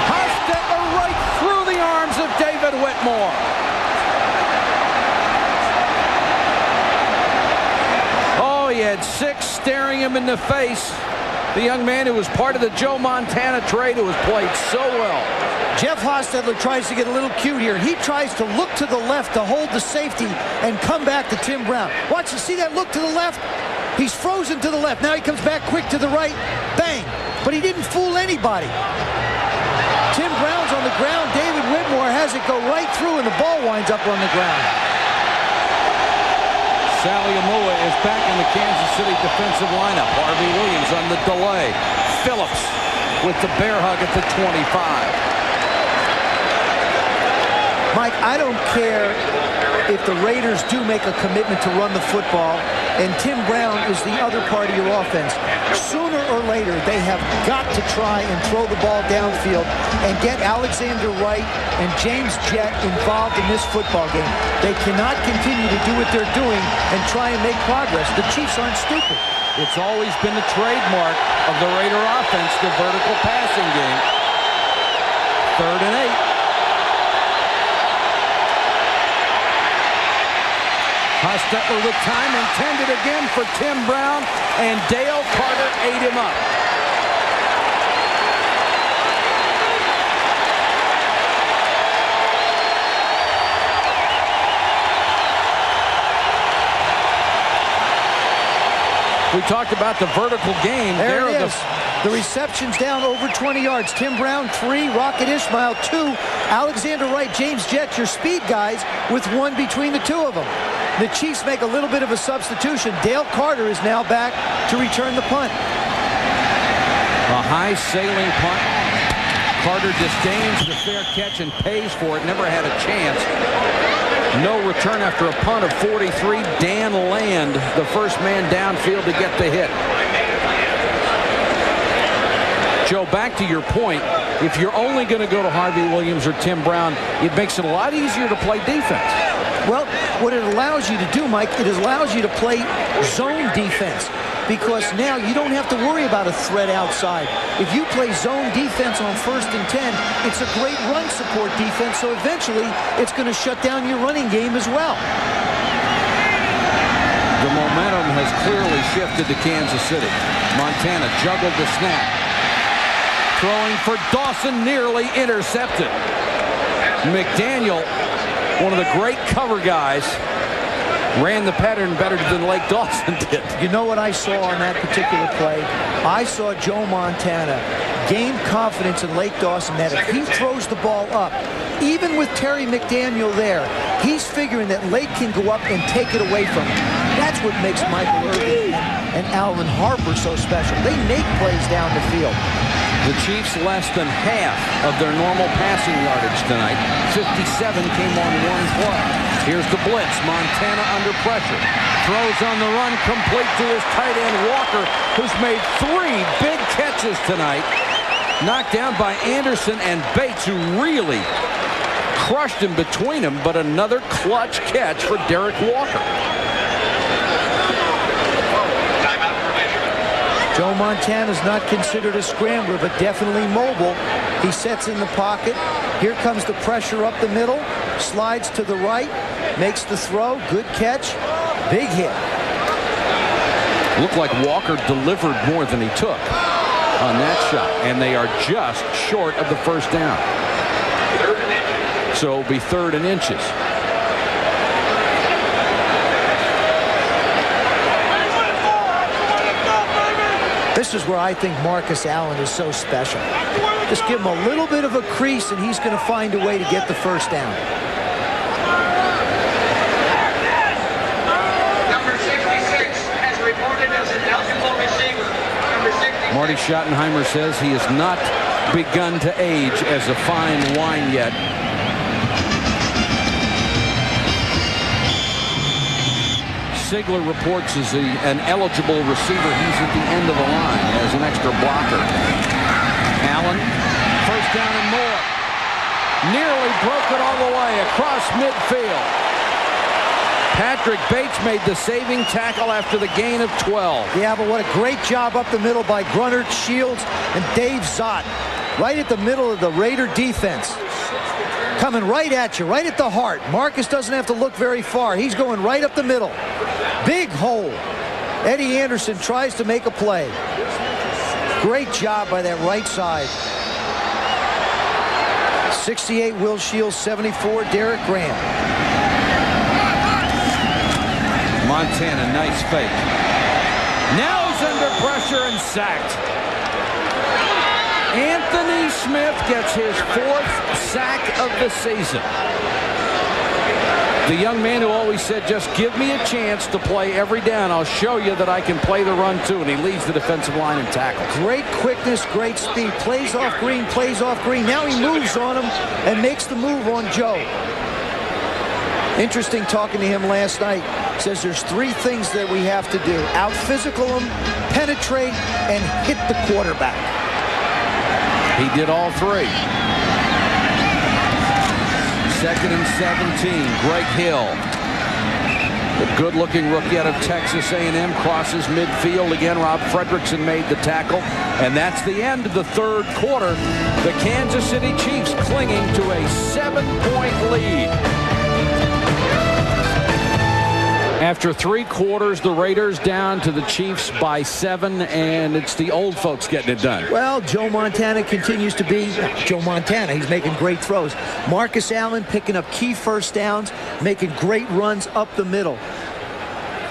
Hostetler right through the arms of David Whitmore. Oh, he had 6 staring him in the face. The young man who was part of the Joe Montana trade, who has played so well. Jeff Hostetler tries to get a little cute here. He tries to look to the left to hold the safety and come back to Tim Brown. Watch, you see that look to the left? He's frozen to the left. Now he comes back quick to the right. Bang. But he didn't fool anybody. Tim Brown's on the ground. David Whitmore has it go right through, and the ball winds up on the ground. Sally Amua is back in the Kansas City defensive lineup. Harvey Williams on the delay. Phillips with the bear hug at the 25. Mike, I don't care if the Raiders do make a commitment to run the football, and Tim Brown is the other part of your offense. Sooner or later, they have got to try and throw the ball downfield and get Alexander Wright and James Jett involved in this football game. They cannot continue to do what they're doing and try and make progress. The Chiefs aren't stupid. It's always been the trademark of the Raider offense, the vertical passing game. 3rd and 8. Hostetler with time intended again for Tim Brown, and Dale Carter ate him up. We talked about the vertical game. There it is. The reception's down over 20 yards. Tim Brown, 3. Rocket Ismail, 2. Alexander Wright, James Jett, your speed guys, with 1 between the 2 of them. The Chiefs make a little bit of a substitution. Dale Carter is now back to return the punt. A high sailing punt. Carter disdains the fair catch and pays for it. Never had a chance. No return after a punt of 43. Dan Land, the first man downfield to get the hit. Joe, back to your point, if you're only going to go to Harvey Williams or Tim Brown, it makes it a lot easier to play defense. Well, what it allows you to do, Mike, it allows you to play zone defense, because now you don't have to worry about a threat outside. If you play zone defense on 1st and 10, it's a great run support defense, so eventually it's going to shut down your running game as well. The momentum has clearly shifted to Kansas City. Montana juggled the snap. Throwing for Dawson, nearly intercepted. McDaniel, one of the great cover guys, ran the pattern better than Lake Dawson did. You know what I saw on that particular play? I saw Joe Montana gain confidence in Lake Dawson that if he throws the ball up, even with Terry McDaniel there, he's figuring that Lake can go up and take it away from him. That's what makes Michael Irvin and Alvin Harper so special. They make plays down the field. The Chiefs less than half of their normal passing yardage tonight. 57 came on one play. Here's the blitz. Montana under pressure. Throws on the run, complete to his tight end Walker, who's made 3 big catches tonight. Knocked down by Anderson and Bates, who really crushed him between them, but another clutch catch for Derek Walker. Joe Montana's not considered a scrambler, but definitely mobile. He sets in the pocket. Here comes the pressure up the middle. Slides to the right. Makes the throw. Good catch. Big hit. Looked like Walker delivered more than he took on that shot, and they are just short of the first down. So it'll be 3rd and inches. This is where I think Marcus Allen is so special. Just give him a little bit of a crease, and he's going to find a way to get the first down. Number 66 has reported as an eligible receiver. Number 66. Marty Schottenheimer says he has not begun to age as a fine wine yet. Sigler reports as an eligible receiver. He's at the end of the line as an extra blocker. Allen, first down and more. Nearly broke it all the way across midfield. Patrick Bates made the saving tackle after the gain of 12. Yeah, but what a great job up the middle by Grunnert, Shields, and Dave Zott. Right at the middle of the Raider defense. Coming right at you, right at the heart. Marcus doesn't have to look very far. He's going right up the middle. Big hole. Eddie Anderson tries to make a play. Great job by that right side. 68 Will Shields, 74 Derek Graham. Montana, nice fake. Now he's under pressure and sacked. Anthony Smith gets his 4th sack of the season. The young man who always said, just give me a chance to play every down. I'll show you that I can play the run too. And he leads the defensive line in tackles. Great quickness, great speed. Plays off Green, plays off Green. Now he moves on him and makes the move on Joe. Interesting talking to him last night. Says there's 3 things that we have to do. Out-physical him, penetrate, and hit the quarterback. He did all 3. 2nd and 17. Greg Hill, the good-looking rookie out of Texas A&M, crosses midfield again. Rob Fredrickson made the tackle, and that's the end of the 3rd quarter. The Kansas City Chiefs clinging to a 7-point lead. After 3 quarters, the Raiders down to the Chiefs by 7, and it's the old folks getting it done. Well, Joe Montana continues to be Joe Montana. He's making great throws. Marcus Allen picking up key first downs, making great runs up the middle.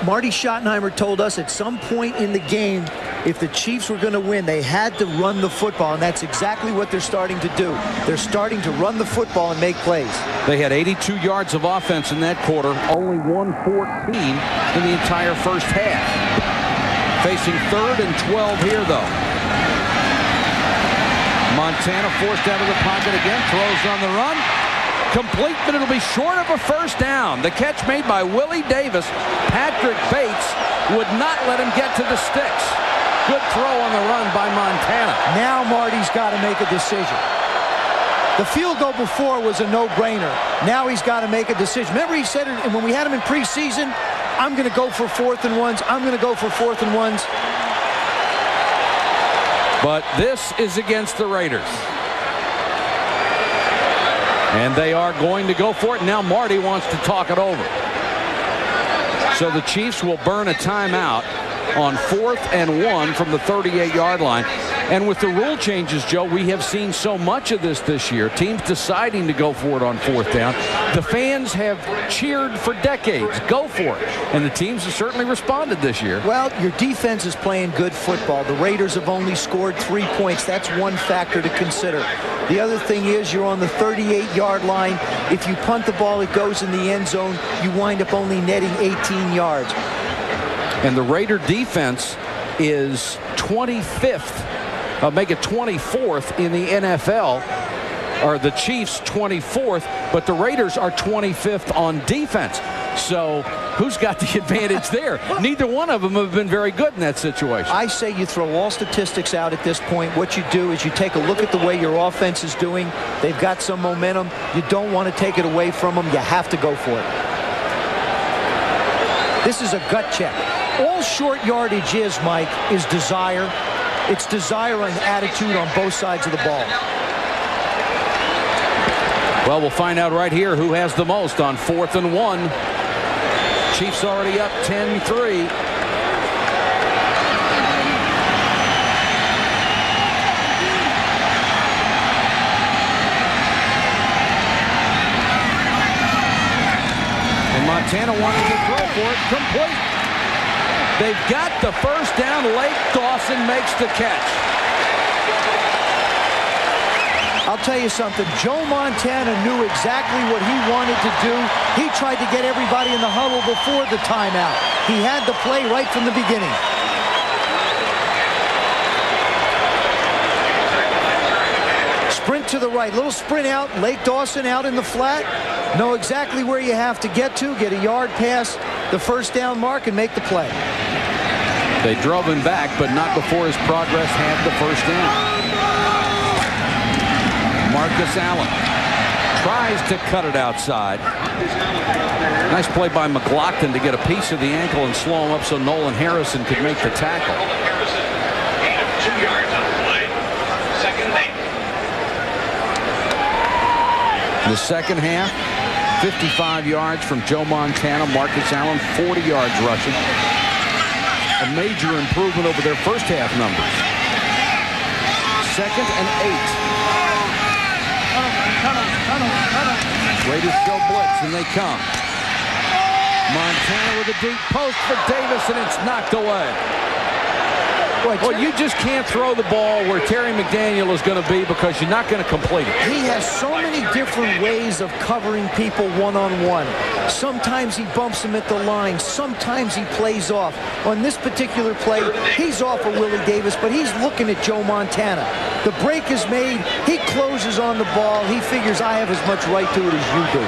Marty Schottenheimer told us at some point in the game, if the Chiefs were going to win, they had to run the football, and that's exactly what they're starting to do. They're starting to run the football and make plays. They had 82 yards of offense in that quarter, only 114 in the entire first half. Facing 3rd and 12 here, though. Montana forced out of the pocket again, throws on the run. Complete, but it'll be short of a first down. The catch made by Willie Davis. Patrick Bates would not let him get to the sticks. Good throw on the run by Montana. Now Marty's got to make a decision. The field goal before was a no-brainer. Now he's got to make a decision. Remember he said it when we had him in preseason, I'm going to go for 4th and 1s. I'm going to go for 4th and 1s. But this is against the Raiders. And they are going to go for it. Now Marty wants to talk it over. So the Chiefs will burn a timeout on 4th and 1 from the 38-yard line. And with the rule changes, Joe, we have seen so much of this year. Teams deciding to go for it on 4th down. The fans have cheered for decades. Go for it. And the teams have certainly responded this year. Well, your defense is playing good football. The Raiders have only scored 3 points. That's one factor to consider. The other thing is you're on the 38-yard line. If you punt the ball, it goes in the end zone. You wind up only netting 18 yards. And the Raider defense is 25th. Make it 24th in the NFL, or the Chiefs 24th, but the Raiders are 25th on defense. So who's got the advantage there? Neither one of them have been very good in that situation. I say you throw all statistics out at this point. What you do is you take a look at the way your offense is doing. They've got some momentum. You don't want to take it away from them. You have to go for it. This is a gut check. All short yardage is, Mike, is desire. It's desire and attitude on both sides of the ball. Well, we'll find out right here who has the most on 4th and 1. Chiefs already up 10-3. And Montana wanted to throw for it. Complete. They've got the first down. Lake Dawson makes the catch. I'll tell you something. Joe Montana knew exactly what he wanted to do. He tried to get everybody in the huddle before the timeout. He had the play right from the beginning. Sprint to the right. Little sprint out. Lake Dawson out in the flat. Know exactly where you have to get to. Get a yard past the first down mark and make the play. They drove him back, but not before his progress had the first down. Marcus Allen tries to cut it outside. Nice play by McLaughlin to get a piece of the ankle and slow him up so Nolan Harrison could make the tackle. 2 yards on the play. 2nd and 8. In the second half, 55 yards from Joe Montana. Marcus Allen, 40 yards rushing. A major improvement over their first half numbers. 2nd and 8. Raiders show blitz, and they come. Montana with a deep post for Davis, and it's knocked away. Well, you just can't throw the ball where Terry McDaniel is going to be because you're not going to complete it. He has so many different ways of covering people one-on-one. Sometimes he bumps them at the line. Sometimes he plays off. On this particular play, he's off of Willie Davis, but he's looking at Joe Montana. The break is made. He closes on the ball. He figures I have as much right to it as you do.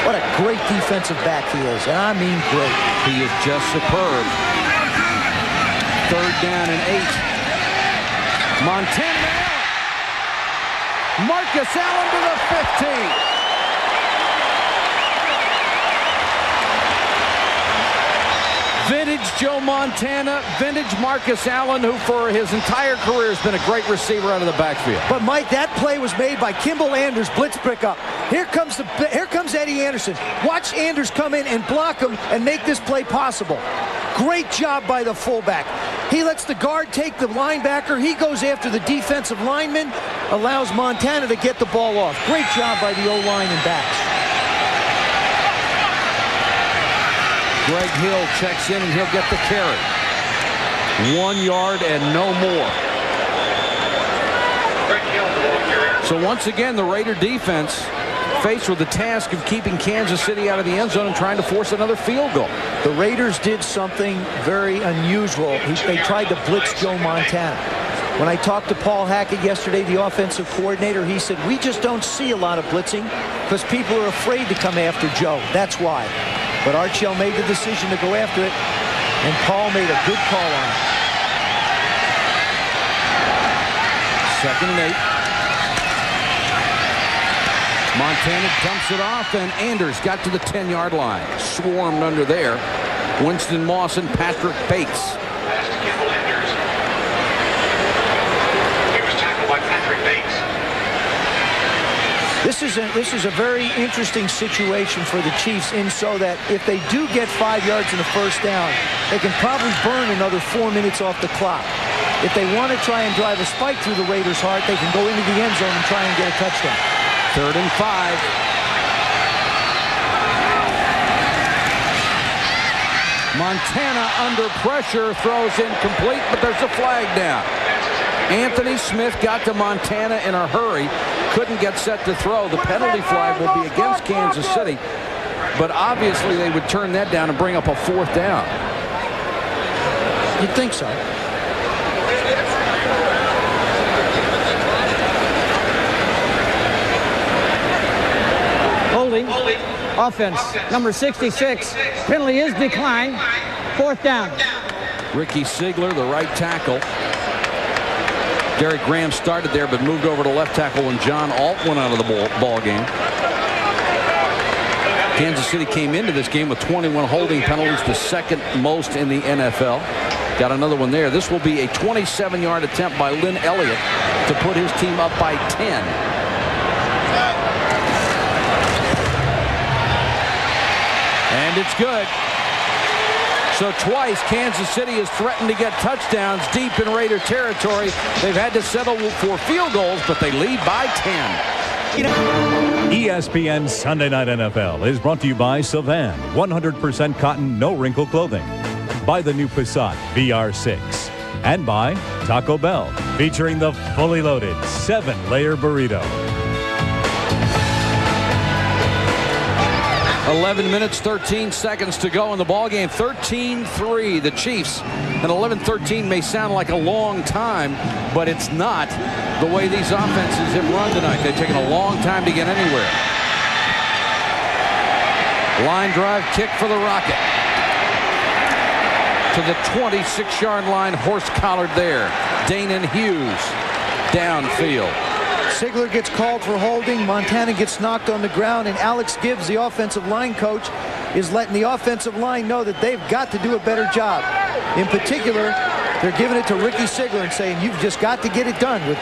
What a great defensive back he is, and I mean great. He is just superb. 3rd down and 8. Montana Allen. Marcus Allen to the 15. Vintage Joe Montana, vintage Marcus Allen, who for his entire career has been a great receiver out of the backfield. But Mike, that play was made by Kimball Anders, blitz pickup. Here comes Eddie Anderson. Watch Anders come in and block him and make this play possible. Great job by the fullback. He lets the guard take the linebacker. He goes after the defensive lineman, allows Montana to get the ball off. Great job by the O-line and backs. Greg Hill checks in, and he'll get the carry. 1 yard and no more. So once again, the Raider defense faced with the task of keeping Kansas City out of the end zone and trying to force another field goal. The Raiders did something very unusual. They tried to blitz Joe Montana. When I talked to Paul Hackett yesterday, the offensive coordinator, he said, we just don't see a lot of blitzing because people are afraid to come after Joe. That's why. But Archell made the decision to go after it, and Paul made a good call on it. 2nd and 8. Montana dumps it off, and Anders got to the 10-yard line. Swarmed under there. Winston Moss and Patrick Bates. He was tackled by Patrick Bates. This is a very interesting situation for the Chiefs, in so that if they do get 5 yards in the first down, they can probably burn another 4 minutes off the clock. If they want to try and drive a spike through the Raiders' heart, they can go into the end zone and try and get a touchdown. 3rd and 5. Montana under pressure, throws incomplete, but there's a flag down. Anthony Smith got to Montana in a hurry, couldn't get set to throw. The penalty flag will be against Kansas City, but obviously they would turn that down and bring up a 4th down. You'd think so. Holding. Offense. Number 66. Penalty is declined. 4th down. Ricky Sigler, the right tackle. Derek Graham started there, but moved over to left tackle when John Alt went out of the ball game. Kansas City came into this game with 21 holding penalties, the 2nd most in the NFL. Got another one there. This will be a 27-yard attempt by Lynn Elliott to put his team up by 10. And it's good. So twice Kansas City has threatened to get touchdowns deep in Raider territory. They've had to settle for field goals, but they lead by 10. ESPN Sunday Night NFL is brought to you by Sylvan, 100% cotton, no wrinkle clothing. By the new Passat VR6. And by Taco Bell, featuring the fully loaded 7-layer burrito. 11 minutes, 13 seconds to go in the ballgame. 13-3, the Chiefs. And 11-13 may sound like a long time, but it's not the way these offenses have run tonight. They've taken a long time to get anywhere. Line drive kick for the Rocket. To the 26-yard line, horse collared there. Danon Hughes downfield. Sigler gets called for holding. Montana gets knocked on the ground, and Alex Gibbs, the offensive line coach, is letting the offensive line know that they've got to do a better job. In particular, they're giving it to Ricky Sigler and saying, you've just got to get it done. With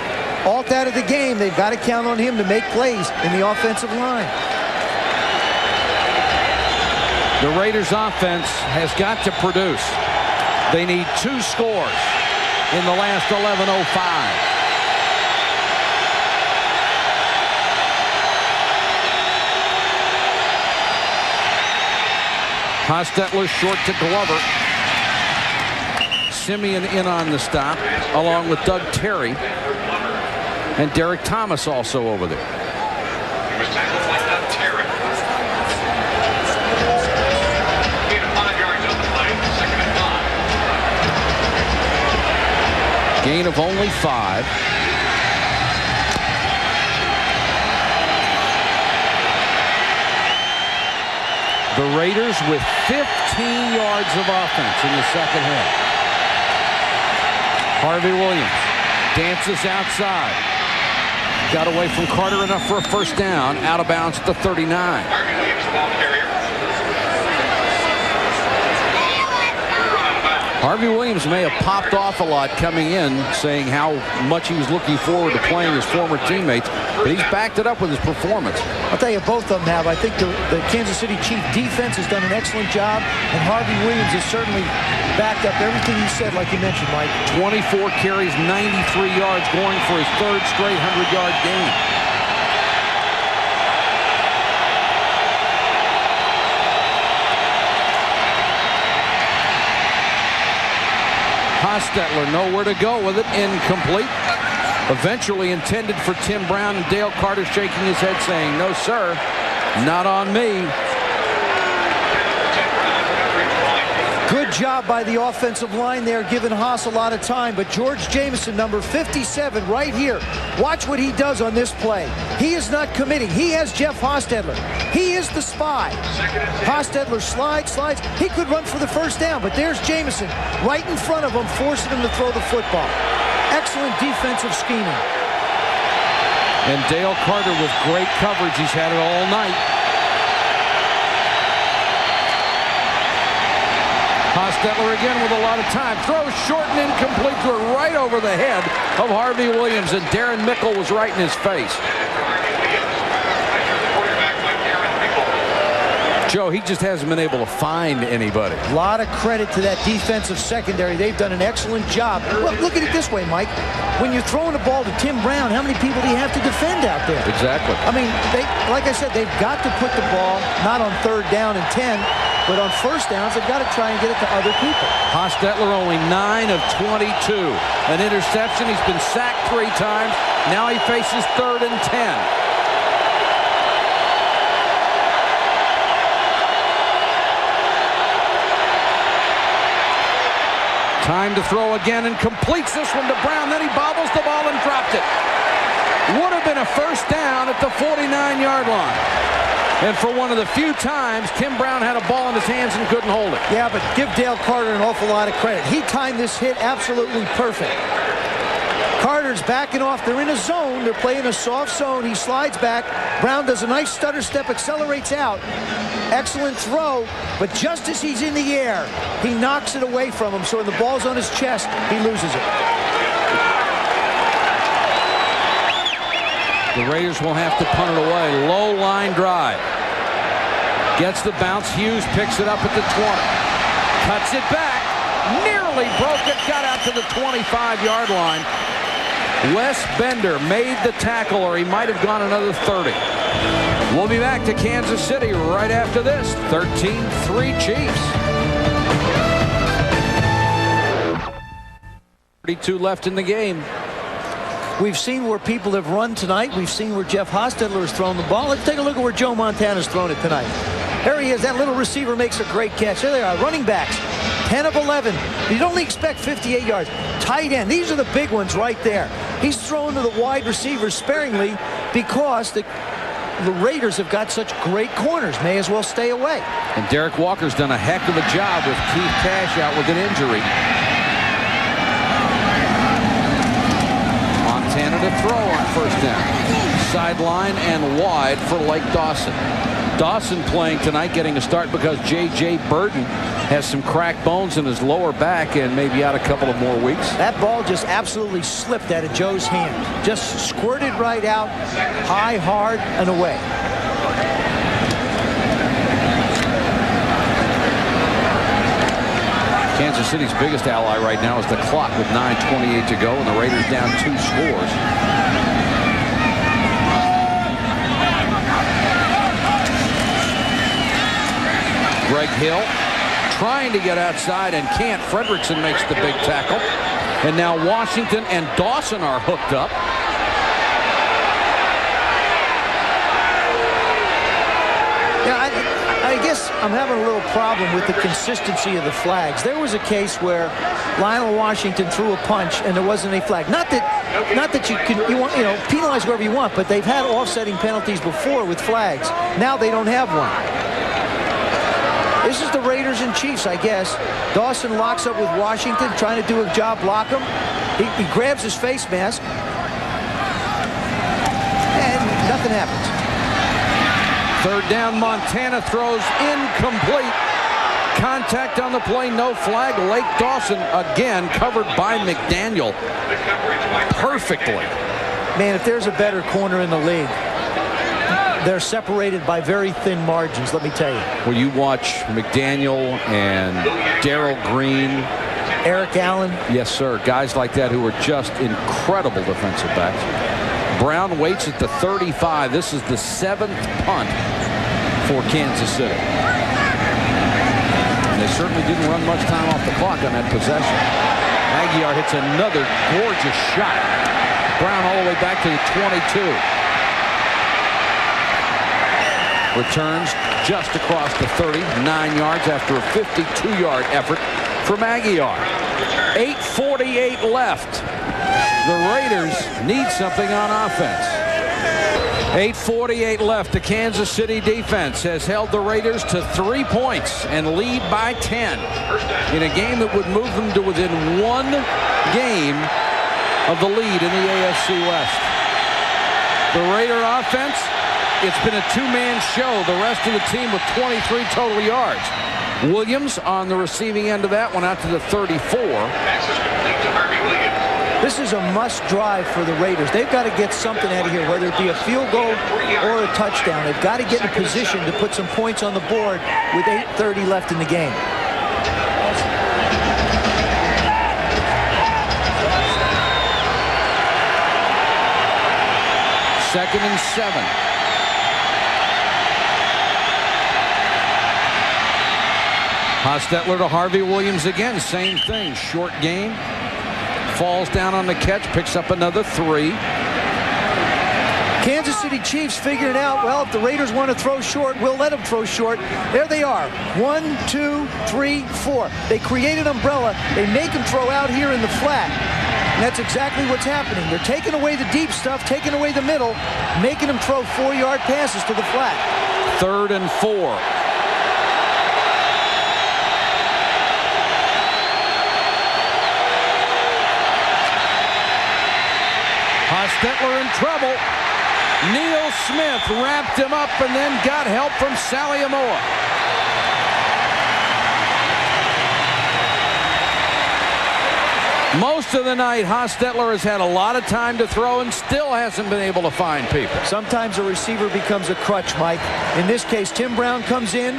Alt out of the game, they've got to count on him to make plays in the offensive line. The Raiders offense has got to produce. They need 2 scores in the last 11:05. Hostetler short to Glover. Simeon in on the stop, along with Doug Terry. And Derek Thomas also over there. He was tackled by Doug Terry. Gain of 5 yards on the play. 2nd and 5. Gain of only 5. The Raiders with 15 yards of offense in the second half. Harvey Williams dances outside. Got away from Carter enough for a first down. Out of bounds at the 39. Harvey Williams, ball carrier. Harvey Williams may have popped off a lot coming in, saying how much he was looking forward to playing his former teammates, but he's backed it up with his performance. I'll tell you, both of them have. I think the Kansas City Chief defense has done an excellent job, and Harvey Williams has certainly backed up everything he said, like you mentioned, Mike. 24 carries, 93 yards, going for his 3rd straight 100-yard game. Hostetler nowhere to go with it. Incomplete. Eventually intended for Tim Brown, and Dale Carter shaking his head saying, no, sir, not on me. Good job by the offensive line there, giving Haas a lot of time. But George Jamison, number 57, right here. Watch what he does on this play. He is not committing. He has Jeff Hostetler. He is the spy. Hostetler slides. He could run for the first down, but there's Jamison right in front of him, forcing him to throw the football. Excellent defensive scheming. And Dale Carter with great coverage. He's had it all night. Hostetler again with a lot of time. Throws short and incomplete to it right over the head of Harvey Williams, and Darren Mickle was right in his face. Joe, he just hasn't been able to find anybody. A lot of credit to that defensive secondary. They've done an excellent job. Well, look at it this way, Mike. When you're throwing the ball to Tim Brown, how many people do you have to defend out there? Exactly. I mean, like I said, they've got to put the ball not on 3rd down and 10, but on 1st downs, they've got to try and get it to other people. Hostetler only 9 of 22. An interception. He's been sacked 3 times. Now he faces 3rd and 10. Time to throw again, and completes this one to Brown. Then he bobbles the ball and dropped it. Would have been a 1st down at the 49-yard line. And for one of the few times, Tim Brown had a ball in his hands and couldn't hold it. Yeah, but give Dale Carter an awful lot of credit. He timed this hit absolutely perfect. Carter's backing off. They're in a zone. They're playing a soft zone. He slides back. Brown does a nice stutter step, accelerates out. Excellent throw, but just as he's in the air, he knocks it away from him. So when the ball's on his chest, he loses it. The Raiders will have to punt it away. Low line drive. Gets the bounce. Hughes picks it up at the 20. Cuts it back. Nearly broke it. Got out to the 25-yard line. Wes Bender made the tackle, or he might have gone another 30. We'll be back to Kansas City right after this. 13-3 Chiefs. 32 left in the game. We've seen where people have run tonight. We've seen where Jeff Hostetler has thrown the ball. Let's take a look at where Joe Montana's thrown it tonight. There he is. That little receiver makes a great catch. There they are. Running backs. 10 of 11. You'd only expect 58 yards. Tight end. These are the big ones right there. He's throwing to the wide receivers sparingly because the Raiders have got such great corners. May as well stay away. And Derek Walker's done a heck of a job with Keith Cash out with an injury. Montana to throw on 1st down. Sideline and wide for Lake Dawson. Dawson playing tonight, getting a start because J.J. Burton has some cracked bones in his lower back and maybe out a couple of more weeks. That ball just absolutely slipped out of Joe's hand. Just squirted right out, high, hard, and away. Kansas City's biggest ally right now is the clock with 9:28 to go, and the Raiders down 2 scores. Greg Hill trying to get outside and can't. Fredrickson makes the big tackle. And now Washington and Dawson are hooked up. Yeah, I guess I'm having a little problem with the consistency of the flags. There was a case where Lionel Washington threw a punch and there wasn't any flag. Not that you can penalize whoever you want, but they've had offsetting penalties before with flags. Now they don't have one. This is the Raiders and Chiefs, I guess. Dawson locks up with Washington, trying to do a job, block him. He grabs his face mask, and nothing happens. 3rd down, Montana throws incomplete. Contact on the play, no flag. Lake Dawson again covered by McDaniel perfectly. Man, if there's a better corner in the league, they're separated by very thin margins, let me tell you. Well, you watch McDaniel and Darrell Green. Eric Allen. Yes, sir. Guys like that who are just incredible defensive backs. Brown waits at the 35. This is the 7th punt for Kansas City. And they certainly didn't run much time off the clock on that possession. Aguiar hits another gorgeous shot. Brown all the way back to the 22. Returns just across the 30, 9 yards after a 52-yard effort from Aguiar. 8:48 left. The Raiders need something on offense. 8:48 left. The Kansas City defense has held the Raiders to 3 points and lead by 10 in a game that would move them to within 1 game of the lead in the AFC West. The Raider offense, it's been a two-man show. The rest of the team with 23 total yards. Williams on the receiving end of that one out to the 34. This is a must drive for the Raiders. They've got to get something out of here, whether it be a field goal or a touchdown. They've got to get in a position to put some points on the board with 8:30 left in the game. Second and 7. Hostetler to Harvey Williams again. Same thing. Short game. Falls down on the catch. Picks up another 3. Kansas City Chiefs figuring out, well, if the Raiders want to throw short, we'll let them throw short. There they are. 1, 2, 3, 4. They create an umbrella. They make them throw out here in the flat. And that's exactly what's happening. They're taking away the deep stuff, taking away the middle, making them throw 4-yard passes to the flat. 3rd and 4. Hostetler in trouble. Neil Smith wrapped him up and then got help from Sally Amoa. Most of the night, Hostetler has had a lot of time to throw and still hasn't been able to find people. Sometimes a receiver becomes a crutch, Mike. In this case, Tim Brown comes in.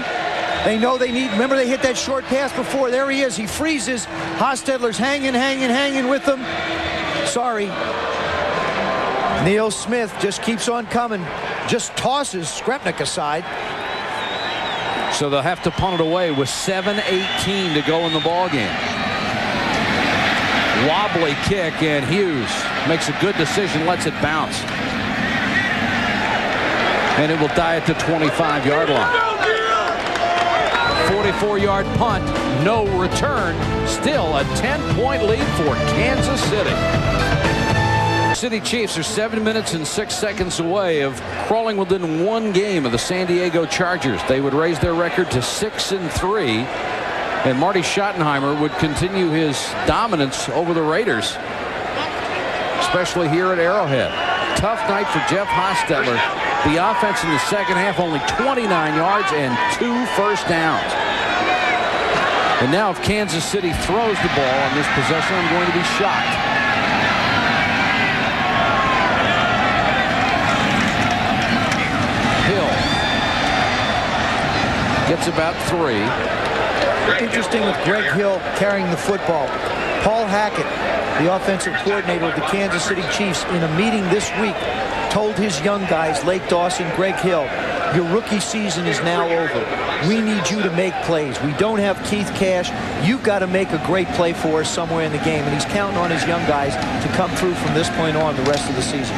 They know they need, remember they hit that short pass before. There he is. He freezes. Hostetler's hanging with them. Sorry. Neil Smith just keeps on coming. Just tosses Skrepnik aside. So they'll have to punt it away with 7:18 to go in the ball game. Wobbly kick, and Hughes makes a good decision, lets it bounce. And it will die at the 25-yard line. 44-yard punt, no return. Still a 10-point lead for Kansas City. City Chiefs are 7 minutes and 6 seconds away of crawling within one game of the San Diego Chargers. They would raise their record to 6-3. And Marty Schottenheimer would continue his dominance over the Raiders, especially here at Arrowhead. Tough night for Jeff Hostetler. The offense in the second half only 29 yards and 2 first downs. And now if Kansas City throws the ball on this possession, I'm going to be shocked. Hill gets about 3. Interesting with Greg Hill carrying the football. Paul Hackett, the offensive coordinator of the Kansas City Chiefs, in a meeting this week, told his young guys, Lake Dawson, Greg Hill, your rookie season is now over. We need you to make plays. We don't have Keith Cash. You've got to make a great play for us somewhere in the game. And he's counting on his young guys to come through from this point on the rest of the season.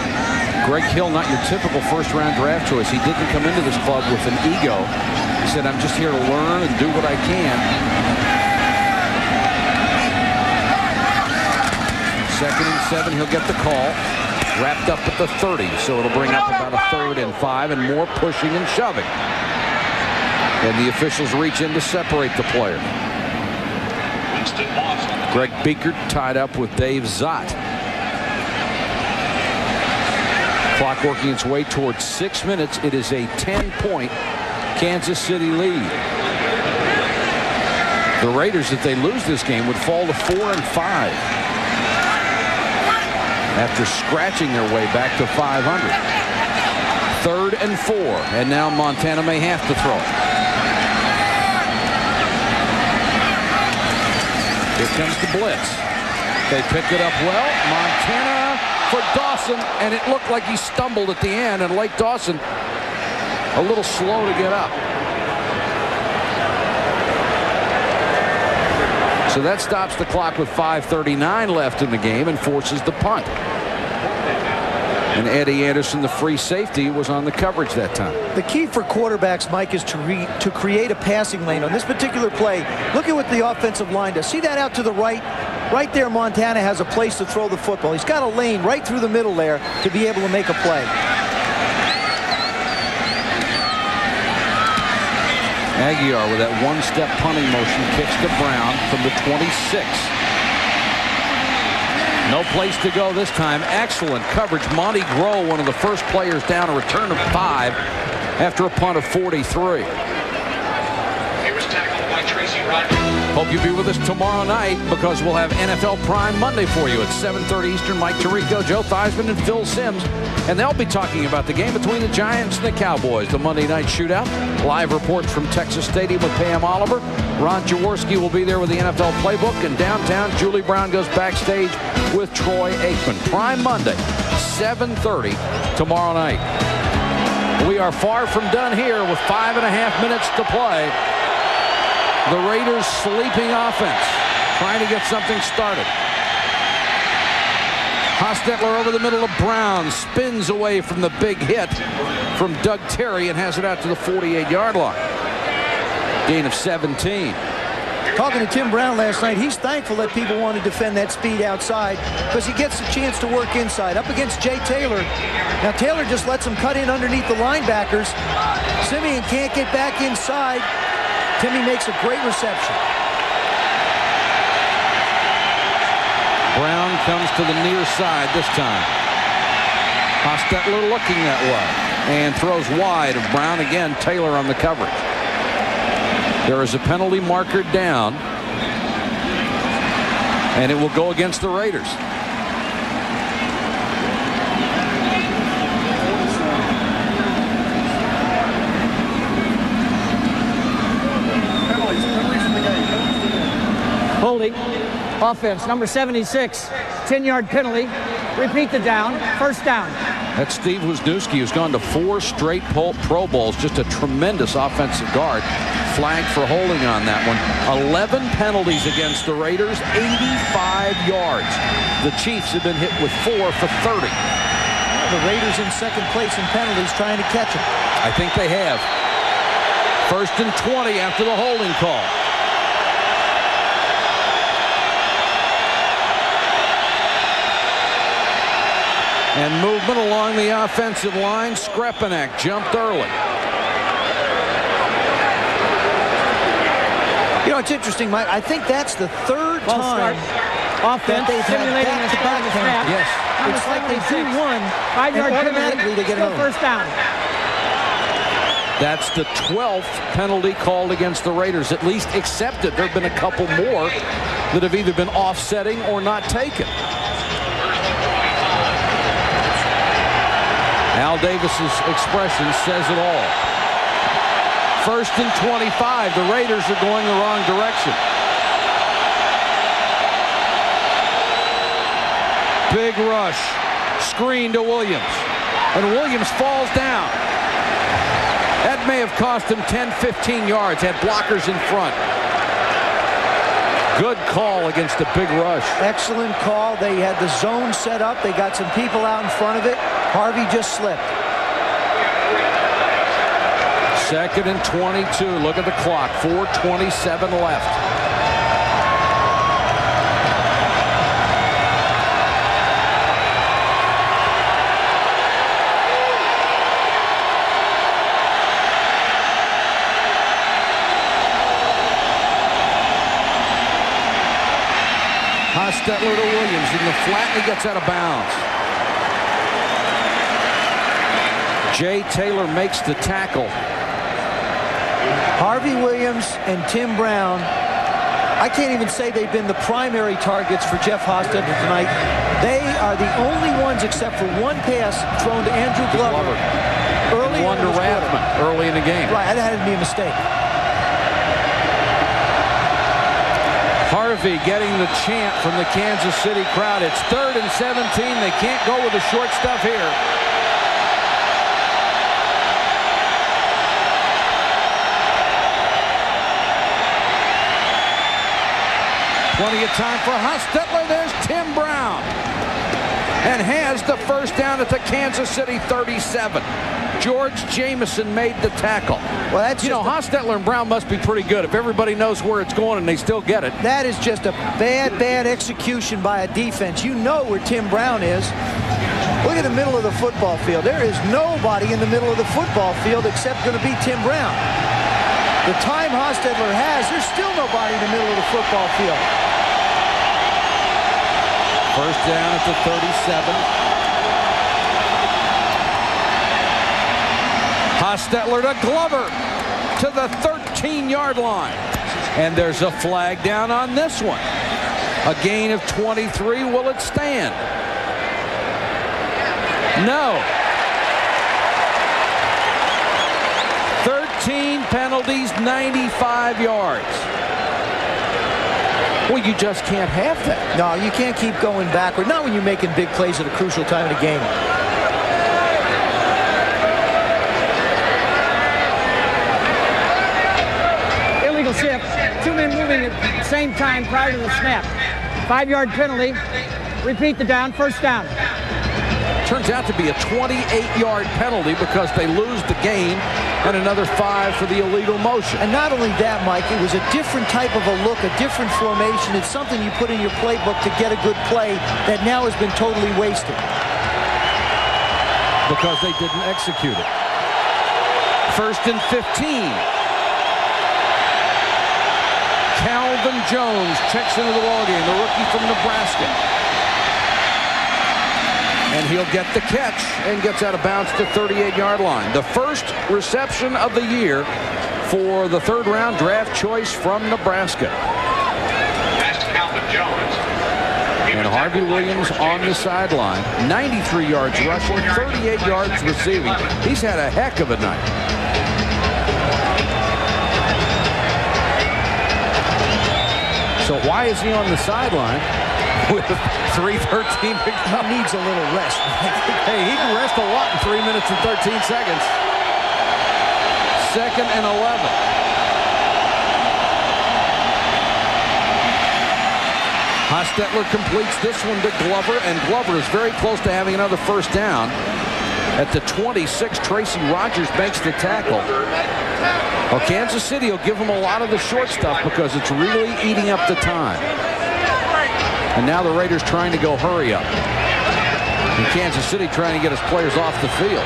Greg Hill, not your typical first-round draft choice. He didn't come into this club with an ego. He said, I'm just here to learn and do what I can. 2nd and 7, he'll get the call. Wrapped up at the 30, so it'll bring up about a 3rd and 5 and more pushing and shoving. And the officials reach in to separate the player. Greg Beekert tied up with Dave Zott. Clock working its way towards 6 minutes. It is a 10-point Kansas City lead. The Raiders, if they lose this game, would fall to 4-5 after scratching their way back to 500. 3rd and 4, and now Montana may have to throw it. Here comes the blitz. They pick it up well. Montana for Dawson, and it looked like he stumbled at the end, and Lake Dawson a little slow to get up. So that stops the clock with 5:39 left in the game and forces the punt. And Eddie Anderson, the free safety, was on the coverage that time. The key for quarterbacks, Mike, is to create a passing lane. On this particular play, look at what the offensive line does. See that out to the right? Right there, Montana has a place to throw the football. He's got a lane right through the middle there to be able to make a play. Aguiar with that one-step punting motion kicks to Brown from the 26. No place to go this time. Excellent coverage. Monty Groh, one of the first players down, a return of 5 after a punt of 43. Hope you'll be with us tomorrow night because we'll have NFL Prime Monday for you at 7:30 Eastern. Mike Tirico, Joe Theismann, and Phil Simms. And they'll be talking about the game between the Giants and the Cowboys, the Monday night shootout. Live reports from Texas Stadium with Pam Oliver. Ron Jaworski will be there with the NFL Playbook. And downtown, Julie Brown goes backstage with Troy Aikman. Prime Monday, 7:30 tomorrow night. We are far from done here with 5.5 minutes to play. The Raiders' sleeping offense, trying to get something started. Hostetler over the middle of Brown, spins away from the big hit from Doug Terry and has it out to the 48-yard line. Gain of 17. Talking to Tim Brown last night, he's thankful that people want to defend that speed outside because he gets a chance to work inside. Up against Jay Taylor. Now Taylor just lets him cut in underneath the linebackers. Simeon can't get back inside. Timmy makes a great reception. Brown comes to the near side this time. Hostetler looking that way and throws wide of Brown again. Taylor on the coverage. There is a penalty marker down, and it will go against the Raiders. Holding. Offense, number 76, 10-yard penalty. Repeat the down. First down. That's Steve Wisniewski, who's gone to 4 straight Pro Bowls. Just a tremendous offensive guard. Flag for holding on that one. 11 penalties against the Raiders, 85 yards. The Chiefs have been hit with 4 for 30. The Raiders in second place in penalties, trying to catch them. I think they have. 1st and 20 after the holding call. And movement along the offensive line. Skrepenak jumped early. You know, it's interesting, Mike. I think that's the third time offense they've simulating had the start of the snap. Yes. It's like they do one, 5-yard automatically they get another first down. That's the 12th penalty called against the Raiders, at least accepted. There have been a couple more that have either been offsetting or not taken. Al Davis's expression says it all. 1st and 25. The Raiders are going the wrong direction. Big rush. Screen to Williams. And Williams falls down. That may have cost him 10, 15 yards. Had blockers in front. Good call against a big rush. Excellent call. They had the zone set up. They got some people out in front of it. Harvey just slipped. 2nd and 22. Look at the clock. 4:27 left. Hostetler to Williams in the flat, and he gets out of bounds. Jay Taylor makes the tackle. Harvey Williams and Tim Brown, I can't even say they've been the primary targets for Jeff Hostetler tonight. They are the only ones, except for one pass thrown to Andrew Glover. Early one to Rathman early in the game. Right, that had to be a mistake. Harvey getting the chant from the Kansas City crowd. It's 3rd and 17. They can't go with the short stuff here. Plenty of time for Hostetler. There's Tim Brown. And has the first down at the Kansas City 37. George Jameson made the tackle. Well, that's Hostetler and Brown must be pretty good if everybody knows where it's going and they still get it. That is just a bad execution by a defense. You know where Tim Brown is. Look at the middle of the football field. There is nobody in the middle of the football field except going to be Tim Brown. The time Hostetler has, there's still nobody in the middle of the football field. First down at the 37. Hostetler to Glover to the 13-yard line. And there's a flag down on this one. A gain of 23. Will it stand? No. 13 penalties, 95 yards. Well, you just can't have that. No, you can't keep going backward. Not when you're making big plays at a crucial time of the game. Illegal shift. 2 men moving at the same time prior to the snap. 5-yard penalty. Repeat the down. First down. Turns out to be a 28-yard penalty because they lose the game, and another 5 for the illegal motion. And not only that, Mike, it was a different type of a look, a different formation. It's something you put in your playbook to get a good play that now has been totally wasted. Because they didn't execute it. First and 15. Calvin Jones checks into the ballgame, the rookie from Nebraska. And he'll get the catch and gets out of bounds to the 38-yard line. The first reception of the year for the third-round draft choice from Nebraska. That's Calvin Jones. And Harvey Williams on the sideline. 93 yards rushing, 38 yards receiving. He's had a heck of a night. So why is he on the sideline with 3:13 to go? He needs a little rest. Hey, he can rest a lot in 3 minutes and 13 seconds. Second and 11. Hostetler completes this one to Glover, and Glover is very close to having another first down. At the 26, Tracy Rogers makes the tackle. Well, Kansas City will give him a lot of the short stuff because it's really eating up the time. And now the Raiders trying to go hurry up. And Kansas City trying to get his players off the field.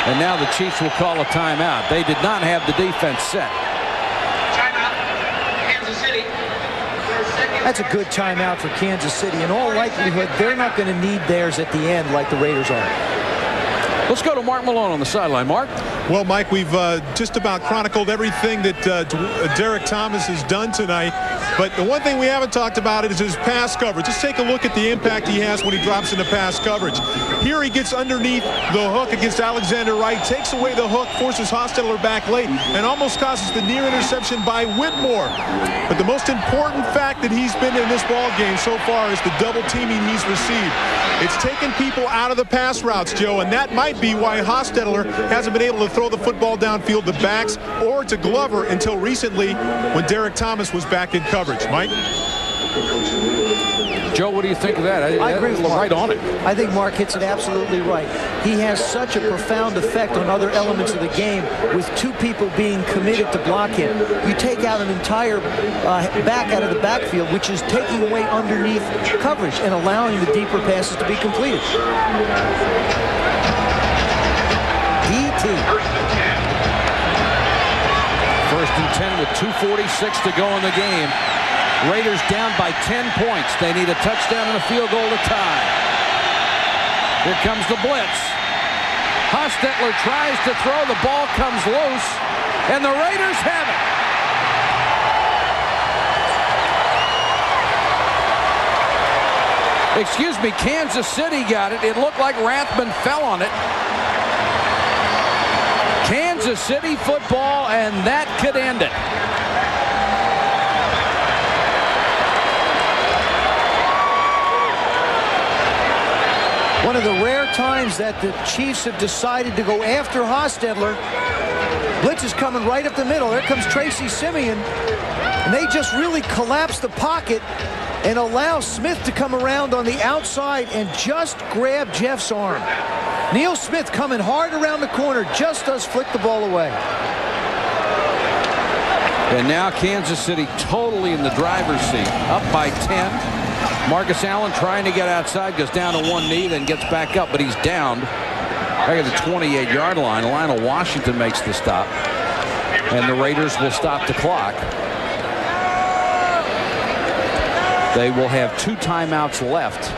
And now the Chiefs will call a timeout. They did not have the defense set. Timeout, Kansas City. That's a good timeout for Kansas City. In all likelihood, they're not going to need theirs at the end like the Raiders are. Let's go to Mark Malone on the sideline. Mark? Well, Mike, we've just about chronicled everything that Derek Thomas has done tonight. But the one thing we haven't talked about is his pass coverage. Just take a look at the impact he has when he drops into pass coverage. Here he gets underneath the hook against Alexander Wright, takes away the hook, forces Hostetler back late, and almost causes the near interception by Whitmore. But the most important fact that he's been in this ball game so far is the double teaming he's received. It's taken people out of the pass routes, Joe, and that might be why Hostetler hasn't been able to throw the football downfield to backs or to Glover until recently when Derek Thomas was back in coverage. Mike? Joe, what do you think of that? I agree with Mark. Right on it. I think Mark hits it absolutely right. He has such a profound effect on other elements of the game with two people being committed to block him. You take out an entire back out of the backfield, which is taking away underneath coverage and allowing the deeper passes to be completed. DT. First and 10 with 2:46 to go in the game. Raiders down by 10 points. They need a touchdown and a field goal to tie. Here comes the blitz. Hostetler tries to throw. The ball comes loose, and the Raiders have it. Excuse me, Kansas City got it. It looked like Rathman fell on it. Kansas City football, and that could end it. One of the rare times that the Chiefs have decided to go after Hostetler. Blitz is coming right up the middle. There comes Tracy Simeon. And they just really collapse the pocket and allow Smith to come around on the outside and just grab Jeff's arm. Neil Smith coming hard around the corner, just does flick the ball away. And now Kansas City totally in the driver's seat, up by 10. Marcus Allen trying to get outside, goes down to one knee, then gets back up, but he's downed. Back at the 28-yard line, Lionel Washington makes the stop. And the Raiders will stop the clock. They will have 2 timeouts left.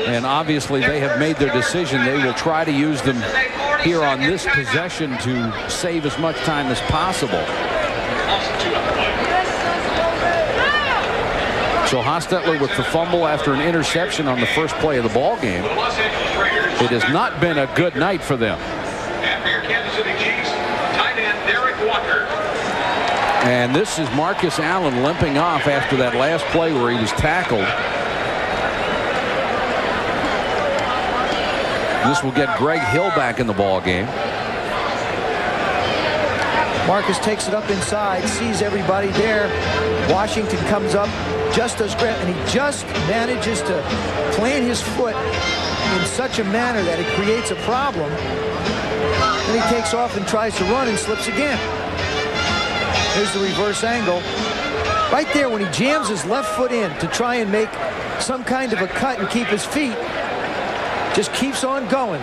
And obviously they have made their decision. They will try to use them here on this possession to save as much time as possible. So Hostetler with the fumble after an interception on the first play of the ball game. It has not been a good night for them. And this is Marcus Allen limping off after that last play where he was tackled. This will get Greg Hill back in the ball game. Marcus takes it up inside, sees everybody there. Washington comes up, just does grab, and he just manages to plant his foot in such a manner that it creates a problem. Then he takes off and tries to run and slips again. Here's the reverse angle. Right there when he jams his left foot in to try and make some kind of a cut and keep his feet, just keeps on going.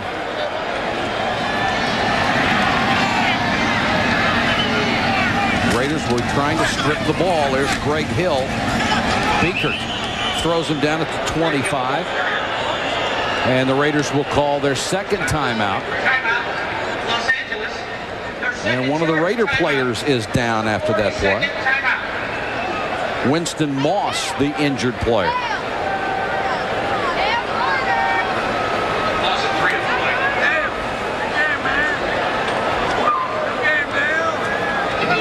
Raiders were trying to strip the ball. There's Greg Hill. Beekert throws him down at the 25. And the Raiders will call their second timeout. And one of the Raider players is down after that play. Winston Moss, the injured player.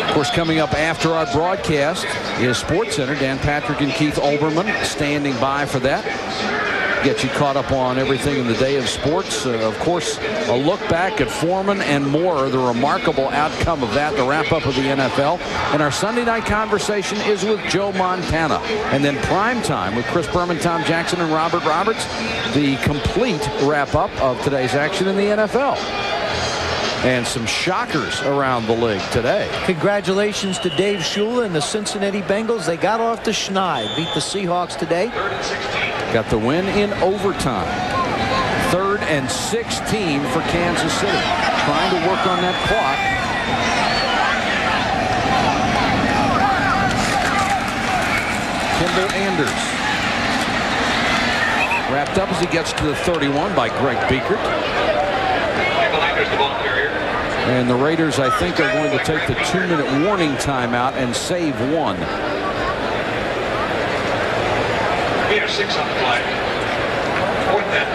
Of course, coming up after our broadcast is Sports Center. Dan Patrick and Keith Olbermann standing by for that. Get you caught up on everything in the day of sports. Of course, a look back at Foreman and more, the remarkable outcome of that, the wrap-up of the NFL. And our Sunday night conversation is with Joe Montana. And then prime time with Chris Berman, Tom Jackson, and Robert Roberts, the complete wrap-up of today's action in the NFL. And some shockers around the league today. Congratulations to Dave Shula and the Cincinnati Bengals. They got off the schneid, beat the Seahawks today. Got the win in overtime. 3rd and 16 for Kansas City. Trying to work on that clock. Kimball Anders. Wrapped up as he gets to the 31 by Greg Beekert. And the Raiders, I think, are going to take the 2-minute warning timeout and save one. 6 on the flag. 4th down.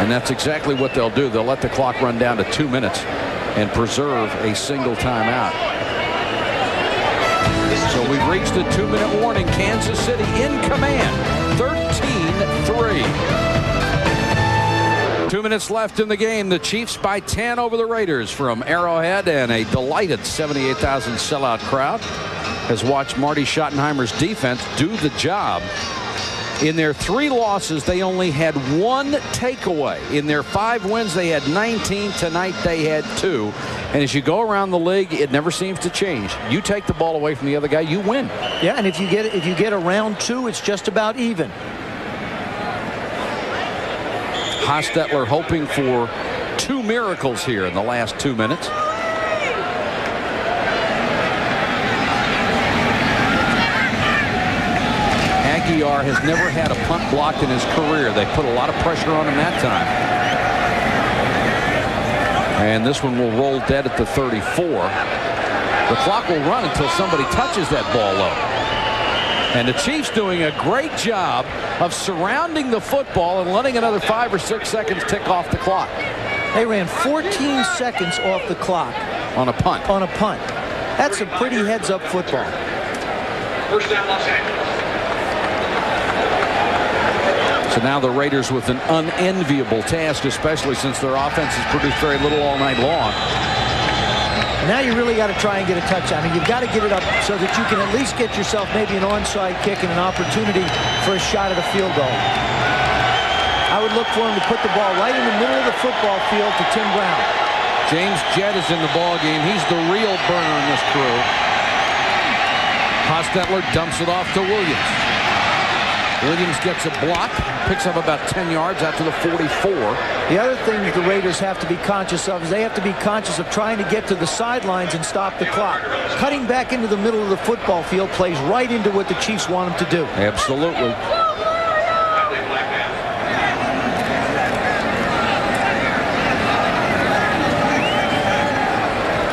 And that's exactly what they'll do. They'll let the clock run down to 2 minutes and preserve a single timeout. So we've reached the 2-minute warning. Kansas City in command. 13-3. 2 minutes left in the game. The Chiefs by 10 over the Raiders from Arrowhead, and a delighted 78,000 sellout crowd has watched Marty Schottenheimer's defense do the job. In their 3 losses, they only had 1 takeaway. In their 5 wins, they had 19. Tonight, they had 2. And as you go around the league, it never seems to change. You take the ball away from the other guy, you win. Yeah, and if you get a round 2, it's just about even. Hostetler hoping for 2 miracles here in the last 2 minutes. Aguiar has never had a punt blocked in his career. They put a lot of pressure on him that time. And this one will roll dead at the 34. The clock will run until somebody touches that ball low. And the Chiefs doing a great job of surrounding the football and letting another 5 or 6 seconds tick off the clock. They ran 14 seconds off the clock. On a punt. On a punt. That's a pretty heads-up football. 1st down, Los Angeles. So now the Raiders with an unenviable task, especially since their offense has produced very little all night long. Now you really got to try and get a touchdown. I mean, you've got to get it up so that you can at least get yourself maybe an onside kick and an opportunity for a shot at a field goal. I would look for him to put the ball right in the middle of the football field to Tim Brown. James Jett is in the ball game. He's the real burner in this crew. Hostetler dumps it off to Williams. Williams gets a block, picks up about 10 yards out to the 44. The other thing that the Raiders have to be conscious of is they have to be conscious of trying to get to the sidelines and stop the clock. Cutting back into the middle of the football field plays right into what the Chiefs want them to do. Absolutely.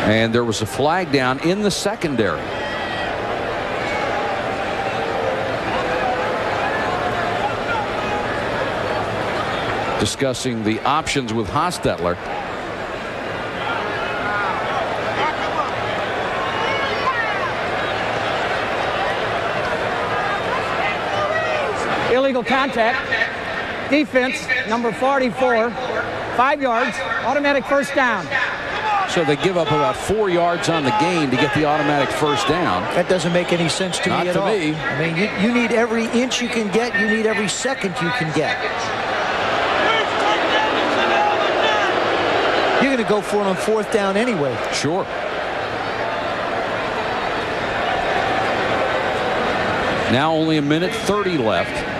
And there was a flag down in the secondary. Discussing the options with Hostetler. Illegal contact. Defense, number 44. 5 yards. Automatic first down. So they give up about 4 yards on the gain to get the automatic first down. That doesn't make any sense to me at all. Not to me. I mean, you need every inch you can get. You need every second you can get. You're going to go for it on fourth down anyway. Sure. Now only a minute 30 left.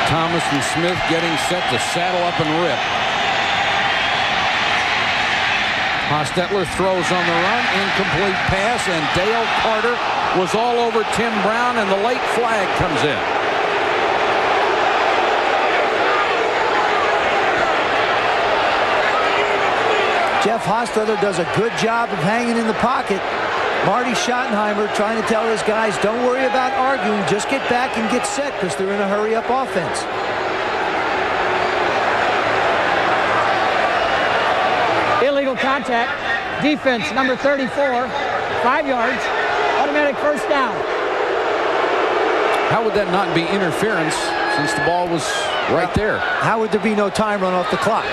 Thomas and Smith getting set to saddle up and rip. Hostetler throws on the run, incomplete pass, and Dale Carter was all over Tim Brown, and the late flag comes in. Jeff Hostetler does a good job of hanging in the pocket. Marty Schottenheimer trying to tell his guys, don't worry about arguing, just get back and get set because they're in a hurry-up offense. Illegal contact. Defense, number 34. 5 yards. Automatic first down. How would that not be interference since the ball was right there? How would there be no time run off the clock?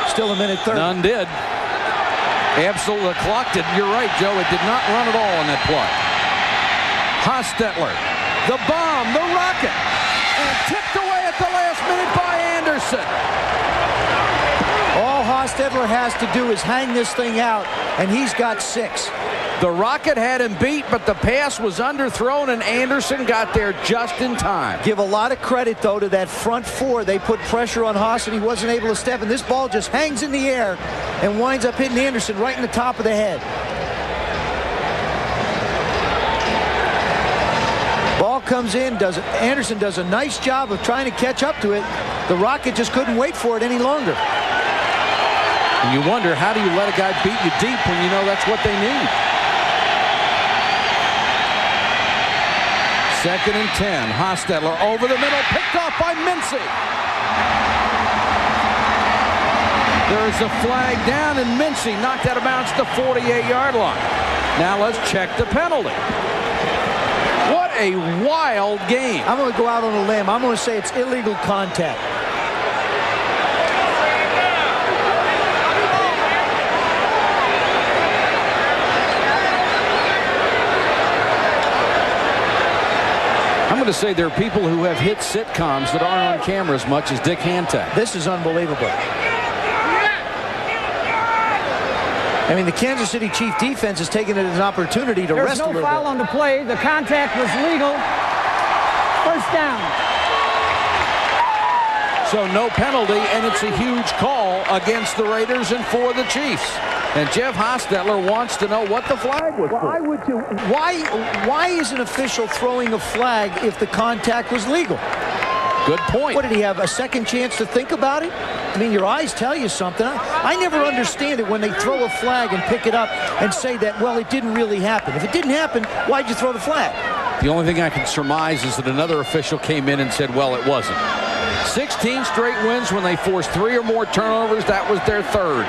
Still a minute 30. None did. Absolutely, the clock did. You're right, Joe. It did not run at all on that play. Hostetler, the bomb, the rocket, and tipped away at the last minute by Anderson. All Hostetler has to do is hang this thing out, and he's got 6. The rocket had him beat, but the pass was underthrown, and Anderson got there just in time. Give a lot of credit, though, to that front four. They put pressure on Haas, and he wasn't able to step, and this ball just hangs in the air and winds up hitting Anderson right in the top of the head. Ball comes in, Anderson does a nice job of trying to catch up to it. The Rocket just couldn't wait for it any longer. And you wonder, how do you let a guy beat you deep when you know that's what they need? 2nd and 10. Hostetler over the middle, picked off by Mincy. There's a flag down, and Mincy knocked out of bounds to the 48-yard line. Now let's check the penalty. What a wild game. I'm going to go out on a limb. I'm going to say it's illegal contact. I'm going to say there are people who have hit sitcoms that aren't on camera as much as Dick Hantak. This is unbelievable. I mean, the Kansas City Chief defense has taken it as an opportunity to rest a little bit. There's no foul on the play. The contact was legal. First down. So no penalty, and it's a huge call against the Raiders and for the Chiefs. And Jeff Hostetler wants to know what the flag was for. I would too. Why is an official throwing a flag if the contact was legal? Good point. What, did he have a second chance to think about it? I mean, your eyes tell you something. I never understand it when they throw a flag and pick it up and say that, well, it didn't really happen. If it didn't happen, why'd you throw the flag? The only thing I can surmise is that another official came in and said, well, it wasn't. 16 straight wins when they forced 3 or more turnovers. That was their 3rd.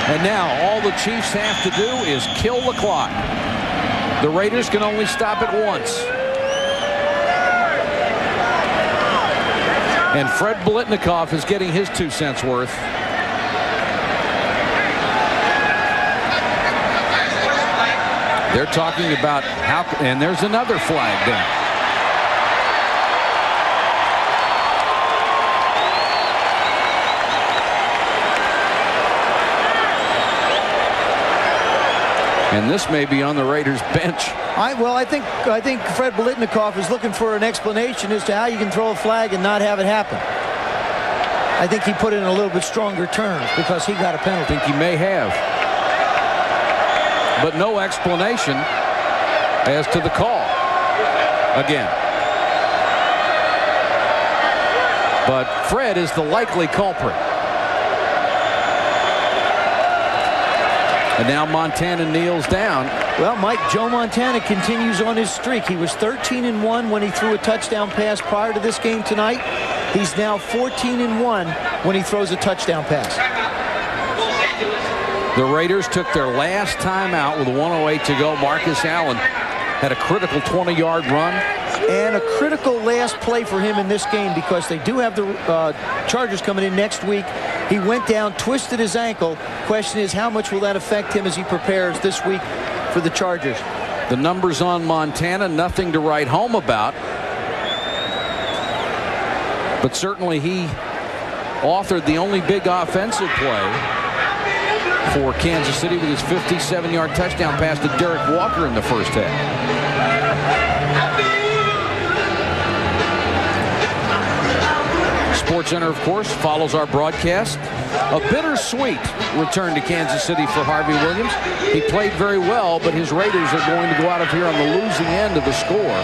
And now all the Chiefs have to do is kill the clock. The Raiders can only stop it once. And Fred Biletnikoff is getting his 2 cents worth. They're talking about how, and there's another flag down. And this may be on the Raiders bench. I think Fred Biletnikoff is looking for an explanation as to how you can throw a flag and not have it happen. I think he put it in a little bit stronger terms because he got a penalty. I think he may have. But no explanation as to the call. Again. But Fred is the likely culprit. And now Montana kneels down. Well, Mike, Joe Montana continues on his streak. He was 13-1 when he threw a touchdown pass prior to this game tonight. He's now 14-1 when he throws a touchdown pass. The Raiders took their last timeout with 1:08 to go. Marcus Allen had a critical 20-yard run. And a critical last play for him in this game because they do have the Chargers coming in next week. He went down, twisted his ankle. Question is, how much will that affect him as he prepares this week for the Chargers? The numbers on Montana, nothing to write home about. But certainly he authored the only big offensive play for Kansas City with his 57-yard touchdown pass to Derek Walker in the first half. SportsCenter, of course, follows our broadcast. A bittersweet return to Kansas City for Harvey Williams. He played very well, but his Raiders are going to go out of here on the losing end of the score.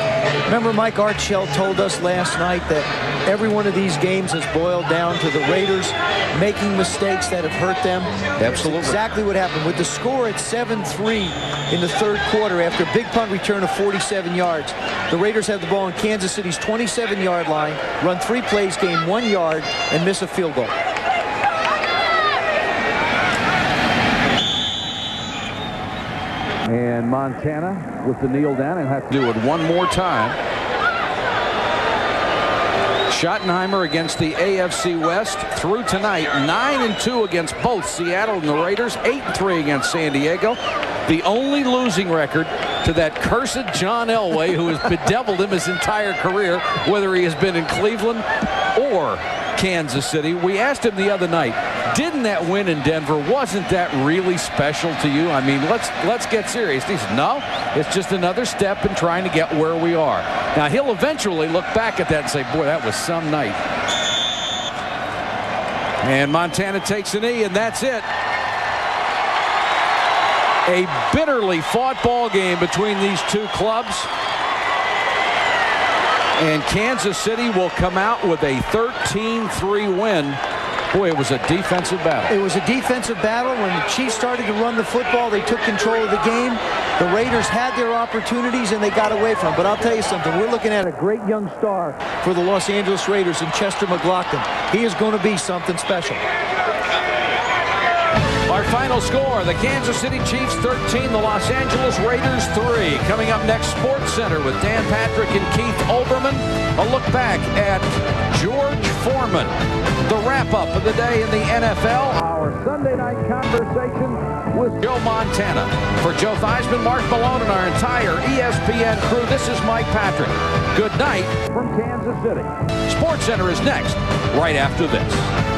Remember Mike Archell told us last night that every one of these games has boiled down to the Raiders making mistakes that have hurt them. Absolutely. That's exactly what happened. With the score at 7-3 in the third quarter after a big punt return of 47 yards, the Raiders have the ball on Kansas City's 27-yard line, run 3 plays, gain 1 yard, and miss a field goal. And Montana with the kneel down and have to do it one more time. Schottenheimer against the AFC West through tonight 9-2 against both Seattle and the Raiders, 8-3 against San Diego. The only losing record to that cursed John Elway, who has bedeviled him his entire career, whether he has been in Cleveland or Kansas City. We asked him the other night, didn't that win in Denver, wasn't that really special to you? I mean, let's get serious. He said, no, it's just another step in trying to get where we are. Now, he'll eventually look back at that and say, boy, that was some night. And Montana takes a knee, and that's it. A bitterly fought ball game between these two clubs. And Kansas City will come out with a 13-3 win. Boy, it was a defensive battle. It was a defensive battle. When the Chiefs started to run the football, they took control of the game. The Raiders had their opportunities, and they got away from them. But I'll tell you something. We're looking at a great young star for the Los Angeles Raiders in Chester McLaughlin. He is going to be something special. Our final score, the Kansas City Chiefs 13, the Los Angeles Raiders 3. Coming up next, SportsCenter with Dan Patrick and Keith Olbermann. A look back at George Foreman. The wrap-up of the day in the NFL. Our Sunday night conversation with Joe Montana. For Joe Theismann, Mark Malone, and our entire ESPN crew, this is Mike Patrick. Good night from Kansas City. SportsCenter is next, right after this.